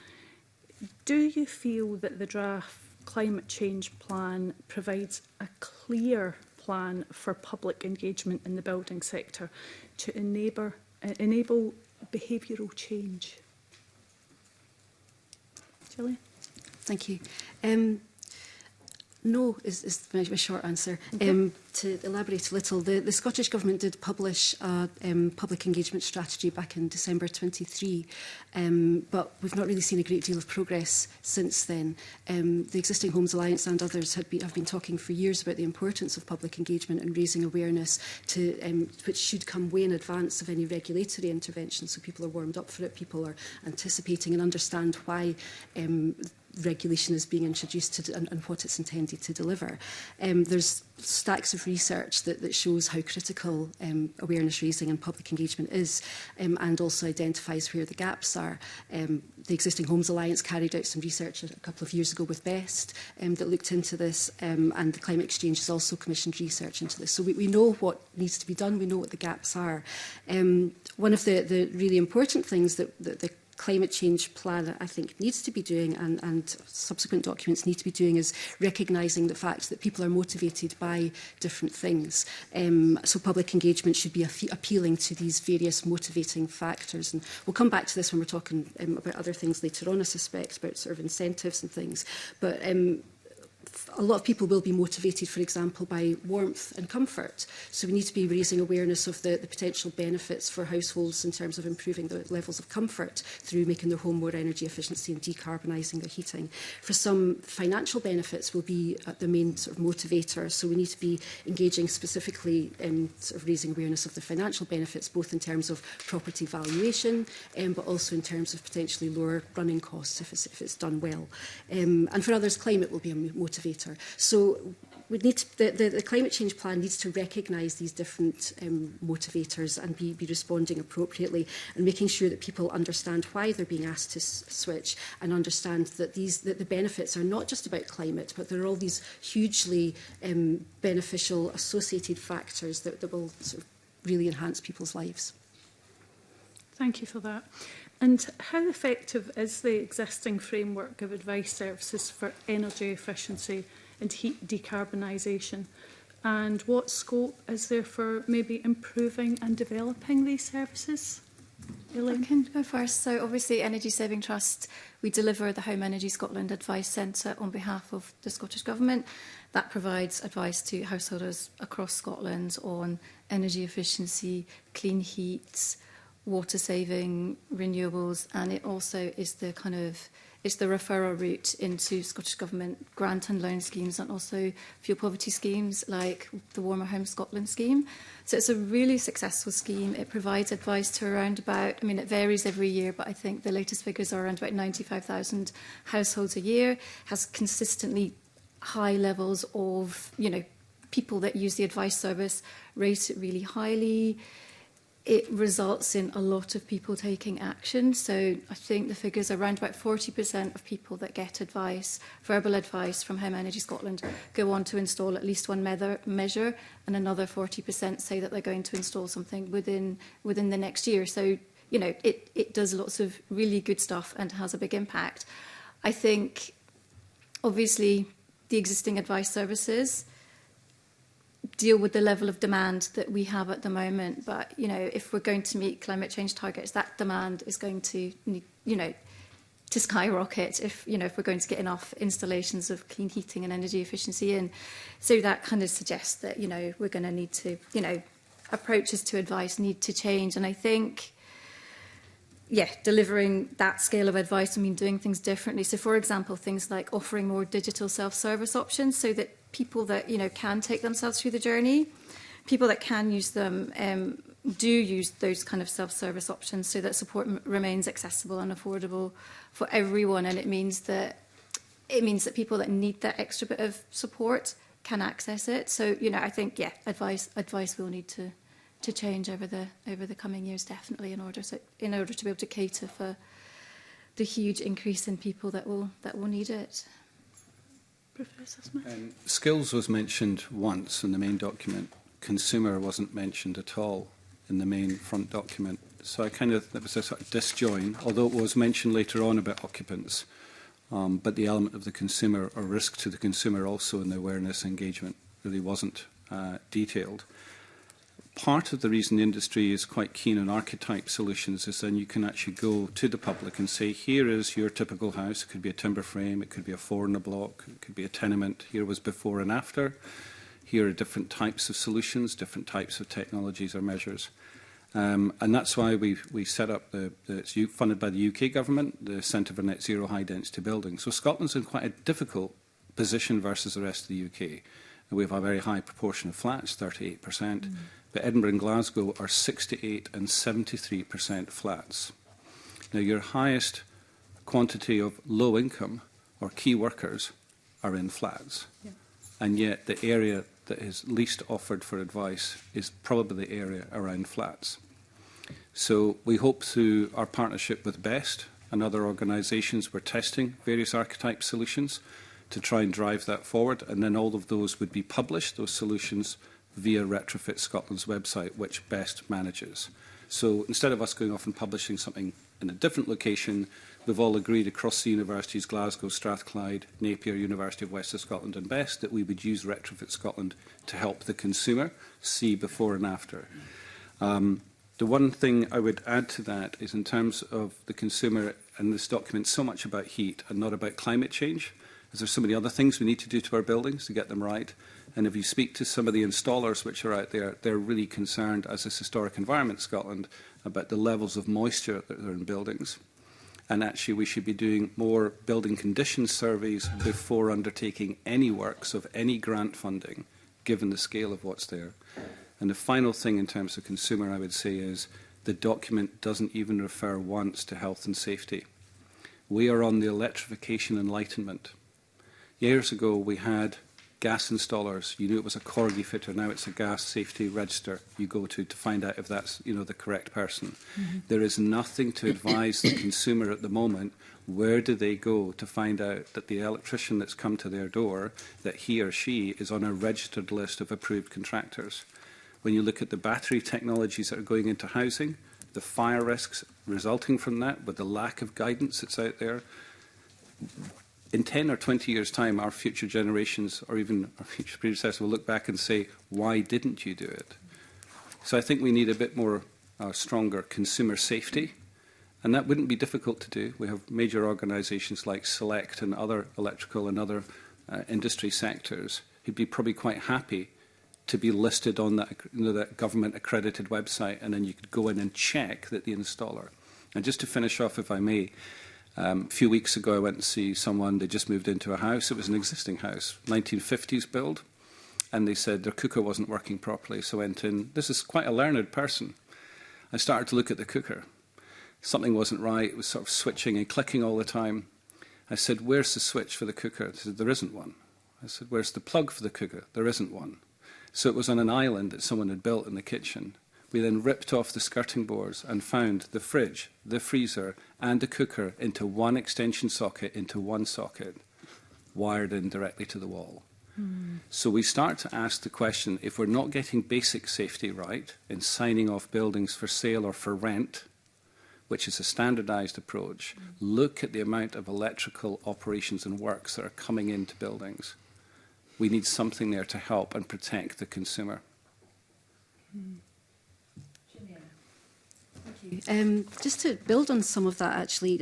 do you feel that the draft climate change plan provides a clear plan for public engagement in the building sector to enable behavioural change? Gillian? Thank you. No is my short answer. Okay. To elaborate a little, the Scottish Government did publish a public engagement strategy back in December 23, but we've not really seen a great deal of progress since then. The Existing Homes Alliance and others have been talking for years about the importance of public engagement and raising awareness, which should come way in advance of any regulatory intervention, so people are warmed up for it, people are anticipating and understand why regulation is being introduced and what it's intended to deliver. There's stacks of research that shows how critical awareness raising and public engagement is, and also identifies where the gaps are. The Existing Homes Alliance carried out some research a couple of years ago with BEST that looked into this, and the Climate Exchange has also commissioned research into this. So we know what needs to be done, we know what the gaps are. One of the really important things that the climate change plan, I think, needs to be doing, and subsequent documents need to be doing, is recognising the fact that people are motivated by different things. So public engagement should be appealing to these various motivating factors. And we'll come back to this when we're talking about other things later on, I suspect, about sort of incentives and things. But a lot of people will be motivated, for example, by warmth and comfort. So we need to be raising awareness of the potential benefits for households in terms of improving the levels of comfort through making their home more energy efficiency and decarbonising their heating. For some, financial benefits will be the main sort of motivator. So we need to be engaging specifically in sort of raising awareness of the financial benefits, both in terms of property valuation, but also in terms of potentially lower running costs if it's done well. And for others, climate will be a motivator. So we need to, the climate change plan needs to recognise these different motivators and be responding appropriately, and making sure that people understand why they're being asked to switch, and understand that the benefits are not just about climate, but there are all these hugely beneficial associated factors that will sort of really enhance people's lives. Thank you for that. And how effective is the existing framework of advice services for energy efficiency and heat decarbonisation? And what scope is there for maybe improving and developing these services? Elaine? I can go first. So obviously Energy Saving Trust, we deliver the Home Energy Scotland Advice Centre on behalf of the Scottish Government. That provides advice to householders across Scotland on energy efficiency, clean heat, water saving, renewables, and it also is the kind of it's the referral route into Scottish Government grant and loan schemes and also fuel poverty schemes like the Warmer Home Scotland scheme. So it's a really successful scheme. It provides advice to around about, I mean, it varies every year, but I think the latest figures are around about 95,000 households a year, has consistently high levels of, you know, people that use the advice service, rate it really highly. It results in a lot of people taking action. So I think the figures are around about 40% of people that get advice, verbal advice from Home Energy Scotland, go on to install at least one measure, and another 40% say that they're going to install something within the next year. So, you know, it does lots of really good stuff and has a big impact. I think, obviously, the existing advice services deal with the level of demand that we have at the moment. But, you know, if we're going to meet climate change targets, that demand is going to, you know, to skyrocket if, you know, if we're going to get enough installations of clean heating and energy efficiency in. So that kind of suggests that, you know, we're going to need to, you know, approaches to advice need to change. And I think, yeah, delivering that scale of advice, I mean, doing things differently. So, for example, things like offering more digital self-service options so that people that, you know, can take themselves through the journey, people that can use them, do use those kind of self-service options so that support remains accessible and affordable for everyone. And it means that people that need that extra bit of support can access it. So, you know, I think, yeah, advice will need to change over the coming years, definitely, in order to be able to cater for the huge increase in people that will need it. Professor Smith. Skills was mentioned once in the main document. Consumer wasn't mentioned at all in the main front document. So that was a sort of disjoin, although it was mentioned later on about occupants. But the element of the consumer or risk to the consumer also in the awareness engagement really wasn't detailed. Part of the reason the industry is quite keen on archetype solutions is then you can actually go to the public and say, here is your typical house. It could be a timber frame, it could be a 4-in-a-block, it could be a tenement. Here was before and after. Here are different types of solutions, different types of technologies or measures. And that's why we set up it's funded by the UK government, the Centre for Net Zero High Density Building. So Scotland's in quite a difficult position versus the rest of the UK. And we have a very high proportion of flats, 38%. But Edinburgh and Glasgow are 68 and 73% flats. Now, your highest quantity of low income or key workers are in flats. Yeah. And yet the area that is least offered for advice is probably the area around flats. So we hope through our partnership with BEST and other organisations, we're testing various archetype solutions to try and drive that forward. And then all of those would be published, those solutions, via Retrofit Scotland's website, which BEST manages. So instead of us going off and publishing something in a different location, we've all agreed across the universities, Glasgow, Strathclyde, Napier, University of West of Scotland and BEST, that we would use Retrofit Scotland to help the consumer see before and after. The one thing I would add to that is in terms of the consumer, and this document so much about heat and not about climate change, as there's so many other things we need to do to our buildings to get them right. And if you speak to some of the installers which are out there, they're really concerned, as is Historic Environment Scotland, about the levels of moisture that are in buildings. And actually, we should be doing more building conditions surveys before undertaking any works of any grant funding, given the scale of what's there. And the final thing in terms of consumer, I would say, is the document doesn't even refer once to health and safety. We are on the electrification enlightenment. Years ago, we had gas installers. You knew it was a Corgi fitter. Now it's a gas safety register you go to find out if that's, you know, the correct person. There is nothing to advise the consumer at the moment. Where do they go to find out that the electrician that's come to their door, that he or she is on a registered list of approved contractors? When you look at the battery technologies that are going into housing, the fire risks resulting from that, with the lack of guidance that's out there, in 10 or 20 years' time, our future generations, or even our future predecessors, will look back and say, why didn't you do it? So I think we need a bit more stronger consumer safety, and that wouldn't be difficult to do. We have major organisations like Select and other electrical and other industry sectors who'd be probably quite happy to be listed on that, that government-accredited website, and then you could go in and check that the installer. And just to finish off, if I may, A few weeks ago, I went to see someone. They just moved into a house. It was an existing house, 1950s build. And they said their cooker wasn't working properly. So I went in. This is quite a learned person. I started to look at the cooker. Something wasn't right. It was sort of switching and clicking all the time. I said, where's the switch for the cooker? They said, there isn't one. I said, where's the plug for the cooker? There isn't one. So it was on an island that someone had built in the kitchen. We then ripped off the skirting boards and found the fridge, the freezer, and the cooker into one extension socket, into one socket, wired in directly to the wall. So we start to ask the question, if we're not getting basic safety right in signing off buildings for sale or for rent, which is a standardised approach, look at the amount of electrical operations and works that are coming into buildings. We need something there to help and protect the consumer. Thank you. Just to build on some of that, actually,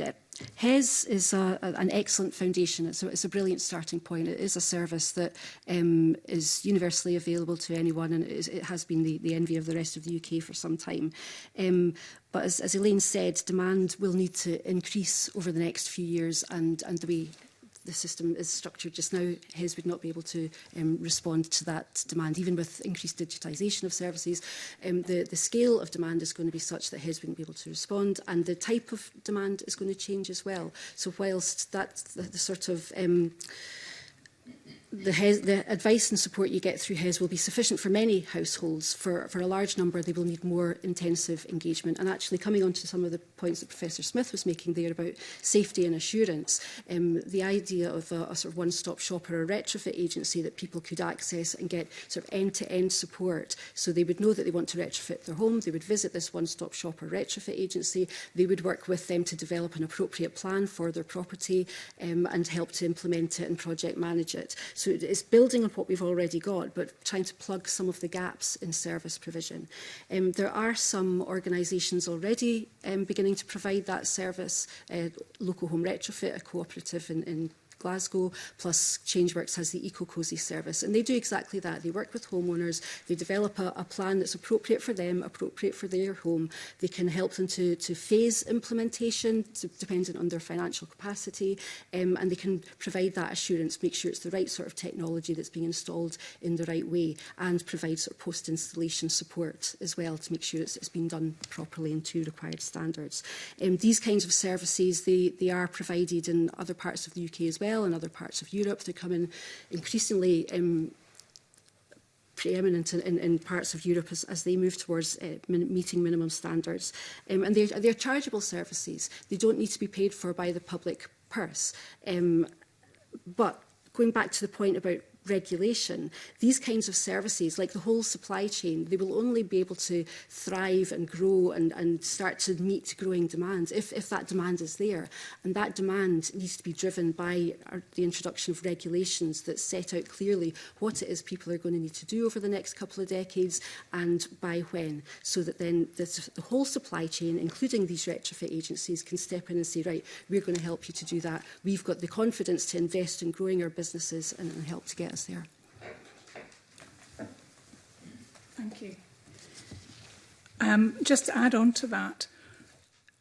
HES is an excellent foundation. It's a brilliant starting point. It is a service that is universally available to anyone, and it has been the envy of the rest of the UK for some time. But as Elaine said, demand will need to increase over the next few years, and the way the system is structured just now, HES would not be able to respond to that demand, even with increased digitisation of services. The scale of demand is going to be such that HES wouldn't be able to respond, and the type of demand is going to change as well. So whilst that's the sort of the advice and support you get through HES will be sufficient for many households. For a large number, they will need more intensive engagement. And actually, coming on to some of the points that Professor Smith was making there about safety and assurance, the idea of a sort of one-stop shop or a retrofit agency that people could access and get sort of end-to-end support. So they would know that they want to retrofit their home, they would visit this one-stop shop or retrofit agency, they would work with them to develop an appropriate plan for their property and help to implement it and project manage it. So it's building on what we've already got, but trying to plug some of the gaps in service provision. There are some organisations already beginning to provide that service. Local Home Retrofit, a cooperative in Glasgow, plus Changeworks has the Eco-Cozy service. And they do exactly that. They work with homeowners, they develop a plan that's appropriate for them, appropriate for their home. They can help them to phase implementation, dependent on their financial capacity, and they can provide that assurance, make sure it's the right sort of technology that's being installed in the right way, and provide sort of post-installation support as well to make sure it's being done properly and to required standards. These kinds of services, they are provided in other parts of the UK as well, in other parts of Europe. They're coming increasingly preeminent in parts of Europe as they move towards meeting minimum standards. And they're chargeable services. They don't need to be paid for by the public purse. But going back to the point about regulation, these kinds of services, like the whole supply chain, they will only be able to thrive and grow and start to meet growing demand if that demand is there. And that demand needs to be driven by the introduction of regulations that set out clearly what it is people are going to need to do over the next couple of decades and by when, so that then the whole supply chain, including these retrofit agencies, can step in and say, right, we're going to help you to do that. We've got the confidence to invest in growing our businesses and help to get us there. Thank you. Just to add on to that,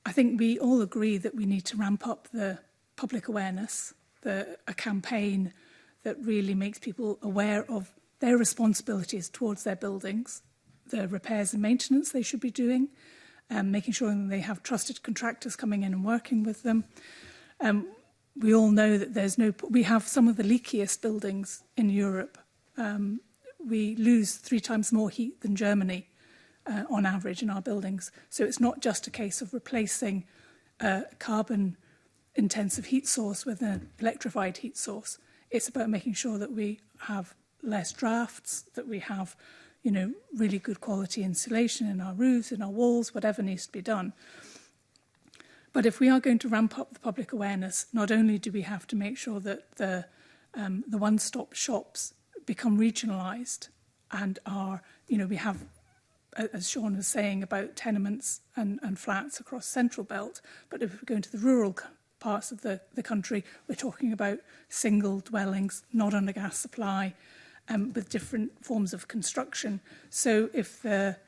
I think we all agree that we need to ramp up the public awareness, a campaign that really makes people aware of their responsibilities towards their buildings, the repairs and maintenance they should be doing, making sure that they have trusted contractors coming in and working with them. We all know that we have some of the leakiest buildings in Europe. We lose 3 times more heat than Germany on average in our buildings. So it's not just a case of replacing a carbon-intensive heat source with an electrified heat source. It's about making sure that we have less drafts, that we have, really good quality insulation in our roofs, in our walls, whatever needs to be done. But if we are going to ramp up the public awareness, not only do we have to make sure that the one-stop shops become regionalised and are, we have, as Sean was saying, about tenements and flats across Central Belt, but if we go into the rural parts of the country, we're talking about single dwellings, not on a gas supply, with different forms of construction. So if the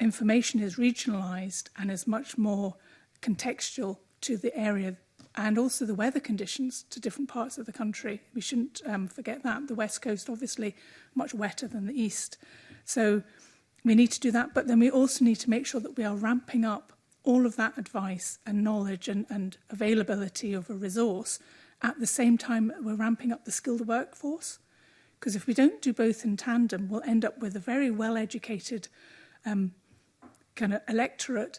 information is regionalised and is much more contextual to the area and also the weather conditions to different parts of the country. We shouldn't forget that. The West Coast, obviously, much wetter than the East. So we need to do that, but then we also need to make sure that we are ramping up all of that advice and knowledge and availability of a resource at the same time we're ramping up the skilled workforce. Because if we don't do both in tandem, we'll end up with a very well-educated kind of electorate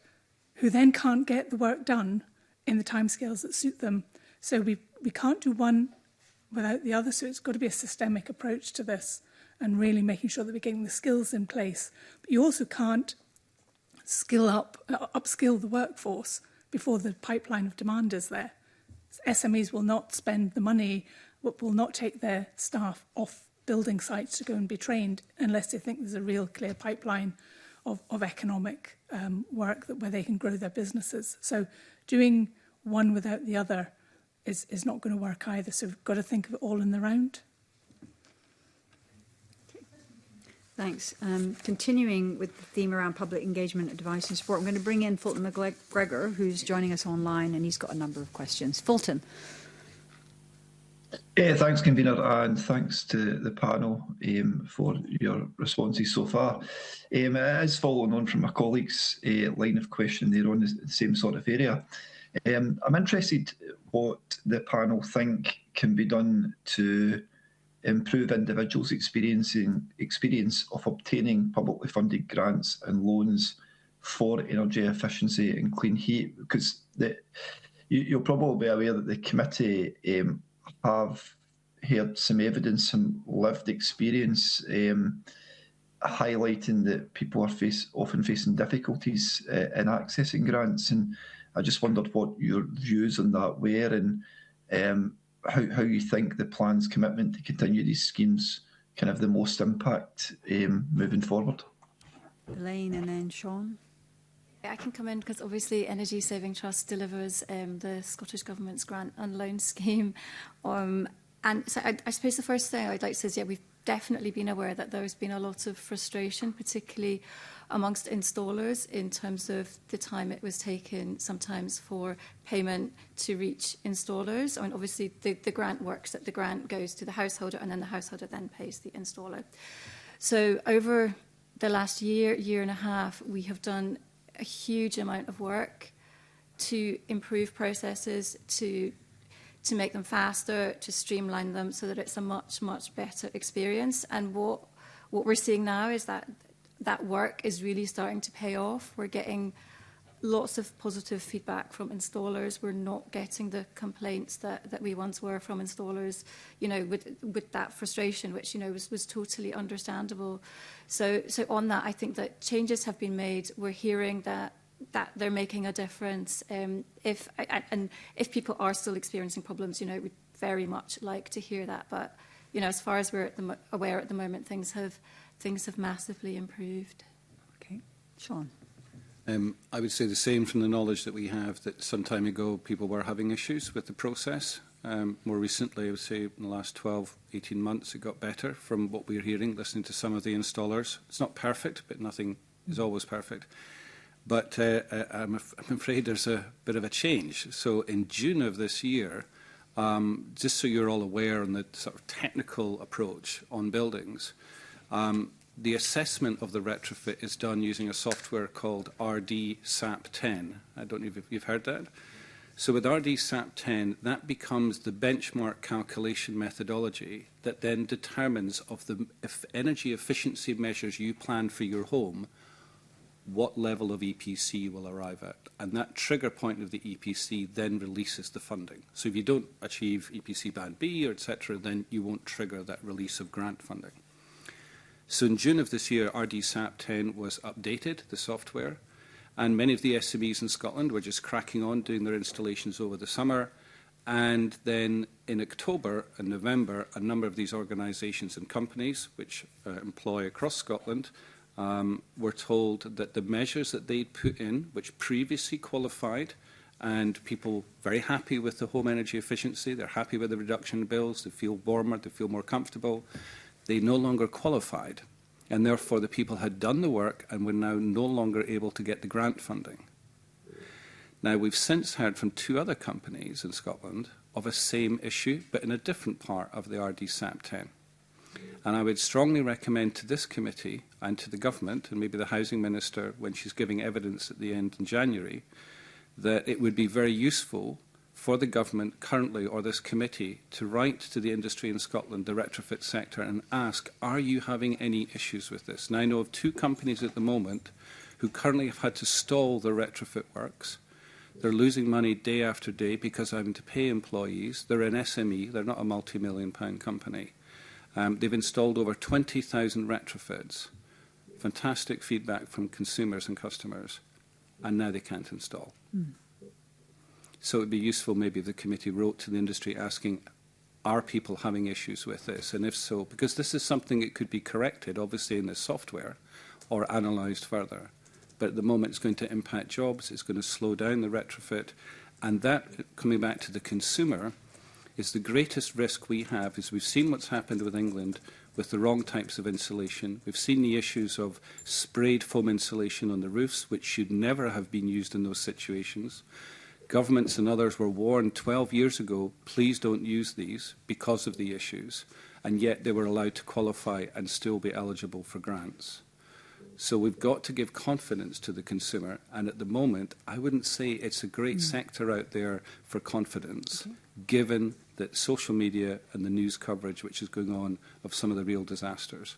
who then can't get the work done in the timescales that suit them. So we can't do one without the other, so it's got to be a systemic approach to this and really making sure that we're getting the skills in place. But you also can't upskill the workforce before the pipeline of demand is there. SMEs will not spend the money, will not take their staff off building sites to go and be trained unless they think there's a real clear pipeline of economic work where they can grow their businesses. So doing one without the other is not going to work either. So we've got to think of it all in the round. Thanks. Continuing with the theme around public engagement, advice and support, I'm going to bring in Fulton McGregor, who's joining us online, and he's got a number of questions. Fulton. Yeah, thanks, Convener, and thanks to the panel for your responses so far. As following on from my colleague's line of question there on the same sort of area, I'm interested what the panel think can be done to improve individuals' experience of obtaining publicly funded grants and loans for energy efficiency and clean heat, because you'll probably be aware that the committee have heard some evidence, some lived experience highlighting that people are often facing difficulties in accessing grants, and I just wondered what your views on that were, and how you think the plan's commitment to continue these schemes can have the most impact moving forward. Elaine and then Sean. I can come in because obviously Energy Saving Trust delivers the Scottish Government's grant and loan scheme. And so I suppose the first thing I'd like to say is, yeah, we've definitely been aware that there's been a lot of frustration, particularly amongst installers, in terms of the time it was taken sometimes for payment to reach installers. I mean, obviously the grant works, that the grant goes to the householder and then the householder then pays the installer. So over the last year and a half, we have done a huge amount of work to improve processes, to make them faster, to streamline them so that it's a much, much better experience. And what we're seeing now is that work is really starting to pay off. We're getting lots of positive feedback from installers. We're not getting the complaints that we once were from installers, you know, with that frustration, which, you know, was totally understandable. So on that, I think that changes have been made. We're hearing that they're making a difference. If people are still experiencing problems, you know, we'd very much like to hear that. But, you know, as far as we're aware at the moment, things have massively improved. Okay. Sean. I would say the same from the knowledge that we have, that some time ago people were having issues with the process. More recently, I would say in the last 12, 18 months, it got better from what we're hearing, listening to some of the installers. It's not perfect, but nothing is always perfect. But I'm afraid there's a bit of a change. So in June of this year, just so you're all aware on the sort of technical approach on buildings, the assessment of the retrofit is done using a software called RDSAP10. I don't know if you've heard that. So with RDSAP10, that becomes the benchmark calculation methodology that then determines of the energy efficiency measures you plan for your home, what level of EPC you will arrive at. And that trigger point of the EPC then releases the funding. So if you don't achieve EPC Band B or etc., then you won't trigger that release of grant funding. So in June of this year, RDSAP10 was updated, the software, and many of the SMEs in Scotland were just cracking on doing their installations over the summer. And then in October and November, a number of these organisations and companies, which employ across Scotland, were told that the measures that they'd put in, which previously qualified, and people very happy with the home energy efficiency, they're happy with the reduction in bills, they feel warmer, they feel more comfortable, they no longer qualified, and therefore the people had done the work and were now no longer able to get the grant funding. Now, we've since heard from 2 other companies in Scotland of a same issue, but in a different part of the RDSAP 10. And I would strongly recommend to this committee and to the government, and maybe the Housing Minister when she's giving evidence at the end in January, that it would be very useful for the government currently, or this committee, to write to the industry in Scotland, the retrofit sector, and ask, are you having any issues with this? And I know of 2 companies at the moment who currently have had to stall their retrofit works. They're losing money day after day because they're having to pay employees. They're an SME. They're not a multi-million-pound company. They've installed over 20,000 retrofits. Fantastic feedback from consumers and customers. And now they can't install. So it would be useful maybe if the committee wrote to the industry asking, are people having issues with this? And if so, because this is something that could be corrected, obviously, in the software or analysed further. But at the moment, it's going to impact jobs. It's going to slow down the retrofit. And that, coming back to the consumer, is the greatest risk we have. Is we've seen what's happened with England with the wrong types of insulation. We've seen the issues of sprayed foam insulation on the roofs, which should never have been used in those situations. Governments and others were warned 12 years ago, please don't use these because of the issues, and yet they were allowed to qualify and still be eligible for grants. So we've got to give confidence to the consumer, and at the moment, I wouldn't say it's a great sector out there for confidence, given that social media and the news coverage which is going on of some of the real disasters.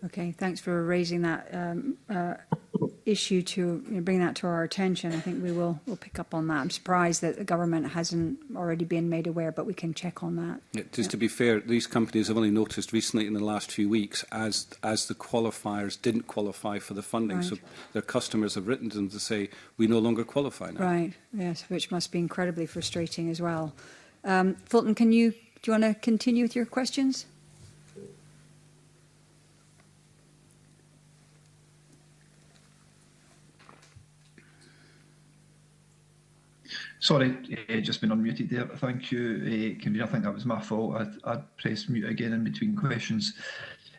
Okay, thanks for raising that issue to bring that to our attention. I think we'll pick up on that. I'm surprised that the government hasn't already been made aware, but we can check on that. Yeah, just to be fair, these companies have only noticed recently in the last few weeks as the qualifiers didn't qualify for the funding. Right. So their customers have written to them to say, we no longer qualify now. Right, yes, which must be incredibly frustrating as well. Fulton, do you want to continue with your questions? Sorry, just been unmuted there. Thank you, Convener. I think that was my fault. I'd pressed mute again in between questions.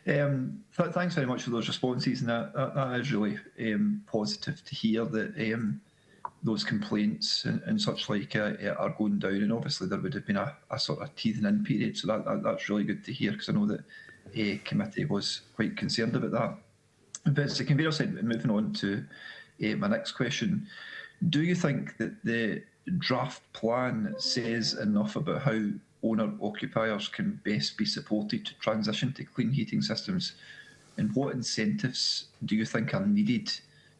Thanks very much for those responses, and that is really positive to hear that those complaints and such like are going down. And obviously there would have been a sort of teething in period, so that's really good to hear, because I know that committee was quite concerned about that. But as the Convener said, moving on to my next question, do you think that the draft plan says enough about how owner-occupiers can best be supported to transition to clean heating systems? And what incentives do you think are needed,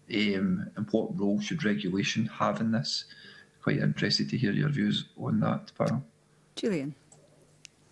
and what role should regulation have in this? Quite interested to hear your views on that, panel. Gillian.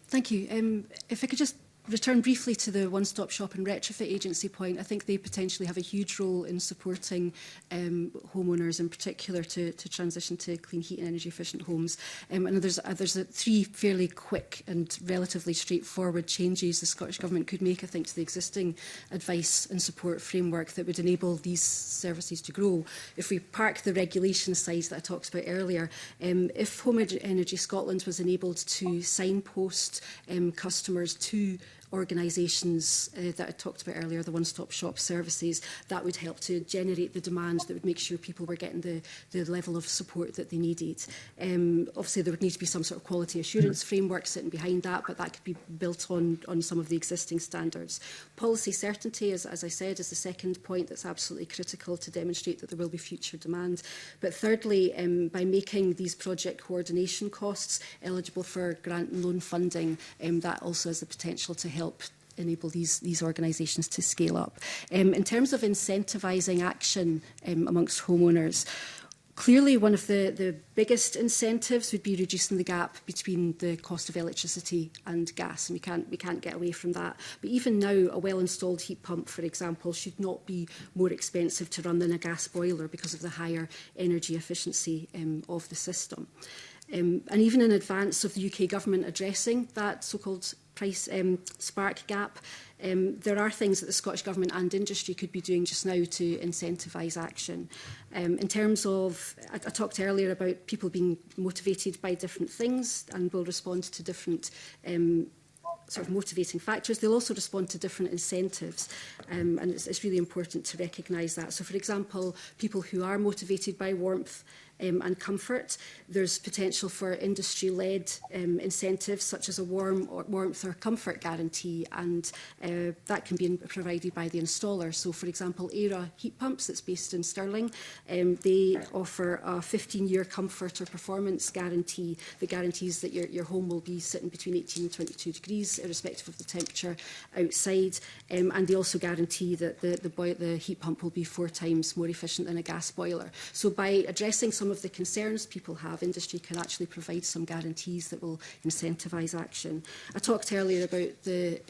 Thank you. If I could just return briefly to the one-stop shop and retrofit agency point, I think they potentially have a huge role in supporting homeowners in particular to transition to clean heat and energy efficient homes. And there's 3 fairly quick and relatively straightforward changes the Scottish Government could make, I think, to the existing advice and support framework that would enable these services to grow. If we park the regulation side that I talked about earlier, if Home Energy Scotland was enabled to signpost customers to organisations that I talked about earlier, the one-stop shop services, that would help to generate the demand that would make sure people were getting the level of support that they needed. Obviously, there would need to be some sort of quality assurance framework sitting behind that, but that could be built on some of the existing standards. Policy certainty, as I said, is the second point that's absolutely critical to demonstrate that there will be future demand. But thirdly, by making these project coordination costs eligible for grant and loan funding, that also has the potential to help enable these organisations to scale up. In terms of incentivising action amongst homeowners, clearly one of the biggest incentives would be reducing the gap between the cost of electricity and gas, and we can't get away from that. But even now, a well-installed heat pump, for example, should not be more expensive to run than a gas boiler because of the higher energy efficiency of the system. And even in advance of the UK Government addressing that so-called price spark gap, there are things that the Scottish Government and industry could be doing just now to incentivise action. In terms of, I talked earlier about people being motivated by different things and will respond to different sort of motivating factors. They'll also respond to different incentives, and it's really important to recognise that. So, for example, people who are motivated by warmth and comfort. There's potential for industry-led incentives such as a warmth or comfort guarantee, and that can be provided by the installer. So, for example, ERA heat pumps that's based in Stirling, they offer a 15-year comfort or performance guarantee that guarantees that your home will be sitting between 18 and 22 degrees, irrespective of the temperature outside, and they also guarantee that the heat pump will be 4 times more efficient than a gas boiler. So by addressing some of the concerns people have, industry can actually provide some guarantees that will incentivise action. I talked earlier about the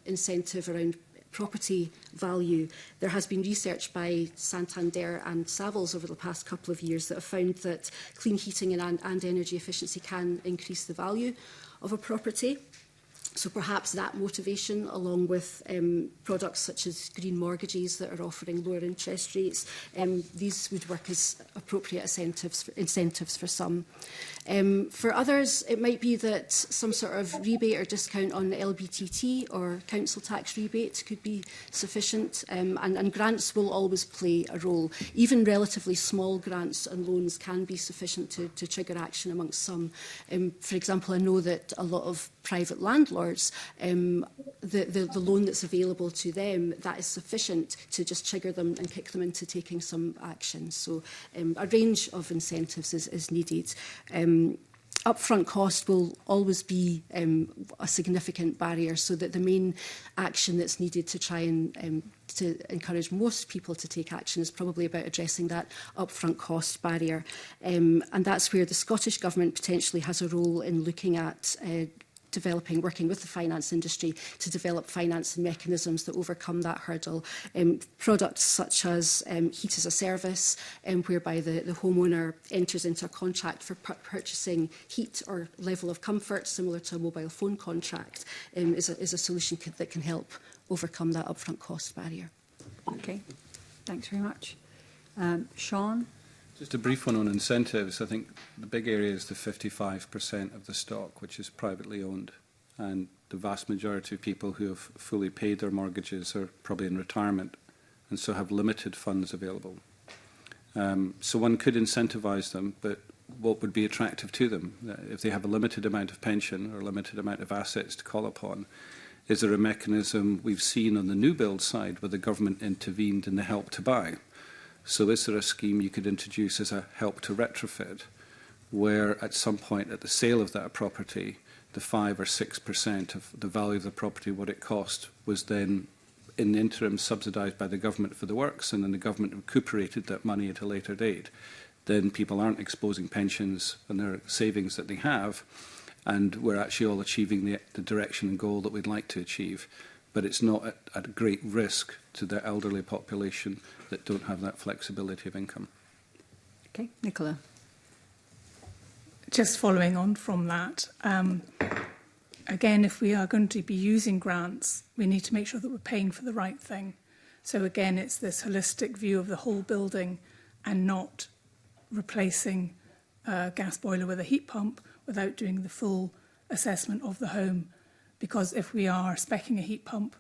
incentive around property value. There has been research by Santander and Savills over the past couple of years that have found that clean heating and energy efficiency can increase the value of a property. So perhaps that motivation, along with products such as green mortgages that are offering lower interest rates, these would work as appropriate incentives for some. For others, it might be that some sort of rebate or discount on LBTT or council tax rebate could be sufficient, and grants will always play a role. Even relatively small grants and loans can be sufficient to trigger action amongst some. For example, I know that a lot of private landlords, the loan that's available to them, that is sufficient to just trigger them and kick them into taking some action. So a range of incentives is needed. Upfront cost will always be a significant barrier, so that the main action that's needed to try and to encourage most people to take action is probably about addressing that upfront cost barrier. And that's where the Scottish Government potentially has a role in looking at working with the finance industry to develop financing mechanisms that overcome that hurdle. Products such as heat as a service, whereby the homeowner enters into a contract for purchasing heat or level of comfort, similar to a mobile phone contract, is a solution that can help overcome that upfront cost barrier. Okay, thanks very much. Sean? Just a brief one on incentives. I think the big area is the 55% of the stock, which is privately owned. And the vast majority of people who have fully paid their mortgages are probably in retirement and so have limited funds available. So one could incentivise them, but what would be attractive to them? If they have a limited amount of pension or a limited amount of assets to call upon, is there a mechanism we've seen on the new build side where the government intervened in the Help to Buy? So is there a scheme you could introduce as a help to retrofit, where at some point at the sale of that property, the 5 or 6% of the value of the property, what it cost, was then in the interim subsidised by the government for the works, and then the government recuperated that money at a later date? Then people aren't exposing pensions and their savings that they have, and we're actually all achieving the direction and goal that we'd like to achieve. But it's not at a great risk to the elderly population that don't have that flexibility of income. Okay, Nicola. Just following on from that, again, if we are going to be using grants, we need to make sure that we're paying for the right thing. So again, it's this holistic view of the whole building and not replacing a gas boiler with a heat pump without doing the full assessment of the home. Because if we are speccing a heat pump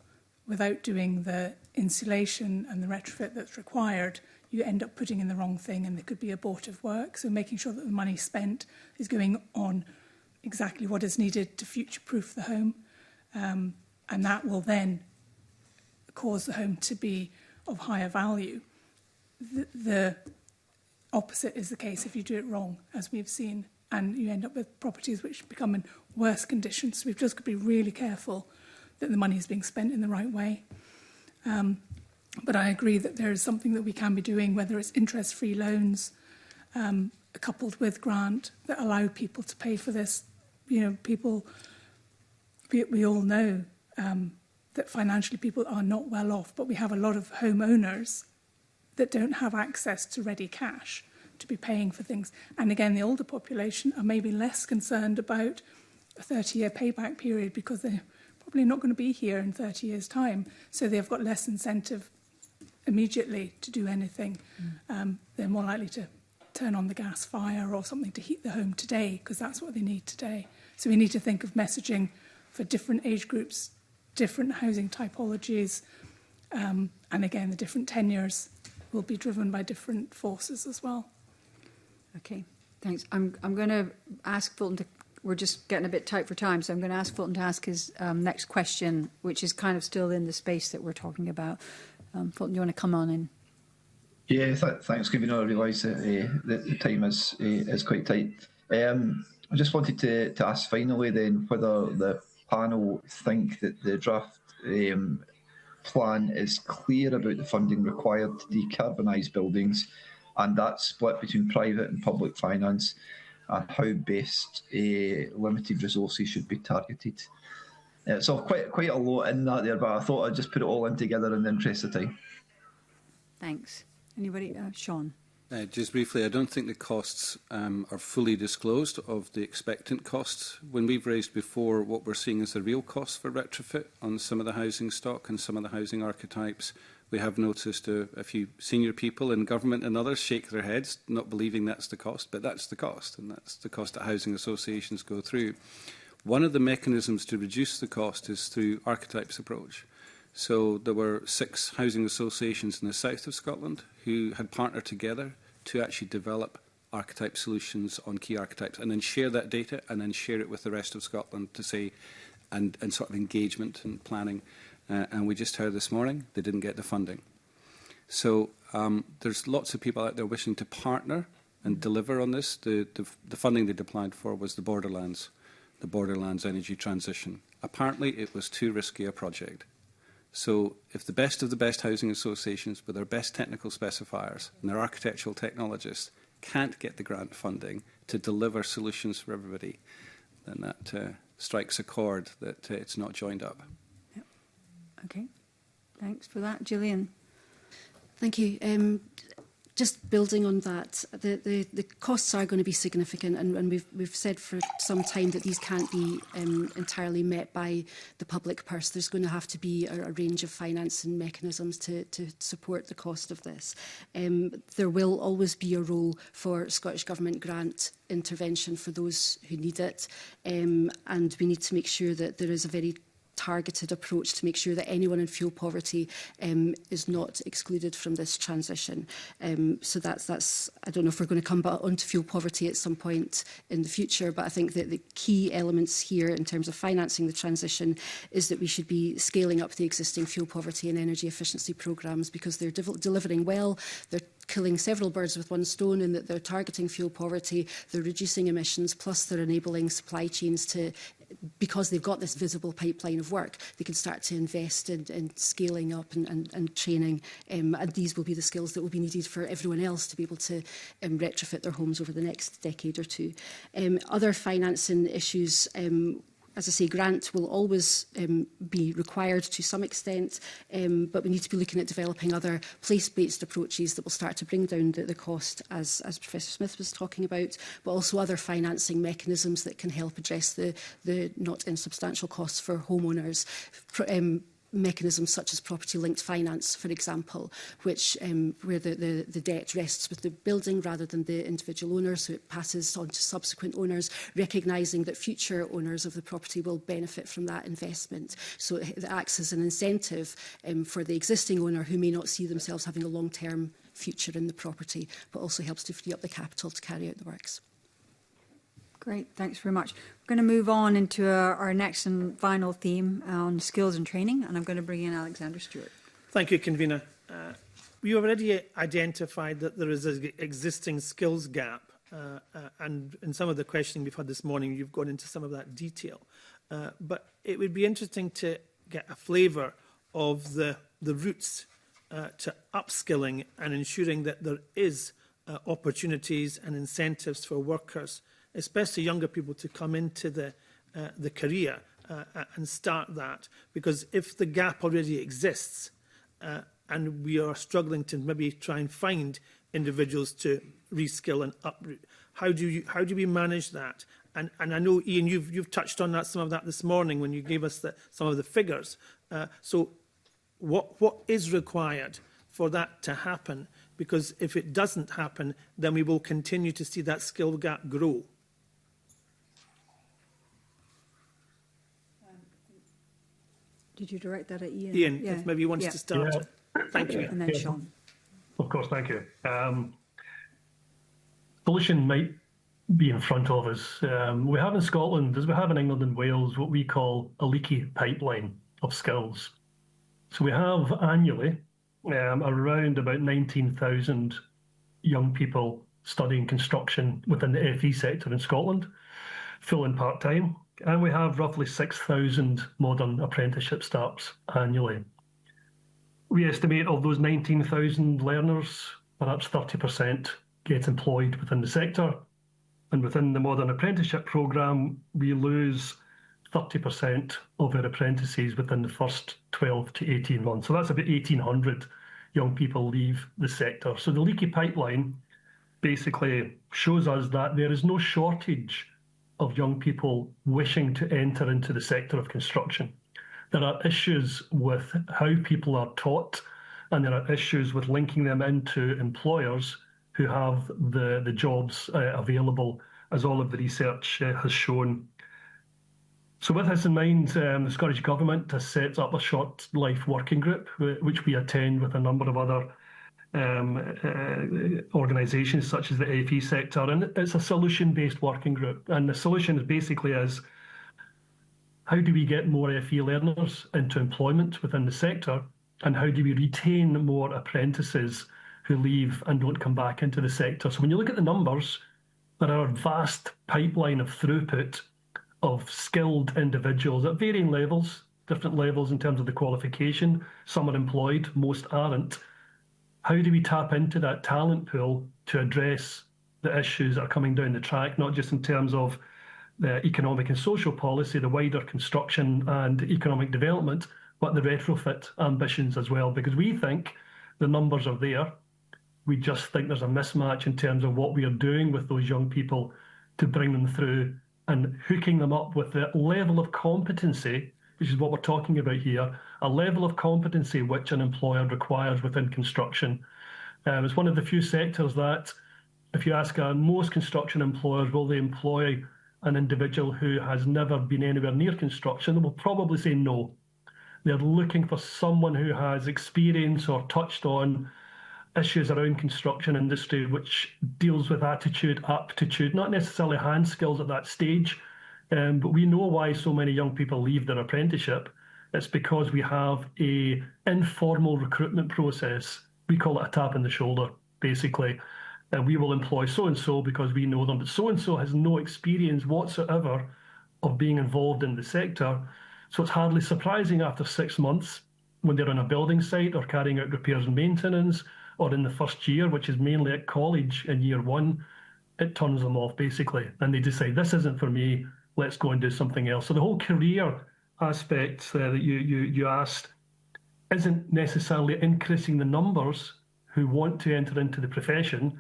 without doing the insulation and the retrofit that's required, you end up putting in the wrong thing and there could be abortive work. So making sure that the money spent is going on exactly what is needed to future-proof the home. And that will then cause the home to be of higher value. The opposite is the case if you do it wrong, as we've seen, and you end up with properties which become in worse conditions. So we've just got to be really careful that the money is being spent in the right way. But I agree that there is something that we can be doing, whether it's interest-free loans coupled with grant that allow people to pay for this. You know, we all know that financially people are not well off, but we have a lot of homeowners that don't have access to ready cash to be paying for things. And again, the older population are maybe less concerned about a 30-year payback period because they're probably not going to be here in 30 years' time. So they've got less incentive immediately to do anything. They're more likely to turn on the gas fire or something to heat the home today because that's what they need today. So we need to think of messaging for different age groups, different housing typologies, and again, the different tenures will be driven by different forces as well. Okay, thanks. I'm going to ask Fulton to, we're just getting a bit tight for time, so I'm going to ask Fulton to ask his next question, which is kind of still in the space that we're talking about. Fulton, do you want to come on in? Yeah, thanks, Convener. I realise that the time is quite tight. I just wanted to ask finally then whether the panel think that the draft plan is clear about the funding required to decarbonise buildings, and that's split between private and public finance, and how best limited resources should be targeted. So quite a lot in that there, but I thought I'd just put it all in together in the interest of time. Thanks. Anybody? Sean? Just briefly, I don't think the costs are fully disclosed of the expectant costs. When we've raised before what we're seeing as the real costs for retrofit on some of the housing stock and some of the housing archetypes, we have noticed a few senior people in government and others shake their heads, not believing that's the cost, but that's the cost, and that's the cost that housing associations go through. One of the mechanisms to reduce the cost is through archetypes approach. So there were 6 housing associations in the south of Scotland who had partnered together to actually develop archetype solutions on key archetypes and then share that data and then share it with the rest of Scotland to say, and sort of engagement and planning. And we just heard this morning they didn't get the funding. So there's lots of people out there wishing to partner and deliver on this. The funding they applied for was the Borderlands energy transition. Apparently it was too risky a project. So if the best of the best housing associations with their best technical specifiers and their architectural technologists can't get the grant funding to deliver solutions for everybody, then that strikes a chord that it's not joined up. Yep. Okay, thanks for that. Gillian? Thank you. Just building on that, the costs are going to be significant, and we've said for some time that these can't be entirely met by the public purse. There's going to have to be a range of financing mechanisms to support the cost of this. There will always be a role for Scottish Government grant intervention for those who need it, and we need to make sure that there is a very targeted approach to make sure that anyone in fuel poverty is not excluded from this transition. So that's I don't know if we're going to come back onto fuel poverty at some point in the future, but I think that the key elements here in terms of financing the transition is that we should be scaling up the existing fuel poverty and energy efficiency programmes, because they're delivering well, they're killing several birds with one stone in that they're targeting fuel poverty, they're reducing emissions, plus they're enabling supply chains to, because they've got this visible pipeline of work, they can start to invest in scaling up and training. And these will be the skills that will be needed for everyone else to be able to retrofit their homes over the next decade or two. Other financing issues, as I say, grant will always be required to some extent, but we need to be looking at developing other place-based approaches that will start to bring down the cost, as Professor Smith was talking about, but also other financing mechanisms that can help address the not insubstantial costs for homeowners. Mechanisms such as property-linked finance, for example, which where the debt rests with the building rather than the individual owner, so it passes on to subsequent owners, recognising that future owners of the property will benefit from that investment. So it acts as an incentive for the existing owner who may not see themselves having a long-term future in the property, but also helps to free up the capital to carry out the works. Great, thanks very much. We're going to move on into our next and final theme on skills and training, and I'm going to bring in Alexander Stewart. Thank you, Convener. We already identified that there is an existing skills gap, and in some of the questioning we've had this morning, you've gone into some of that detail. But it would be interesting to get a flavour of the routes to upskilling and ensuring that there is opportunities and incentives for workers, especially younger people, to come into the career and start that. Because if the gap already exists and we are struggling to maybe try and find individuals to reskill and uproot, how do we manage that? And I know, Ian, you've touched on some of that this morning when you gave us some of the figures. So what is required for that to happen? Because if it doesn't happen, then we will continue to see that skill gap grow. Did you direct that at Ian? Ian, if maybe you wanted to start. Yeah. Thank you. And then Sean. Of course, thank you. solution might be in front of us. We have in Scotland, as we have in England and Wales, what we call a leaky pipeline of skills. So we have annually around about 19,000 young people studying construction within the FE sector in Scotland, full and part-time, and we have roughly 6,000 modern apprenticeship starts annually. We estimate of those 19,000 learners, perhaps 30% get employed within the sector, and within the modern apprenticeship programme, we lose 30% of our apprentices within the first 12 to 18 months. So that's about 1,800 young people leave the sector. So the leaky pipeline basically shows us that there is no shortage of young people wishing to enter into the sector of construction. There are issues with how people are taught, and there are issues with linking them into employers who have the jobs available, as all of the research has shown. So with this in mind, the Scottish Government has set up a short life working group, which we attend with a number of other organisations such as the FE sector, and it's a solution-based working group. And the solution is basically how do we get more FE learners into employment within the sector, and how do we retain more apprentices who leave and don't come back into the sector? So when you look at the numbers, there are a vast pipeline of throughput of skilled individuals at varying levels, different levels in terms of the qualification. Some are employed, most aren't. How do we tap into that talent pool to address the issues that are coming down the track, not just in terms of the economic and social policy, the wider construction and economic development, but the retrofit ambitions as well? Because we think the numbers are there. We just think there's a mismatch in terms of what we are doing with those young people to bring them through and hooking them up with the level of competency, which is what we're talking about here, a level of competency which an employer requires within construction. It's one of the few sectors that, if you ask most construction employers, will they employ an individual who has never been anywhere near construction, they will probably say no. They're looking for someone who has experience or touched on issues around construction industry, which deals with attitude, aptitude, not necessarily hand skills at that stage. But we know why so many young people leave their apprenticeship. It's because we have a informal recruitment process. We call it a tap in the shoulder, basically. And we will employ so-and-so because we know them, but so-and-so has no experience whatsoever of being involved in the sector. So it's hardly surprising after 6 months when they're on a building site or carrying out repairs and maintenance, or in the first year, which is mainly at college in year one, it turns them off basically. And they decide, this isn't for me, let's go and do something else. So the whole career aspect that you asked isn't necessarily increasing the numbers who want to enter into the profession.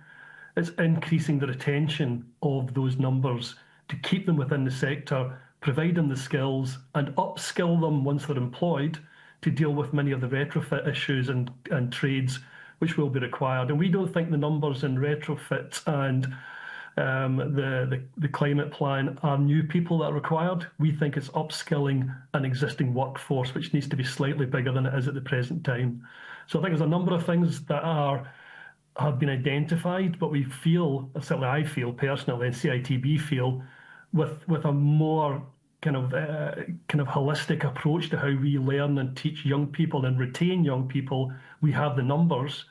It's increasing the retention of those numbers to keep them within the sector, provide them the skills and upskill them once they're employed to deal with many of the retrofit issues and trades which will be required. And we don't think the numbers in retrofit and the climate plan are new people that are required. We think it's upskilling an existing workforce, which needs to be slightly bigger than it is at the present time. So I think there's a number of things that have been identified, but we feel, certainly I feel personally, and CITB feel, with a more kind of holistic approach to how we learn and teach young people and retain young people, we have the numbers,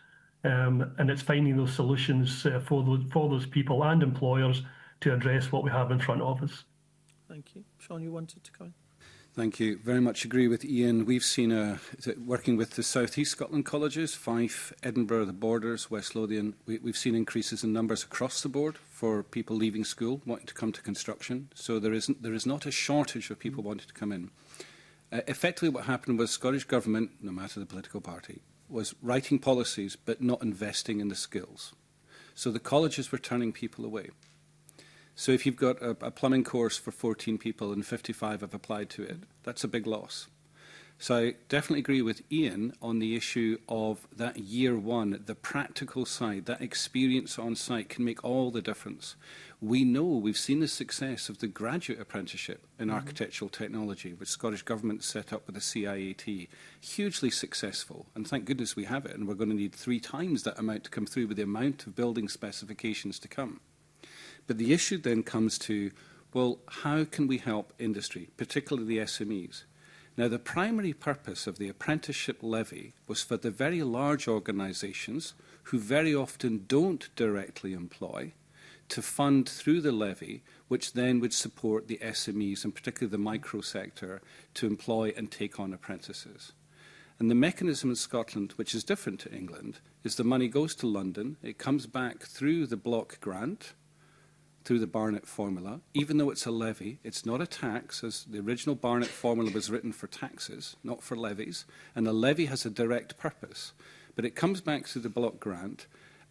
and it's finding those solutions for those people and employers to address what we have in front of us. Thank you. Sean, you wanted to come in? Thank you. Very much agree with Ian. We've seen, working with the South East Scotland colleges, Fife, Edinburgh, the Borders, West Lothian, we've seen increases in numbers across the board for people leaving school, wanting to come to construction. So there is not a shortage of people wanting to come in. Effectively what happened was Scottish Government, no matter the political party, was writing policies but not investing in the skills. So the colleges were turning people away. So if you've got a plumbing course for 14 people and 55 have applied to it, that's a big loss. So I definitely agree with Ian on the issue of that year one, the practical side, that experience on site can make all the difference. We know, we've seen the success of the graduate apprenticeship in architectural technology, which Scottish Government set up with the CIAT. Hugely successful, and thank goodness we have it, and we're going to need 3 times that amount to come through with the amount of building specifications to come. But the issue then comes to, well, how can we help industry, particularly the SMEs? Now, the primary purpose of the apprenticeship levy was for the very large organisations who very often don't directly employ to fund through the levy, which then would support the SMEs and particularly the micro sector to employ and take on apprentices. And the mechanism in Scotland, which is different to England, is the money goes to London, it comes back through the block grant, through the Barnett formula. Even though it's a levy, it's not a tax, as the original Barnett formula was written for taxes, not for levies, and a levy has a direct purpose. But it comes back through the block grant,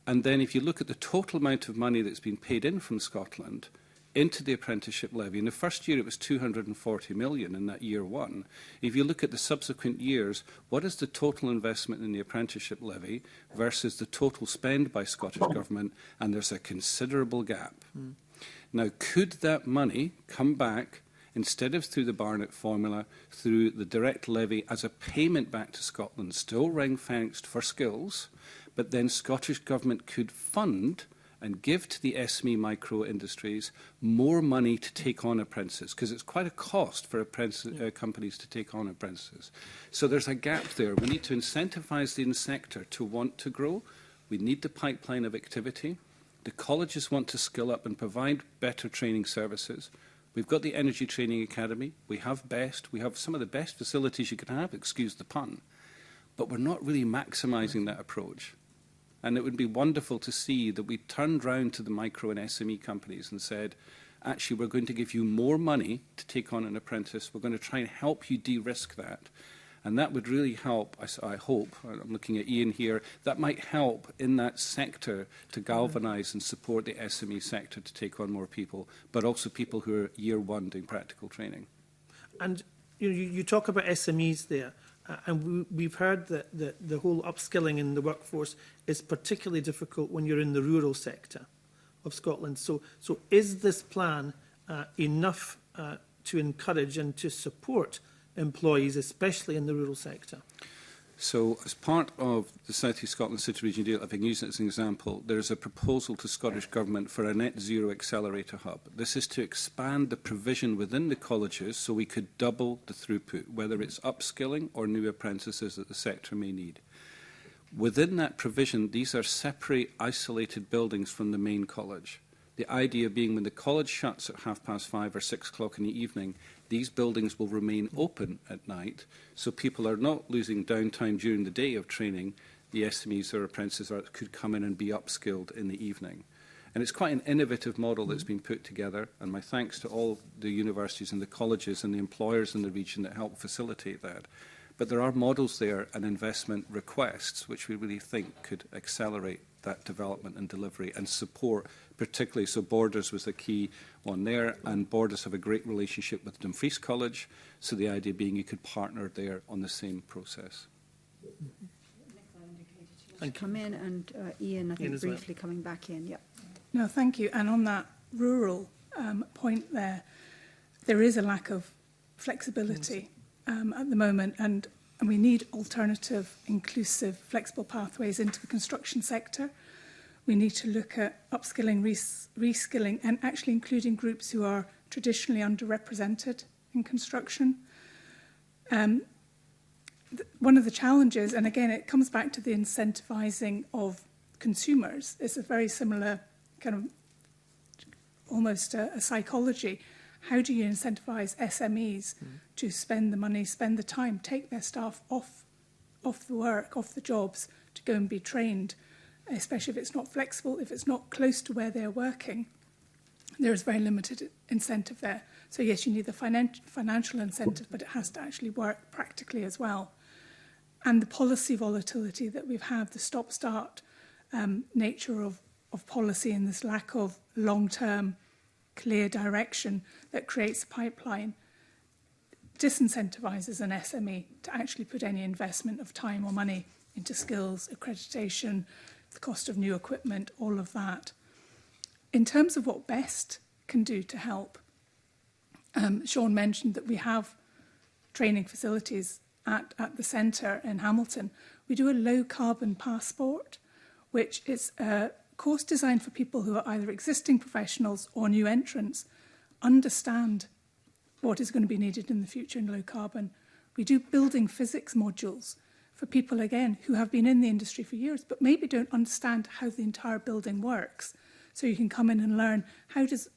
and then if you look at the total amount of money that's been paid in from Scotland into the apprenticeship levy, in the first year it was 240 million in that year one. If you look at the subsequent years, what is the total investment in the apprenticeship levy versus the total spend by Scottish Government? And there's a considerable gap. Now, could that money come back, instead of through the Barnett formula, through the direct levy as a payment back to Scotland, still ring-fenced for skills, but then Scottish Government could fund and give to the SME micro industries more money to take on apprentices, because it's quite a cost for companies to take on apprentices. So there's a gap there. We need to incentivise the sector to want to grow. We need the pipeline of activity. The colleges want to skill up and provide better training services. We've got the Energy Training Academy. We have some of the best facilities you could have, excuse the pun. But we're not really maximising that approach. And it would be wonderful to see that we turned round to the micro and SME companies and said, actually, we're going to give you more money to take on an apprentice. We're going to try and help you de-risk that. And that would really help, I hope, I'm looking at Ian here, that might help in that sector to galvanise and support the SME sector to take on more people, but also people who are year one doing practical training. And you talk about SMEs there, and we've heard that the whole upskilling in the workforce is particularly difficult when you're in the rural sector of Scotland. So is this plan enough to encourage and to support employees, especially in the rural sector? So, as part of the South East Scotland City Region deal, if I can use it as an example, there is a proposal to Scottish Government for a net zero accelerator hub. This is to expand the provision within the colleges so we could double the throughput, whether it's upskilling or new apprentices that the sector may need. Within that provision, these are separate, isolated buildings from the main college. The idea being when the college shuts at 5:30 or 6 o'clock in the evening, these buildings will remain open at night, so people are not losing downtime during the day of training. The SMEs or apprentices could come in and be upskilled in the evening. And it's quite an innovative model that's been put together, and my thanks to all the universities and the colleges and the employers in the region that help facilitate that. But there are models there and investment requests which we really think could accelerate that development and delivery and support, particularly, so Borders was the key one there, and Borders have a great relationship with Dumfries College, so the idea being you could partner there on the same process. Come in, and Ian, I think briefly coming back in. Yep. No, thank you. And on that rural point there is a lack of flexibility at the moment, and we need alternative, inclusive, flexible pathways into the construction sector. We need to look at upskilling, reskilling, and actually including groups who are traditionally underrepresented in construction. One of the challenges, and again, it comes back to the incentivising of consumers. It's a very similar kind of almost a psychology. How do you incentivise SMEs to spend the money, spend the time, take their staff off the work, off the jobs, to go and be trained, especially if it's not flexible, if it's not close to where they're working? There is very limited incentive there. So yes, you need the financial incentive, but it has to actually work practically as well. And the policy volatility that we've had, the stop-start nature of policy and this lack of long-term clear direction that creates a pipeline disincentivises an SME to actually put any investment of time or money into skills, accreditation, the cost of new equipment, all of that. In terms of what BEST can do to help, Sean mentioned that we have training facilities at the centre in Hamilton. We do a low-carbon passport, which is course designed for people who are either existing professionals or new entrants, understand what is going to be needed in the future in low carbon. We do building physics modules for people, again, who have been in the industry for years, but maybe don't understand how the entire building works. So you can come in and learn how does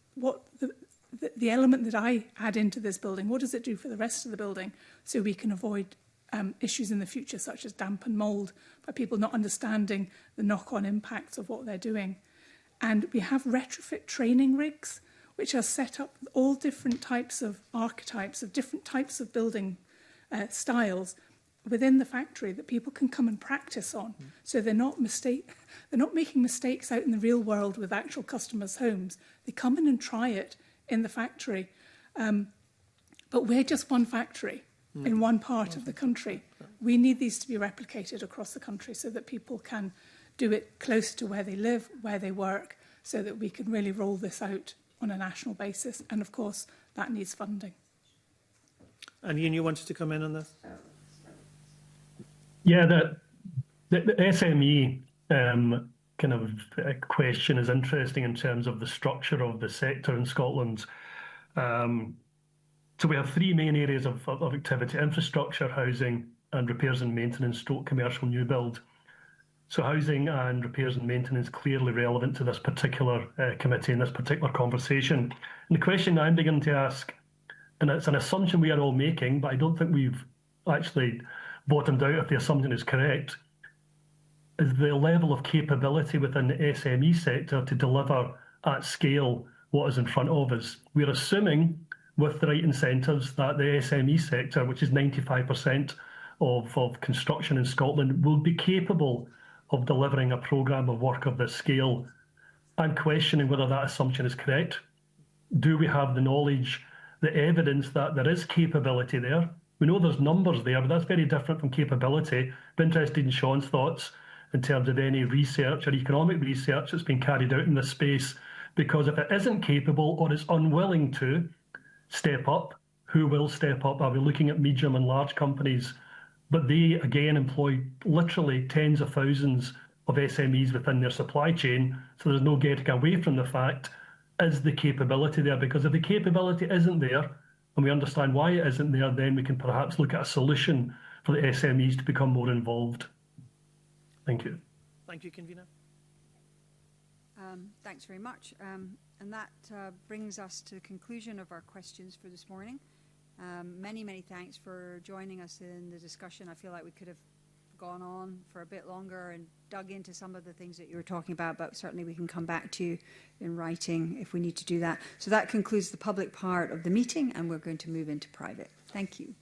the element that I add into this building, what does it do for the rest of the building, so we can avoid issues in the future, such as damp and mould, by people not understanding the knock-on impacts of what they're doing. And we have retrofit training rigs, which are set up with all different types of archetypes, of different types of building styles within the factory that people can come and practice on. So they're not making mistakes out in the real world with actual customers' homes. They come in and try it in the factory. But we're just one factory in one part of the country. We need these to be replicated across the country so that people can do it close to where they live, where they work, so that we can really roll this out on a national basis. And of course, that needs funding. And Ian, you wanted to come in on this? Yeah, the SME kind of question is interesting in terms of the structure of the sector in Scotland. So we have three main areas of activity: infrastructure, housing, and repairs and maintenance, stroke commercial new build. So housing and repairs and maintenance clearly relevant to this particular committee and this particular conversation. And the question I'm beginning to ask, and it's an assumption we are all making, but I don't think we've actually bottomed out if the assumption is correct, is the level of capability within the SME sector to deliver at scale what is in front of us. We're assuming, with the right incentives, that the SME sector, which is 95% of construction in Scotland, will be capable of delivering a programme of work of this scale. I'm questioning whether that assumption is correct. Do we have the knowledge, the evidence that there is capability there? We know there's numbers there, but that's very different from capability. I'm interested in Sean's thoughts in terms of any research or economic research that's been carried out in this space, because if it isn't capable or is unwilling to step up, who will step up? Are we looking at medium and large companies? But they, again, employ literally tens of thousands of SMEs within their supply chain, so there's no getting away from the fact, is the capability there? Because if the capability isn't there, and we understand why it isn't there, then we can perhaps look at a solution for the SMEs to become more involved. Thank you. Thank you, Convener. Thanks very much. And that brings us to the conclusion of our questions for this morning. Many thanks for joining us in the discussion. I feel like we could have gone on for a bit longer and dug into some of the things that you were talking about, but certainly we can come back to you in writing if we need to do that. So that concludes the public part of the meeting, and we're going to move into private. Thank you.